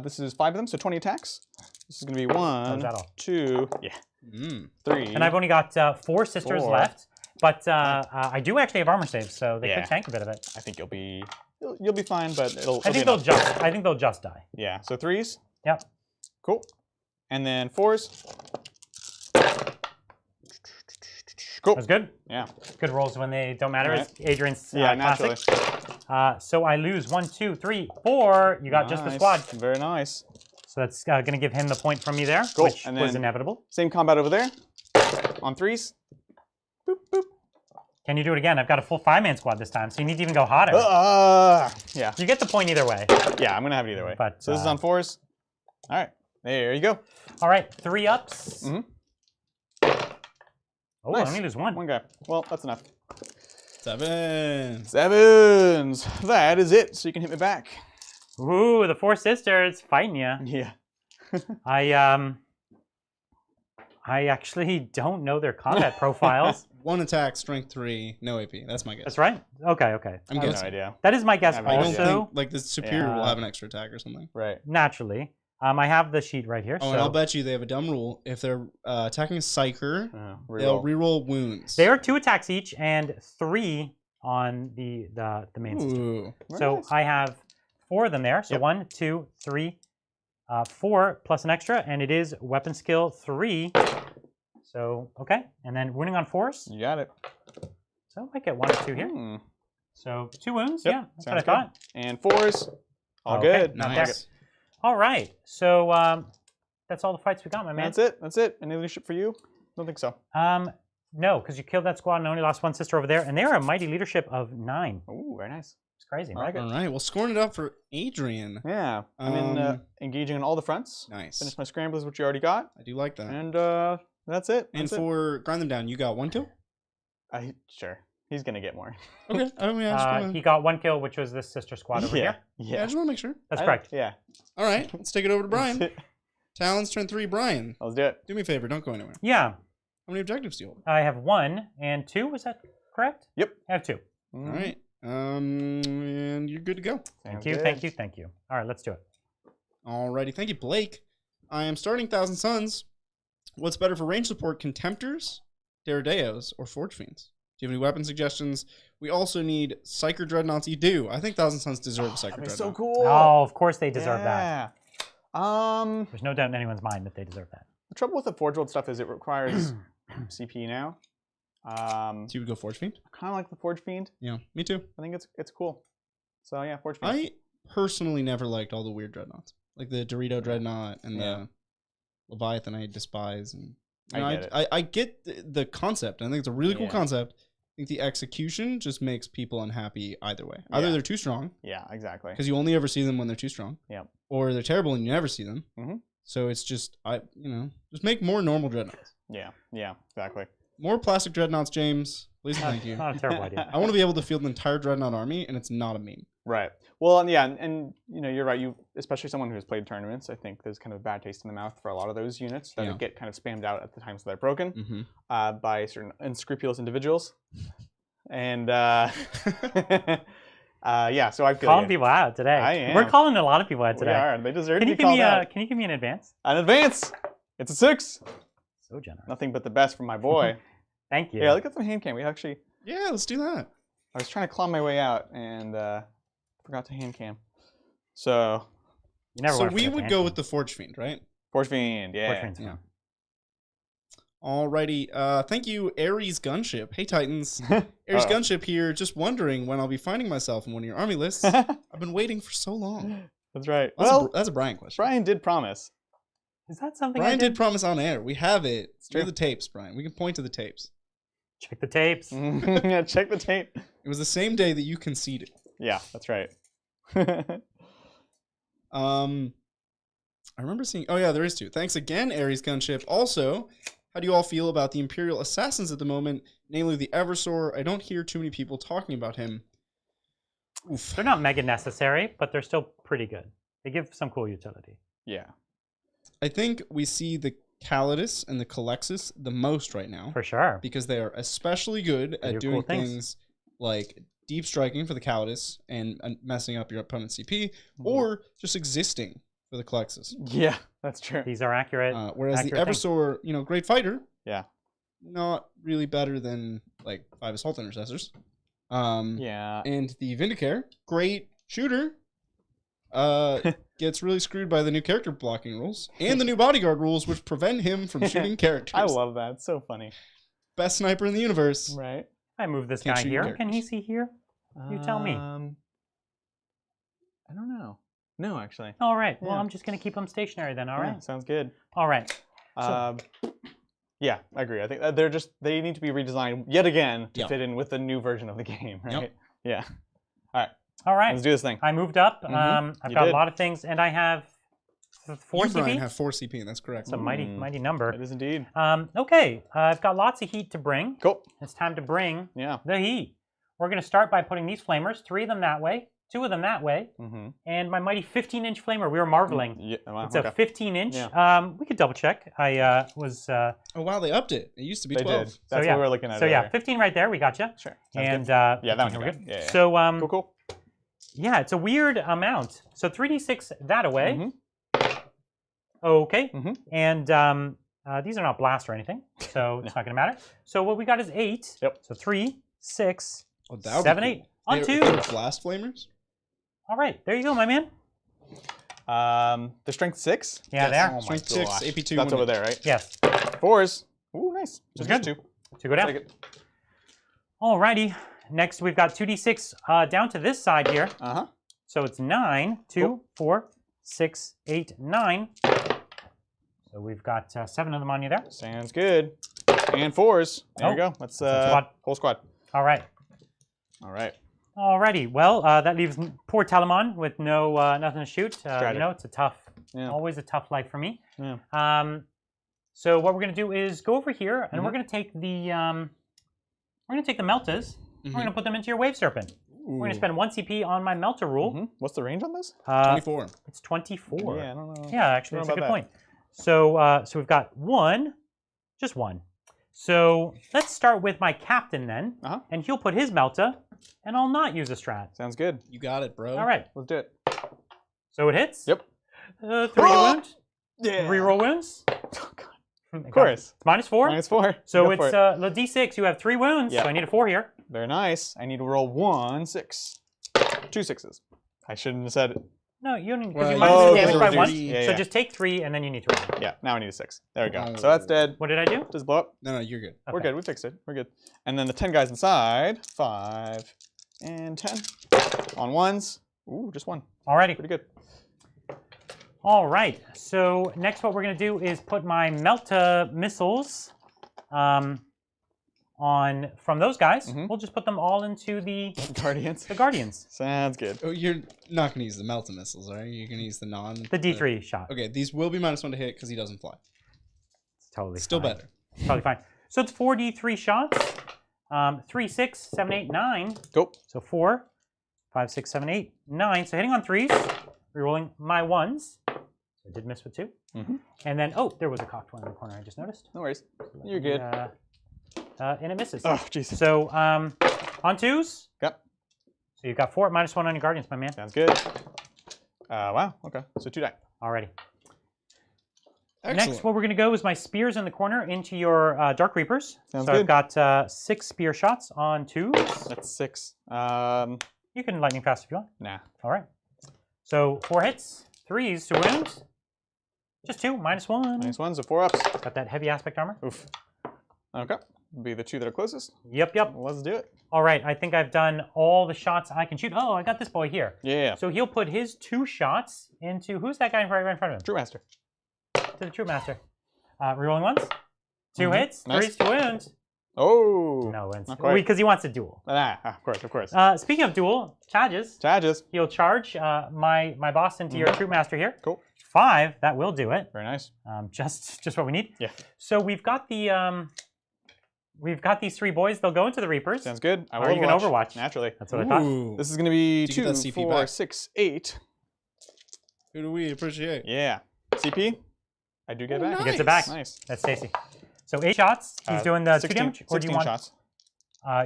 this is 5 of them, so 20 attacks. This is going to be 1, that all? 2, 3. And I've only got 4 sisters 4. left, but I do actually have armor saves, so they could tank a bit of it. I think you'll be fine, but it'll. I think they'll just die. Yeah. So 3s. Yep. Cool. And then 4s. Cool. That's good. Yeah. Good rolls when they don't matter. Right. It's Adrian's naturally. classic. So I lose 1, 2, 3, 4. You got just the squad. Very nice. So that's going to give him the point from me there, Cool. which And was then- inevitable. Same combat over there. On 3s. Boop boop. Can you do it again? I've got a full 5-man squad this time, so you need to even go hotter. Yeah. You get the point either way. Yeah, I'm gonna have it either way. But, so this is on 4s. All right. There you go. All right, 3 ups. Mm-hmm. Oh, Nice. I only lose 1. One guy. Well, that's enough. 7. 7s. That is it. So you can hit me back. Ooh, the 4 sisters fighting you. Yeah. I actually don't know their combat profiles. 1 attack, strength 3, no AP. That's my guess. That's right. Okay. I'm I have no guessing. idea. That is my guess I have no I idea. don't also. think like the superior will have an extra attack or something. Right. Naturally. I have the sheet right here. Oh, and I'll bet you they have a dumb rule. If they're attacking a psyker, they'll reroll wounds. They are 2 attacks each and 3 on the main system. Ooh. So nice. I have 4 of them there. So Yep. 1, 2, 3, 4 plus an extra, and it is weapon skill 3. So okay, and then wounding on 4s. You got it. So I might get 1 or 2 here. Hmm. So 2 wounds. Yep, Yeah, that's what I sounds good. thought. And 4s. All Okay, good. not Nice. All right. So that's all the fights we got, my man. That's it. That's it. Any leadership for you? Don't think so. No, because you killed that squad and only lost 1 sister over there, and they are a mighty leadership of 9. Ooh, very nice. It's crazy. I like it. All right. Well, scoring it up for Adrian. Yeah. I'm in engaging on all the fronts. Nice. Finish my scramblers, which you already got. I do like that. And that's it. And That's it. for grind them down, you got 1 kill? Sure. He's going to get more. Okay. I mean, I just wanna... He got 1 kill, which was this sister squad over here. yeah, I just want to make sure. That's correct. Yeah. All right. Let's take it over to Brian. That's it. Talons turn 3, Brian. Let's do it. Do me a favor. Don't go anywhere. Yeah, How many objectives do you hold? I have 1 and 2. Was that correct? Yep. I have 2. All right. And you're good to go. Thank you, thank you, thank you. All right, let's do it. Alrighty. Thank you, Blake. I am starting Thousand Suns. What's better for range support, Contemptors, Derrideos, or Forge Fiends? Do you have any weapon suggestions? We also need Psyker Dreadnoughts. You do. I think Thousand Suns deserve a Psyker That'd be Dreadnought. so cool. Oh, of course they deserve that. Yeah. There's no doubt in anyone's mind that they deserve that. The trouble with the Forge World stuff is it requires CP now. So you would go Forge Fiend? Kind of like the Forge Fiend. Yeah, me too. I think it's cool. So yeah, Forge Fiend. I personally never liked all the weird dreadnoughts, like the Dorito dreadnought and the Leviathan. I despise, and I get the concept. I think it's a really cool concept. I think the execution just makes people unhappy either way. Either they're too strong. Yeah, exactly. Because you only ever see them when they're too strong. Yeah. Or they're terrible and you never see them. Mm-hmm. So it's just just make more normal dreadnoughts. Yeah, exactly. More plastic dreadnoughts, James. Please, thank you. Not a terrible idea. I want to be able to field an entire dreadnought army, and it's not a meme. Right. Well, and you're right. You, especially someone who has played tournaments, I think there's kind of a bad taste in the mouth for a lot of those units that get kind of spammed out at the times that they're broken by certain unscrupulous individuals. And so I feel calling people out today. I am. We're calling a lot of people out today. We are. They deserve Can to you be give called me out. Can you give me an advance? An advance. It's a 6. So generous. Nothing but the best from my boy. Thank you. Yeah, look at some hand cam. We actually. Yeah, let's do that. I was trying to claw my way out and forgot to hand cam. So. You never So we would go with the Forge Fiend, right? Forge Fiend, yeah. Forge Fiend's fine. Alrighty. Thank you, Ares Gunship. Hey, Titans. Ares Gunship here. Just wondering when I'll be finding myself in one of your army lists. I've been waiting for so long. That's right. That's a Brian question. Brian did promise. Is that something Brian I did promise on air. We have it. It's true. through the tapes, Brian. We can point to the tapes. Check the tapes. Yeah, check the tape. It was the same day that you conceded. Yeah, that's right. I remember seeing. Oh yeah, there is 2. Thanks again, Ares Gunship. Also, how do you all feel about the Imperial Assassins at the moment, namely the Eversor? I don't hear too many people talking about him. Oof. They're not mega necessary, but they're still pretty good. They give some cool utility. Yeah. I think we see the Calidus and the Calexis the most right now. For sure. Because they are especially good at doing things like deep striking for the Calidus and messing up your opponent's CP, or just existing for the Calexis. Yeah, that's true. These are accurate. Whereas the Eversor, great fighter. Yeah. Not really better than like 5 Assault Intercessors. Yeah. And the Vindicare, great shooter. Gets really screwed by the new character blocking rules and the new bodyguard rules, which prevent him from shooting characters. I love that. It's so funny. Best sniper in the universe. Right. I move this Can't guy shoot here. characters. Can he see here? You tell me. I don't know. No, actually. All right. Well, Yeah. I'm just going to keep him stationary then. All Yeah, right. sounds good. All right. Yeah, I agree. I think they need to be redesigned yet again to fit in with the new version of the game, right? Yeah. All right. Let's do this thing. I moved up. I've got a lot of things, and I have 4 You, Brian, CP. have 4 CP, and that's correct. It's a mighty number. It is indeed. Okay, I've got lots of heat to bring. Cool. It's time to bring Yeah. the heat. We're going to start by putting these flamers, 3 of them that way, 2 of them that way, and my mighty 15-inch flamer. We were marveling. Yeah, well, It's a 15-inch. Yeah. We could double check. I was. Oh wow, they upped it. It used to be They 12. did. That's what we're looking at. So yeah, earlier. 15 right there. We got you. Sure. And yeah, that one. we're good. Yeah. So Cool. yeah, it's a weird amount. So 3d6 that away. Okay. And these are not blast or anything, so it's not going to matter. So what we got is 8. Yep. So 3, 6, Oh, that would 7, be 8. cool. On They're 2. blast flamers? All right, there you go, my man. The strength 6. Yeah, Yes. there. Oh my Strength 6, gosh. AP2. That's over 1. there, right? Yes. 4s. Ooh, nice. That's Just good. 2. So go down. Take it. All righty. Next, we've got 2d6 down to this side here. So it's 9, 2, 4, 6, 8, 9. So we've got 7 of them on you there. Sounds good. And 4s. There we go. That's squad. whole squad. All right. All right. Alrighty. Well, that leaves poor Telemon with nothing to shoot. It's a tough, always a tough life for me. Yeah. So what we're gonna do is go over here, and we're gonna take the Meltas. We're gonna put them into your Wave Serpent. We're gonna spend 1 CP on my Melta rule. What's the range on this? 24. It's 24. Yeah, I don't know. Yeah, actually, that's a Don't know good about point. So, so we've got 1, just 1. So let's start with my captain then, and he'll put his Melta, and I'll not use a strat. Sounds good. You got it, bro. All right. Let's do it. So it hits. Yep. 3 wounds. Yeah. Reroll wounds. Oh, God. Of course. It's -4. -4. So Go it's for it. the D6. You have 3 wounds. Yeah. So I need a 4 here. Very nice. I need to roll 1 6. 2 6s. I shouldn't have said it. No, you don't. Well, Because you you minus Oh, the damage by roll 1. three. Yeah, So yeah. just take 3, and then you need to roll. Yeah, now I need a 6. There we go. Oh. So that's dead. What did I do? Does it blow up? No, you're good. We're Okay. good. We fixed it. We're good. And then the 10 guys inside. 5 and 10. On ones. Ooh, just 1. Alrighty. Pretty good. All right. So next, what we're gonna do is put my Melta missiles on from those guys. Mhm. We'll just put them all into the Guardians. Guardians. Sounds good. Oh, you're not going to use the Melta missiles, are you? You're going to use the non... The D3 shot. Okay, these will be -1 to hit because he doesn't fly. It's totally Still fine. better. Totally fine. So it's 4d3 shots. 3, 6, 7, 8, 9. Go. So 4, 5, 6, 7, 8, 9. So hitting on 3s, rerolling my 1s. So I did miss with 2. Mhm. And then, oh, there was a cocked one in the corner I just noticed. No worries. You're good. And it misses. Oh, Jesus. So on 2s. Yep. So you've got 4 -1 on your Guardians, my man. Sounds good. Wow. Okay. So 2 die. Alrighty. Excellent. Next, what we're going to go is my spears in the corner into your Dark Reapers. Sounds so good. I've got 6 spear shots on 2s. That's 6. You can lightning fast if you want. Nah. All right. So 4 hits, 3s to wound. Just 2, -1. Nice ones. So 4 ups. Got that heavy aspect armor. Oof. Okay. Be the 2 that are closest. Yep. Let's do it. All right. I think I've done all the shots I can shoot. Oh, I got this boy here. Yeah. So he'll put his 2 shots into who's that guy right in front of him? True Master. To the True Master. Rerolling ones. 2 Mhm. hits, Nice. 3s to wound. Oh. No wins. Not quite. Because he wants a duel. Of course. Of course. Speaking of duel, charges. Charges. He'll charge my boss into your True Master here. Cool. 5, that will do it. Very nice. Just what we need. Yeah. So we've got these 3 boys. They'll go into the Reapers. Sounds good. I will Are you gonna Overwatch? Naturally. That's what I thought. Ooh. This is going to be Did you get 2, that CP 4, back? 6, 8. Who do we appreciate? Yeah. CP. I do get it back. He gets it back. Nice. That's Stacy. So 8 shots. He's doing the 2 16, damage, or do you 16 want? shots.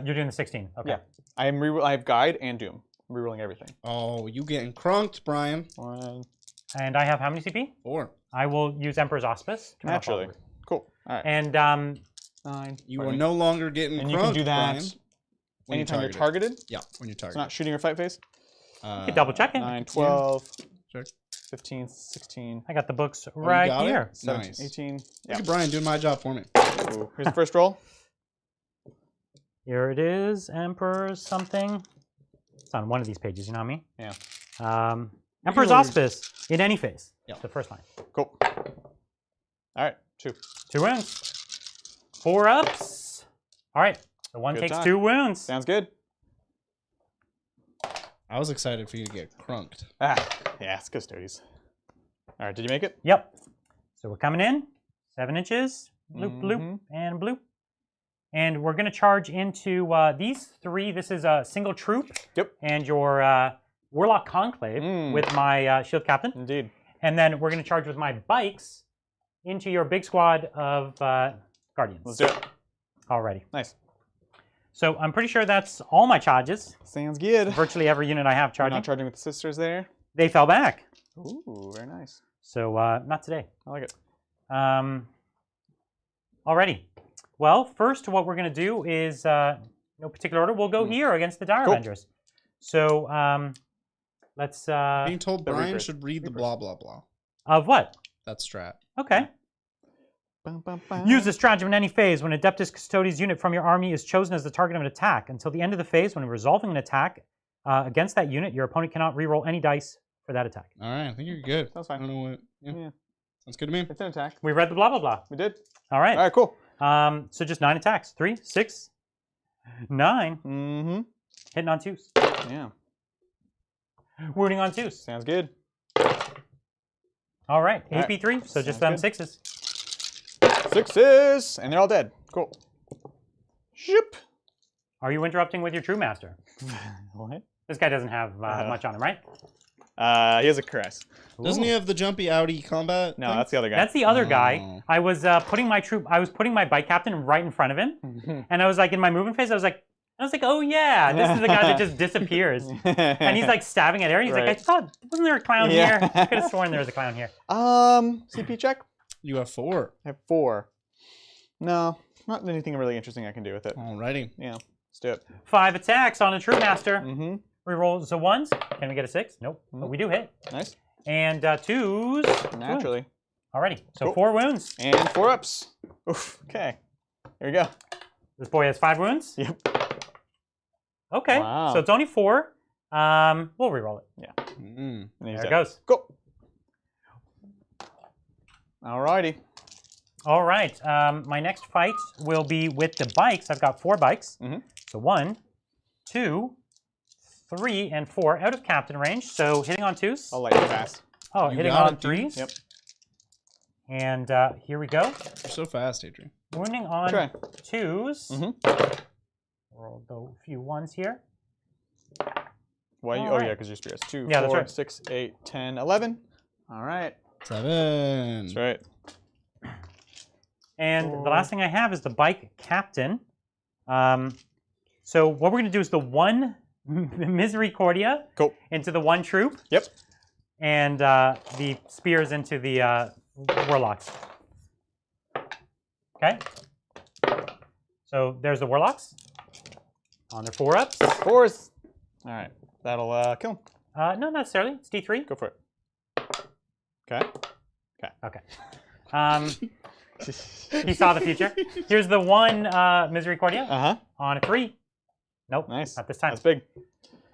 You're doing the 16. Okay. Yeah. I have Guide and Doom. I'm rerolling everything. Oh, you getting crunked, Brian. 1. And I have how many CP? 4. I will use Emperor's Auspice. to run off Naturally. all of it. Cool. All right. And 9. You are no longer getting And crunked, you can do that Brian, when anytime you're targeted. Yeah, when you're It's targeted. not shooting your fight phase. you can double check it. 9, 12, Check. 15, 16, I got the books you right got it? here. 17, Nice. 18. Look Yeah. at Brian doing my job for me. Ooh, here's the first roll. Here it is, Emperor's something. It's on one of these pages, you know what I mean? Yeah. Emperor's always- Auspice in any phase. Yeah. The first line. Cool. All right. 2. 2 wounds. 4 ups. All right. The one Good takes time. 2 wounds. Sounds good. I was excited for you to get crunked. Ah, yeah, it's Custodes. All right, did you make it? Yep. So we're coming in. 7 inches. Bloop, bloop, Mhm. and bloop. And we're going to charge into these 3. This is a single troop. Yep. And your Warlock Conclave Mm. with my Shield Captain. Indeed. And then we're going to charge with my bikes into your big squad of Guardians. Let's do it. Alrighty. Nice. So I'm pretty sure that's all my charges. Sounds good. Virtually every unit I have You're charging. not charging with the sisters there. They fell back. Ooh, very nice. So not today. I like it. Alrighty. Well, first what we're going to do is, no particular order, we'll go here against the Dire Cool. Avengers. So let's... Being told the Brian Reapers. should read the Reapers. blah, blah, blah. of what? That's strat. Okay. Bum, bum, bum. Use this stratagem in any phase when Adeptus Custodes unit from your army is chosen as the target of an attack. Until the end of the phase, when resolving an attack against that unit, your opponent cannot reroll any dice for that attack. All right, I think you're good. Sounds I fine. don't know what. Yeah. Yeah. Sounds good to me. It's an attack. We read the blah, blah, blah. We did. All right. All right, cool. So just 9 attacks. 3, 6, 9. Mm-hmm. Hitting on 2s. Yeah. Wounding on 2s. Sounds good. All right. All right. AP3. So just Sounds them good. 6s. 6s, and they're all dead. Cool. Ship. Are you interrupting with your True Master? What? This guy doesn't have much on him, right? He has a caress. Doesn't he have the jumpy Audi combat? No, thing? that's the other guy. That's the other guy. Oh. I was putting my bike captain right in front of him, and I was like in my movement phase. I was like, oh yeah, this is the guy that just disappears, and he's like stabbing at air. He's like, I Right. thought, wasn't there a clown Yeah. here? I could have sworn there was a clown here. CP check. You have 4. I have 4. No, not anything really interesting I can do with it. Alrighty. Yeah, let's do it. 5 attacks on a True Master. Mm-hmm. Reroll the ones. Can we get a 6? Nope. But we do hit. Nice. And 2s. Naturally. Alrighty. So Cool. 4 wounds. And 4 ups. Oof. Okay. Here we go. This boy has 5 wounds. Yep. Okay. Wow. So it's only 4. We'll reroll it. Yeah. There it goes. Cool. Alrighty. All right. My next fight will be with the bikes. I've got 4 bikes. So 1, 2, 3, and 4 out of captain range. So hitting on 2s. I'll let you pass. Oh, You hitting got on it, dude. 3s. Yep. And here we go. You're so fast, Adrian. Wounding on Try. 2s. Roll a few 1s here. Why? All Oh right. yeah, because your spears. 2, Yeah, that's 4, right. 6, 8, 10, 11. All right. 7. That's right. And the last thing I have is the bike captain. So what we're going to do is the 1 Misericordia into the 1 troop. Yep. And the spears into the warlocks. Okay. So there's the warlocks. On their 4 ups. 4s. All right. That'll kill him. Not necessarily. It's D3. Go for it. Okay. Okay. He saw the future. Here's the 1 Misericordia on a 3. Nope. Nice. Not this time. That's big.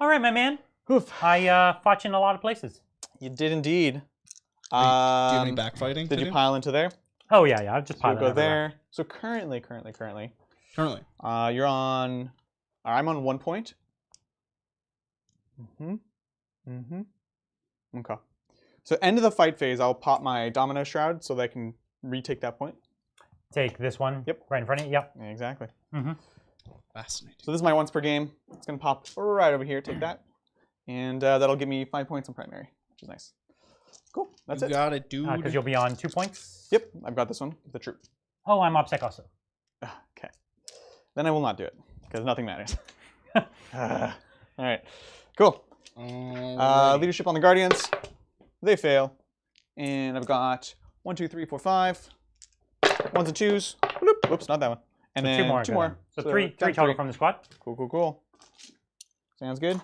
All right, my man. Oof. I fought you in a lot of places. You did indeed. Do you have any backfighting? Did to you do? pile into there? Oh yeah. I've just So we'll piled go everywhere. there. So currently, Currently. you're on. I'm on 1 point. Okay. So end of the fight phase, I'll pop my Domino Shroud so that I can retake that point. Take this one. Yep. Right in front of you. Yep. Yeah, exactly. Fascinating. So this is my once per game. It's gonna pop right over here. Take that, and that'll give me 5 points on primary, which is nice. Cool. That's You it. got it, dude. Because you'll be on 2 points. Yep, I've got this one. The troop. Oh, I'm OPSEC also. Okay. Then I will not do it because nothing matters. All right. Cool. Leadership on the Guardians. They fail, and I've got 1, 2, 3, 4, 5. 1s and 2s. Bloop. Whoops, not that one. And So then 2 more. two good more. then. So three down total from the squad. Cool. Sounds good.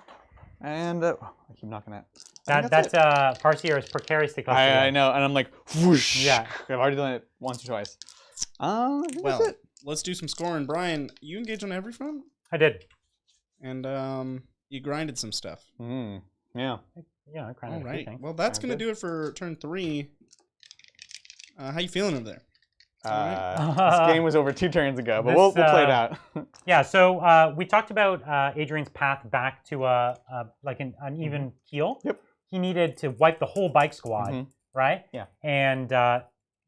And I keep knocking that. That's Parseer is precariously close to I that. know, and I'm like, whoosh. Yeah. I've already done it once or twice. I think Well, that's it. let's do some scoring. Brian, you engaged on every front, I did. and you grinded some stuff. Yeah. Yeah, I kind All of right. things. Well, that's Sounds gonna good. do it for turn 3. How you feeling over there? This game was over 2 turns ago, but This, we'll play it out. Yeah, so we talked about Adrian's path back to like an uneven keel. Yep. He needed to wipe the whole bike squad, right? Yeah. And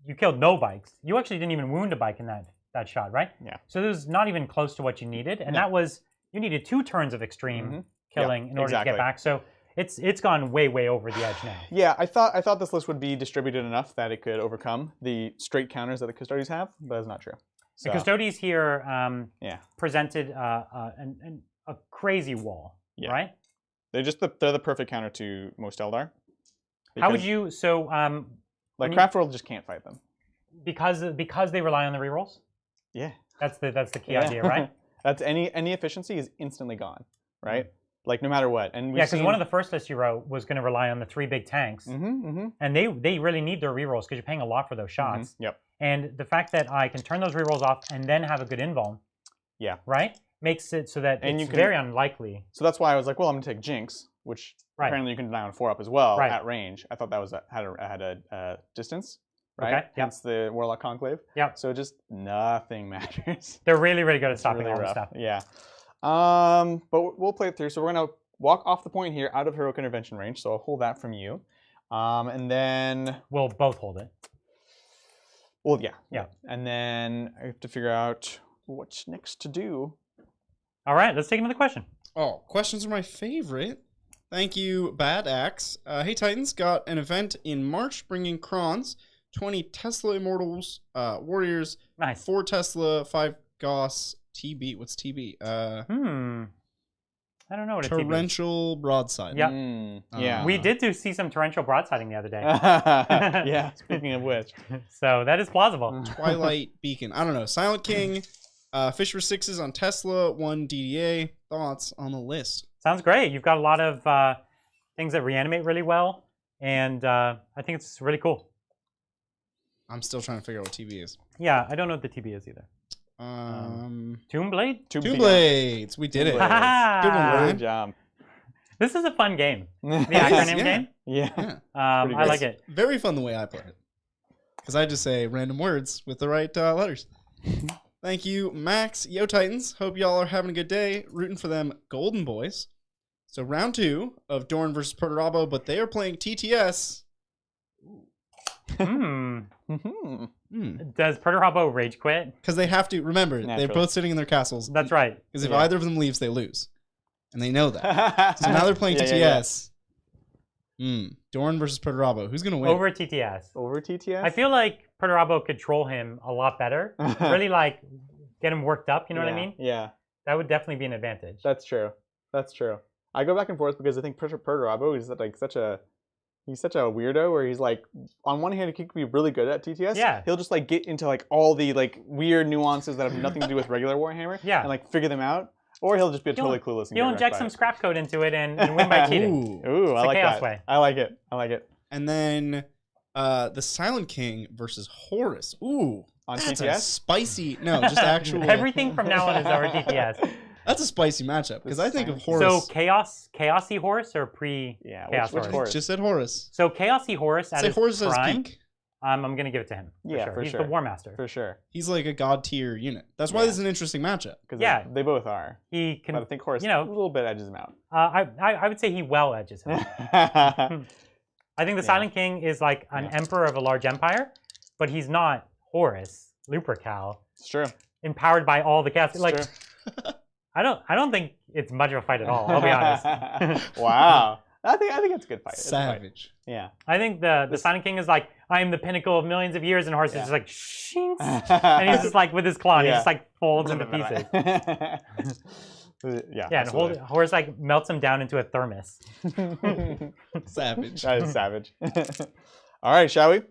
you killed no bikes. You actually didn't even wound a bike in that shot, right? Yeah. So this was not even close to what you needed, and that was you needed 2 turns of extreme killing in order to get back. So it's gone way over the edge now. Yeah, I thought this list would be distributed enough that it could overcome the straight counters that the Custodes have, but that's not true. The Custodes here presented a crazy wall, right? They're the perfect counter to most Eldar. How would you like Craft World just can't fight them because they rely on the rerolls? Yeah, that's the key idea, right? That's any efficiency is instantly gone, right? Like no matter what. And because one of the first lists you wrote was going to rely on the 3 big tanks, and they really need their rerolls because you're paying a lot for those shots. Yep. And the fact that I can turn those rerolls off and then have a good invuln, right, makes it so that it's very unlikely. So that's why I was like, well, I'm gonna take Jinx, which apparently you can deny on 4 up as well at range. I thought that was had a distance, right? Okay. Hence the Warlock Conclave. Yeah. So just nothing matters. They're really good at stopping all this stuff. Yeah. But we'll play it through. So we're gonna walk off the point here out of heroic intervention range. So I'll hold that from you, and then we'll both hold it. Well, yeah. And then I have to figure out what's next to do. All right, let's take another question. Oh, questions are my favorite. Thank you, Bad Axe. Hey Titans, got an event in March bringing Krons, 20 Tesla Immortals, Warriors, nice. 4 Tesla, 5 Goss, TB. What's TB? I don't know what a TB is. Torrential Broadside. Yeah. Yeah. We did see some torrential broadsiding the other day. Yeah, speaking of which. So that is plausible. Twilight Beacon. I don't know. Silent King, Fish for 6s on Tesla, 1 DDA. thoughts on the list? Sounds great. You've got a lot of things that reanimate really well, and I think it's really cool. I'm still trying to figure out what TB is. Yeah, I don't know what the TB is either. Tomb Blade? Two Blades. We did it. Good one, Brian. Good job. This is a fun game. The acronym game. Yeah. I like it. Very fun the way I play it. Because I just say random words with the right letters. Thank you, Max. Yo, Titans. Hope y'all are having a good day. Rooting for them Golden Boys. So round 2 of Dorn versus Perturabo, but they are playing TTS. Does Perturabo rage quit? Because they have to. Remember, Naturally. they're both sitting in their castles. That's right. Because if either of them leaves, they lose. And they know that. So now they're playing TTS. Dorn versus Perturabo. Who's going to win? Over TTS. Over TTS? I feel like Perturabo could troll him a lot better. Really, like, get him worked up, you know what I mean? Yeah. That would definitely be an advantage. That's true. That's true. I go back and forth because I think Perturabo is like such a weirdo where he's like, on one hand, he could be really good at TTS. Yeah. He'll just like get into like all the like weird nuances that have nothing to do with regular Warhammer. Yeah. And like figure them out. Or he'll just be totally clueless. And You'll inject some scrap code into it and win by cheating. Ooh, I like chaos that. way. I like it. I like it. And then the Silent King versus Horus. Ooh. On that's TTS? a spicy. No, just actual. Everything from now on is over TTS. That's a spicy matchup because I think of Horus. So Chaosy Horus or pre-Chaos which Horus? Horus? Just said Horus. So Chaosy Horus at Say his Horus as prime, peak. I'm going to give it to him. Yeah, for He's sure. the War Master. For sure. He's like a god tier unit. That's why this is an interesting matchup. Because Yeah. they both are. He can, But I think Horus you know, a little bit edges him out. I would say he well edges him. I think the Silent King is like an emperor of a large empire, but he's not Horus, Lupercal, It's true. empowered by all the cast. Like, true. I don't think it's much of a fight at all. I'll be honest. Wow. I think it's a good fight. It's a fight. Savage. Yeah. I think the Silent King is like, I am the pinnacle of millions of years, and Horus is just like, shinks. And he's just like, with his claw, and he just like folds into pieces. Yeah, and Horus like melts him down into a thermos. Savage. That is savage. All right, shall we?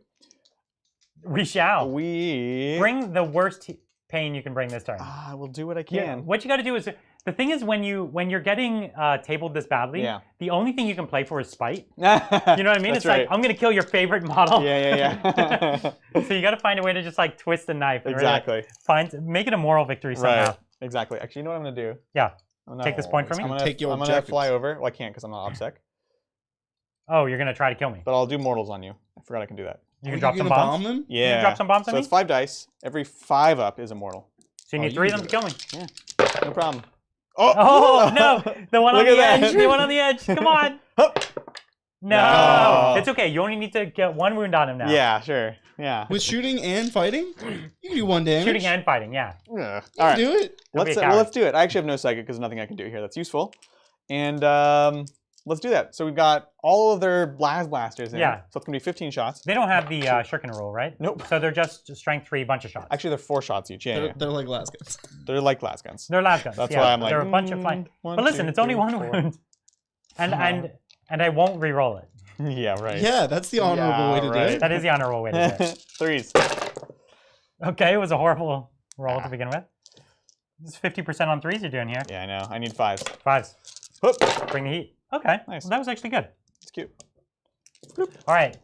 We shall. We Bring the worst pain you can bring this turn. I will do what I can. Yeah, what you got to do is, the thing is when you're getting tabled this badly, the only thing you can play for is spite. You know what I mean? It's like, I'm going to kill your favorite model. Yeah. So you got to find a way to just like twist the knife. And Exactly. Really make it a moral victory somehow. Right. Exactly. Actually, you know what I'm going to do? Yeah. Take this point from me? I'm gonna take your I'm going to fly over. Well, I can't because I'm not OBSEC. Oh, you're going to try to kill me. But I'll do mortals on you. I forgot I can do that. You can drop some bombs? Them? Yeah. You can drop some bombs on So me? it's 5 dice. Every 5 up is a mortal. So you need 3 of them to kill me. Yeah. No problem. Oh, no. The one on Look the at that. edge. The one on the edge. Come on. No. It's okay. You only need to get 1 wound on him now. Yeah, sure. Yeah. With shooting and fighting? You can do 1 damage. Shooting and fighting, yeah. All You right. can do it. Let's do it. I actually have no psychic because nothing I can do here that's useful. And let's do that. So we've got all of their blasters in. Yeah. So it's going to be 15 shots. They don't have the shuriken rule, right? Nope. So they're just strength 3, bunch of shots. Actually, they're 4 shots each. Yeah. They're like las guns. They're like glass guns. They're las guns. That's yeah. why I'm like, They're a bunch of flying. one, But listen, two, it's only three, 1 four. wound. And I won't re-roll it. Yeah, right. Yeah, that's the honorable way to do it. That is the honorable way to do it. 3s. Okay, it was a horrible roll to begin with. This is 50% on 3s you're doing here. Yeah, I know. I need 5s. 5s. Whoop. Bring the heat. Okay, Nice. well, that was actually good. It's cute. All right.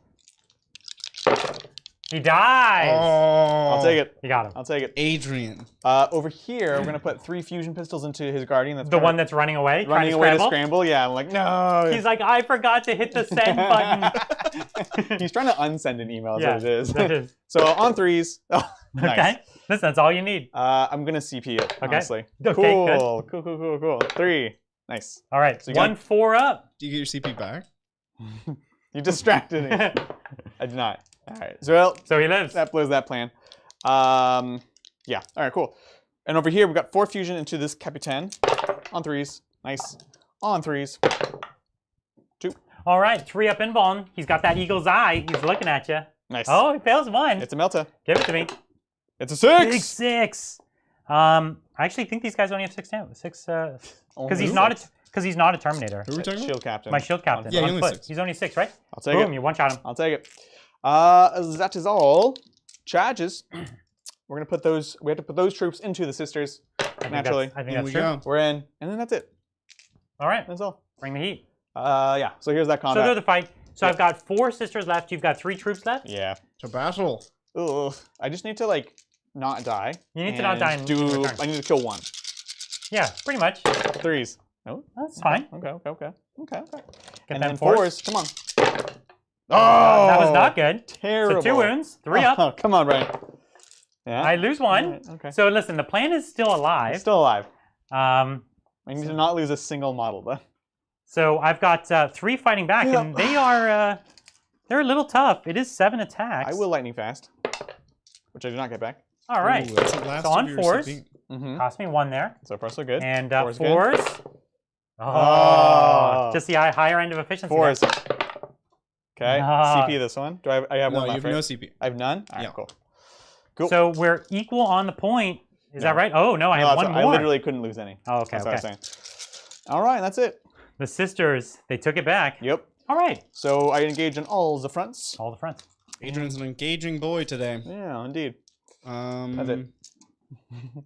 He dies. Oh. I'll take it. You got him. I'll take it. Adrian. Over here, we're going to put 3 fusion pistols into his guardian. That's The one that's running away, running away to scramble. Yeah, I'm like, no. He's like, I forgot to hit the send button. He's trying to unsend an email. Yeah, Is what it is. that is. So on 3s. Oh, nice. Okay. Listen, that's all you need. I'm going to CP it, honestly. Okay, cool. Cool. 3. Nice. All right. So you 1 4 up. Do you get your CP back? You distracted me. I did not. All right. So So he lives. that blows that plan. Yeah. All right, cool. And over here, we've got 4 fusion into this Capitan. On 3s. Nice. On 3s. 2. All right. 3 up invuln. He's got that eagle's eye. He's looking at you. Nice. Oh, he fails 1. It's a Melta. Give it to me. It's a 6. Big 6. I actually think these guys only have 6 damage. 6. Because he's not a Terminator. Who are we talking about? Shield Captain. My shield captain. Yeah, on only foot. 6. He's only 6, right? I'll take Boom, it. you one-shot him. I'll take it. That is all. Charges. we're gonna put those. We have to put those troops into the sisters. Naturally, I think In that's we true. go. we're in, and then that's it. All right, That's all. bring the heat. Yeah. So here's that So combat. they're the fight. So Yeah. I've got 4 sisters left. You've got 3 troops left. Yeah. To battle. Ugh. I just need to like not die. You need to not die in do. return. I need to kill 1. Yeah, pretty much. 3s. Oh, That's fine. Okay. Get And them then 4s. 4s. Come on. That was not good. Terrible. So 2 wounds, 3 up. Oh, come on, Brian. Yeah. I lose 1. Alright, okay. So listen, the plan is still alive. It's still alive. Um, I need to not lose a single model, though. so I've got 3 fighting back, and they are they're a little tough. It is 7 attacks. I will lightning fast, which I did not get back. All right. Ooh, that's the last So on of your 4s, CP. Mm-hmm. cost me 1 there, So far, so good. and 4's 4s. good. Oh, just the higher end of efficiency. there. 4s. Okay. Ah. CP this one. Do I have No, one you left? have no Right? CP. I have none. All right, Yeah. cool. Cool. So we're equal on the point. Is that No. right? Oh no, I have 1 I more. literally couldn't lose any. Oh, okay, That's what I okay. was saying. All right, that's it. The sisters, they took it back. Yep. All right, So I engage in all the fronts. all the fronts. Adrian's an engaging boy today. Yeah, indeed. That's it.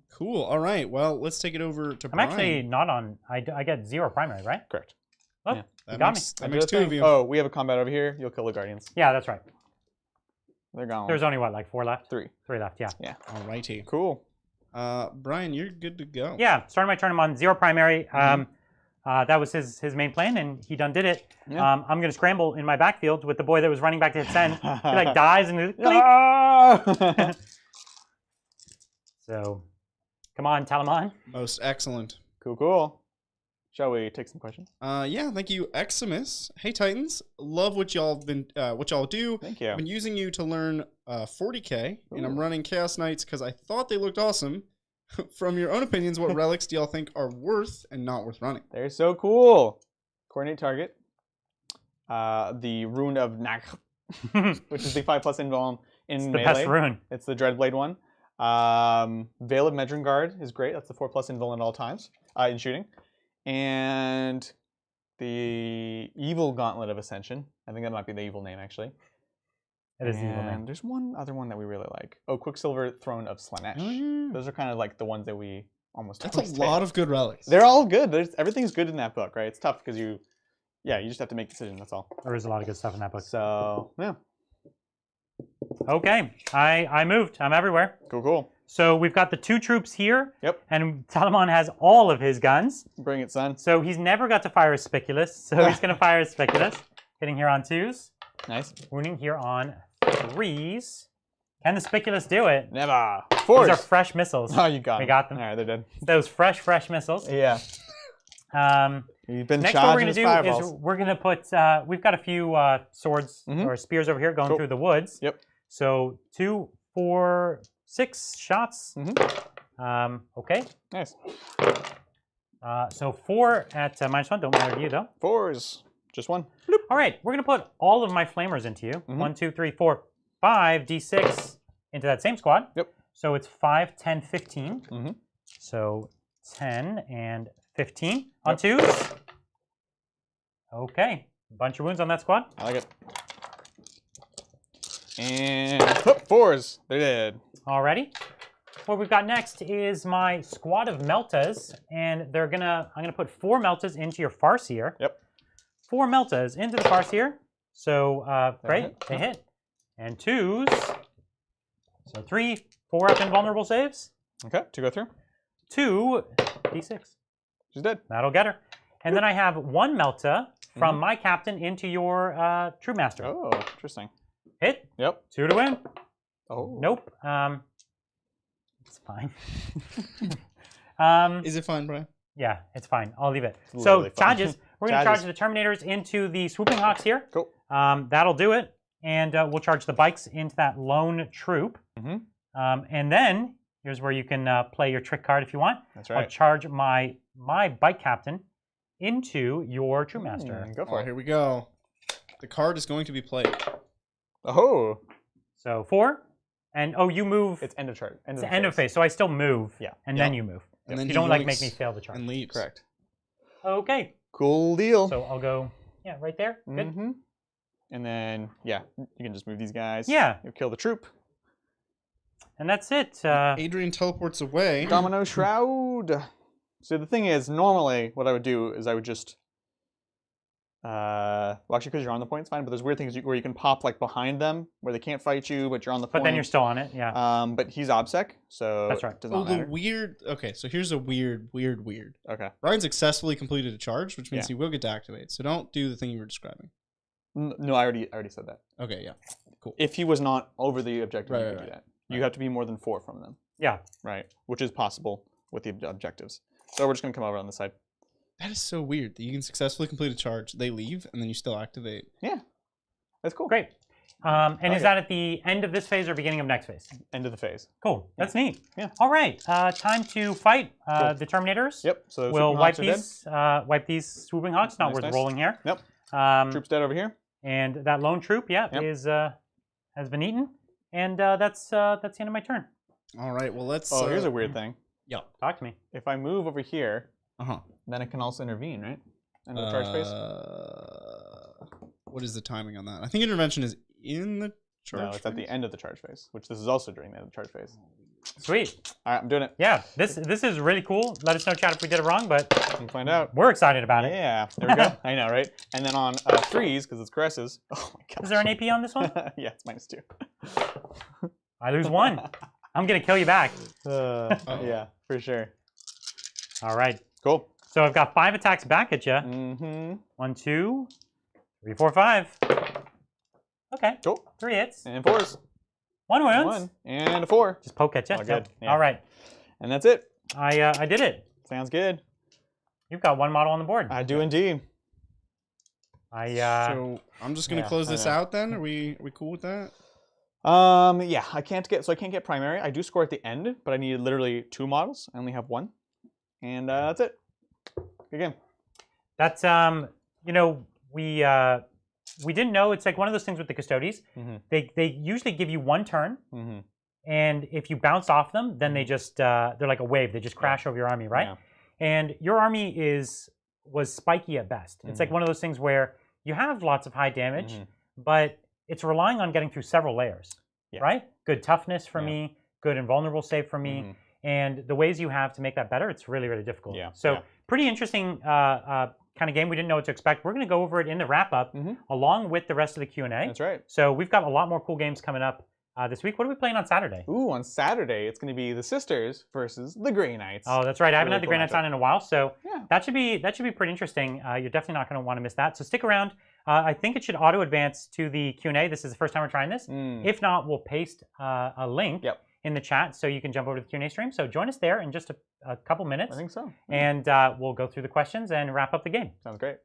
Cool. All right. Well, let's take it over to I'm Brian. actually not on. I get 0 primary, right? Correct. Oh, Yeah. you got me. That I makes do 2 the of thing. you. Oh, we have a combat over here. You'll kill the guardians. Yeah, that's right. They're gone. There's only what, like 4 left? 3. 3 left. Yeah. All righty. Cool. Brian, you're good to go. Yeah. Starting my turn, I'm on 0 primary. That was his main plan, and he done did it. Yeah. I'm gonna scramble in my backfield with the boy that was running back to his end. He like dies and Ah! So, come on, Talaman. Most excellent. Cool. Shall we take some questions? Yeah, thank you, Eximus. Hey Titans, love what y'all do. Thank you. I've been using you to learn 40k, and I'm Ooh. running Chaos Knights because I thought they looked awesome. From your own opinions, what relics do y'all think are worth and not worth running? They're so cool. Coordinate target. The Rune of Nakh, which is the 5+ invuln in It's the melee. best rune. It's the Dreadblade one. Veil of Medringard is great. That's the 4+ invuln at all times in shooting. And the Evil Gauntlet of Ascension. I think that might be the evil name, actually. It is the evil And name. there's one other one that we really like. Oh, Quicksilver Throne of Slanesh. Oh, yeah. Those are kind of like the ones that we almost That's always a take. lot of good relics. They're all good. Everything's good in that book, right? It's tough because you just have to make decisions. That's all. There is a lot of good stuff in that book. So yeah, Okay, I moved. I'm everywhere. cool. So we've got the 2 troops here. Yep. And Talaman has all of his guns. Bring it, son. So he's never got to fire a Spiculus. So he's going to fire a Spiculus. Hitting here on 2s. Nice. Wounding here on 3s. Can the Spiculus do it? Never. These Force. are fresh missiles. Oh, you got We them. got them. All right, they're dead. Those fresh missiles. Yeah. You've been Next, what we're charging going to his do fireballs. is we're going to put, we've got a few swords Mhm. or spears over here going Cool. through the woods. Yep. So 2, 4, 6 shots. Okay. Nice. So 4 at -1. Don't matter to you, though. 4s. Just one. All right, we're going to put all of my flamers into you. 1, 2, 3, 4, 5 D6 into that same squad. Yep. So it's 5, 10, 15. Mhm. So 10 and 15 on 2s. Okay. Bunch of wounds on that squad. I like it. And 4s. They're dead. Alrighty. What we've got next is my squad of Meltas, and I'm gonna put 4 Meltas into your Farseer. Yep. 4 Meltas into the Farseer. So great, hit. they hit. And 2s. So 3, 4 up invulnerable saves. Okay, 2 go through. 2 D6. She's dead. That'll get her. And then I have 1 Melta from my captain into your True Master. Oh, interesting. Hit. Yep. 2 to win. Oh. Nope. It's fine. Is it fine, Brian? Yeah, it's fine. I'll leave it. It's So literally fine. charges. We're going to charge Charges. the Terminators into the Swooping Hawks here. Cool. That'll do it. And we'll charge the bikes into that lone troop. And then here's where you can play your trick card if you want. That's I'll right. charge my bike captain into your True Master. Go Oh, for it. here we go. The card is going to be played. Oh. So 4. And you move. It's end of chart. It's the end of phase. So I still move. Yeah. And Yep. then you move. And then You he don't make yoinks me fail the charge. and leaves. Correct. Okay. Cool deal. So I'll go, right there. Good. Mm-hmm. And then, you can just move these guys. Yeah. You'll kill the troop. and that's it. Adrian teleports away. Domino Shroud. So the thing is, normally what I would do is I would just, well, actually, because you're on the point, it's fine. But there's weird things where you can pop like behind them, where they can't fight you, but you're on the point. But then you're still on it, yeah. But he's OBSEC, so That's right. it does not matter. Okay, so here's a weird. Okay. Ryan successfully completed a charge, which means Yeah. he will get to activate. So don't do the thing you were describing. No, I already said that. Okay, yeah. Cool. If he was not over the objective, Right, you could right, do that. You have to be more than 4 from them, Yeah. right? Which is possible with the objectives. So we're just gonna come over on the side. That is so weird that you can successfully complete a charge, they leave, and then you still activate. Yeah, that's cool. Great. And like is that at the end of this phase or beginning of next phase? End of the phase. Cool. That's neat. Yeah. All right. Time to fight Cool. the Terminators. Yep. So We'll Swooping wipe Hawks are these. Wipe these swooping hawks. Not Nice, worth nice. rolling here. Yep. Um, Troops dead over here. And that lone troop, yeah, Yep. is has been eaten. And that's the end of my turn. All right, well, let's... Oh, here's a weird thing. Yeah. Talk to me. If I move over here, Uh-huh. then it can also intervene, right? End of the charge phase. What is the timing on that? I think intervention is in the charge No, it's at the end of the charge phase, which this is also during the end of the charge phase. Sweet. All right, I'm doing it. Yeah, this is really cool. Let us know, chat, if we did it wrong, but We'll find out. we're excited about it. Yeah, there we go. I know, right? And then on 3s, because it's caresses. Oh my god. Is there an AP on this one? Yeah, it's -2. I lose 1. I'm going to kill you back. Yeah, for sure. All right. Cool. So I've got 5 attacks back at you. Mm-hmm. 1, 2, 3, 4, 5. Okay. Cool. 3 hits. And 4s. 1 wounds. 1 and a 4. Just poke at you. All good. Yeah. All right. And that's it. I did it. Sounds good. You've got 1 model on the board. I do indeed. So I'm just gonna yeah, close I this know. out then. Are we cool with that? Yeah, I can't get primary. I do score at the end, but I need literally 2 models. I only have 1. And that's it. Good game. That's you know, we didn't know. It's like one of those things with the Custodes. Mm-hmm. They usually give you 1 turn, Mm-hmm. and if you bounce off them, then they just they're like a wave. They just crash over your army, right? Yeah. And your army was spiky at best. It's like one of those things where you have lots of high damage, but it's relying on getting through several layers, Yeah. right? Good toughness for Yeah. me, good invulnerable save for me, and the ways you have to make that better, it's really, really difficult. Yeah, So yeah. pretty interesting kind of game. We didn't know what to expect. We're going to go over it in the wrap-up along with the rest of the Q&A. That's right. So we've got a lot more cool games coming up this week. What are we playing on Saturday? Ooh, on Saturday, it's going to be the Sisters versus the Grey Knights. Oh, that's right. I haven't Really had the cool Grey Knights matchup. on in a while, so Yeah. that should be pretty interesting. You're definitely not going to want to miss that. So stick around. I think it should auto advance to the Q&A. This is the first time we're trying this. If not, we'll paste a link in the chat so you can jump over to the Q&A stream. So join us there in just a couple minutes, I think so. and we'll go through the questions and wrap up the game. Sounds great.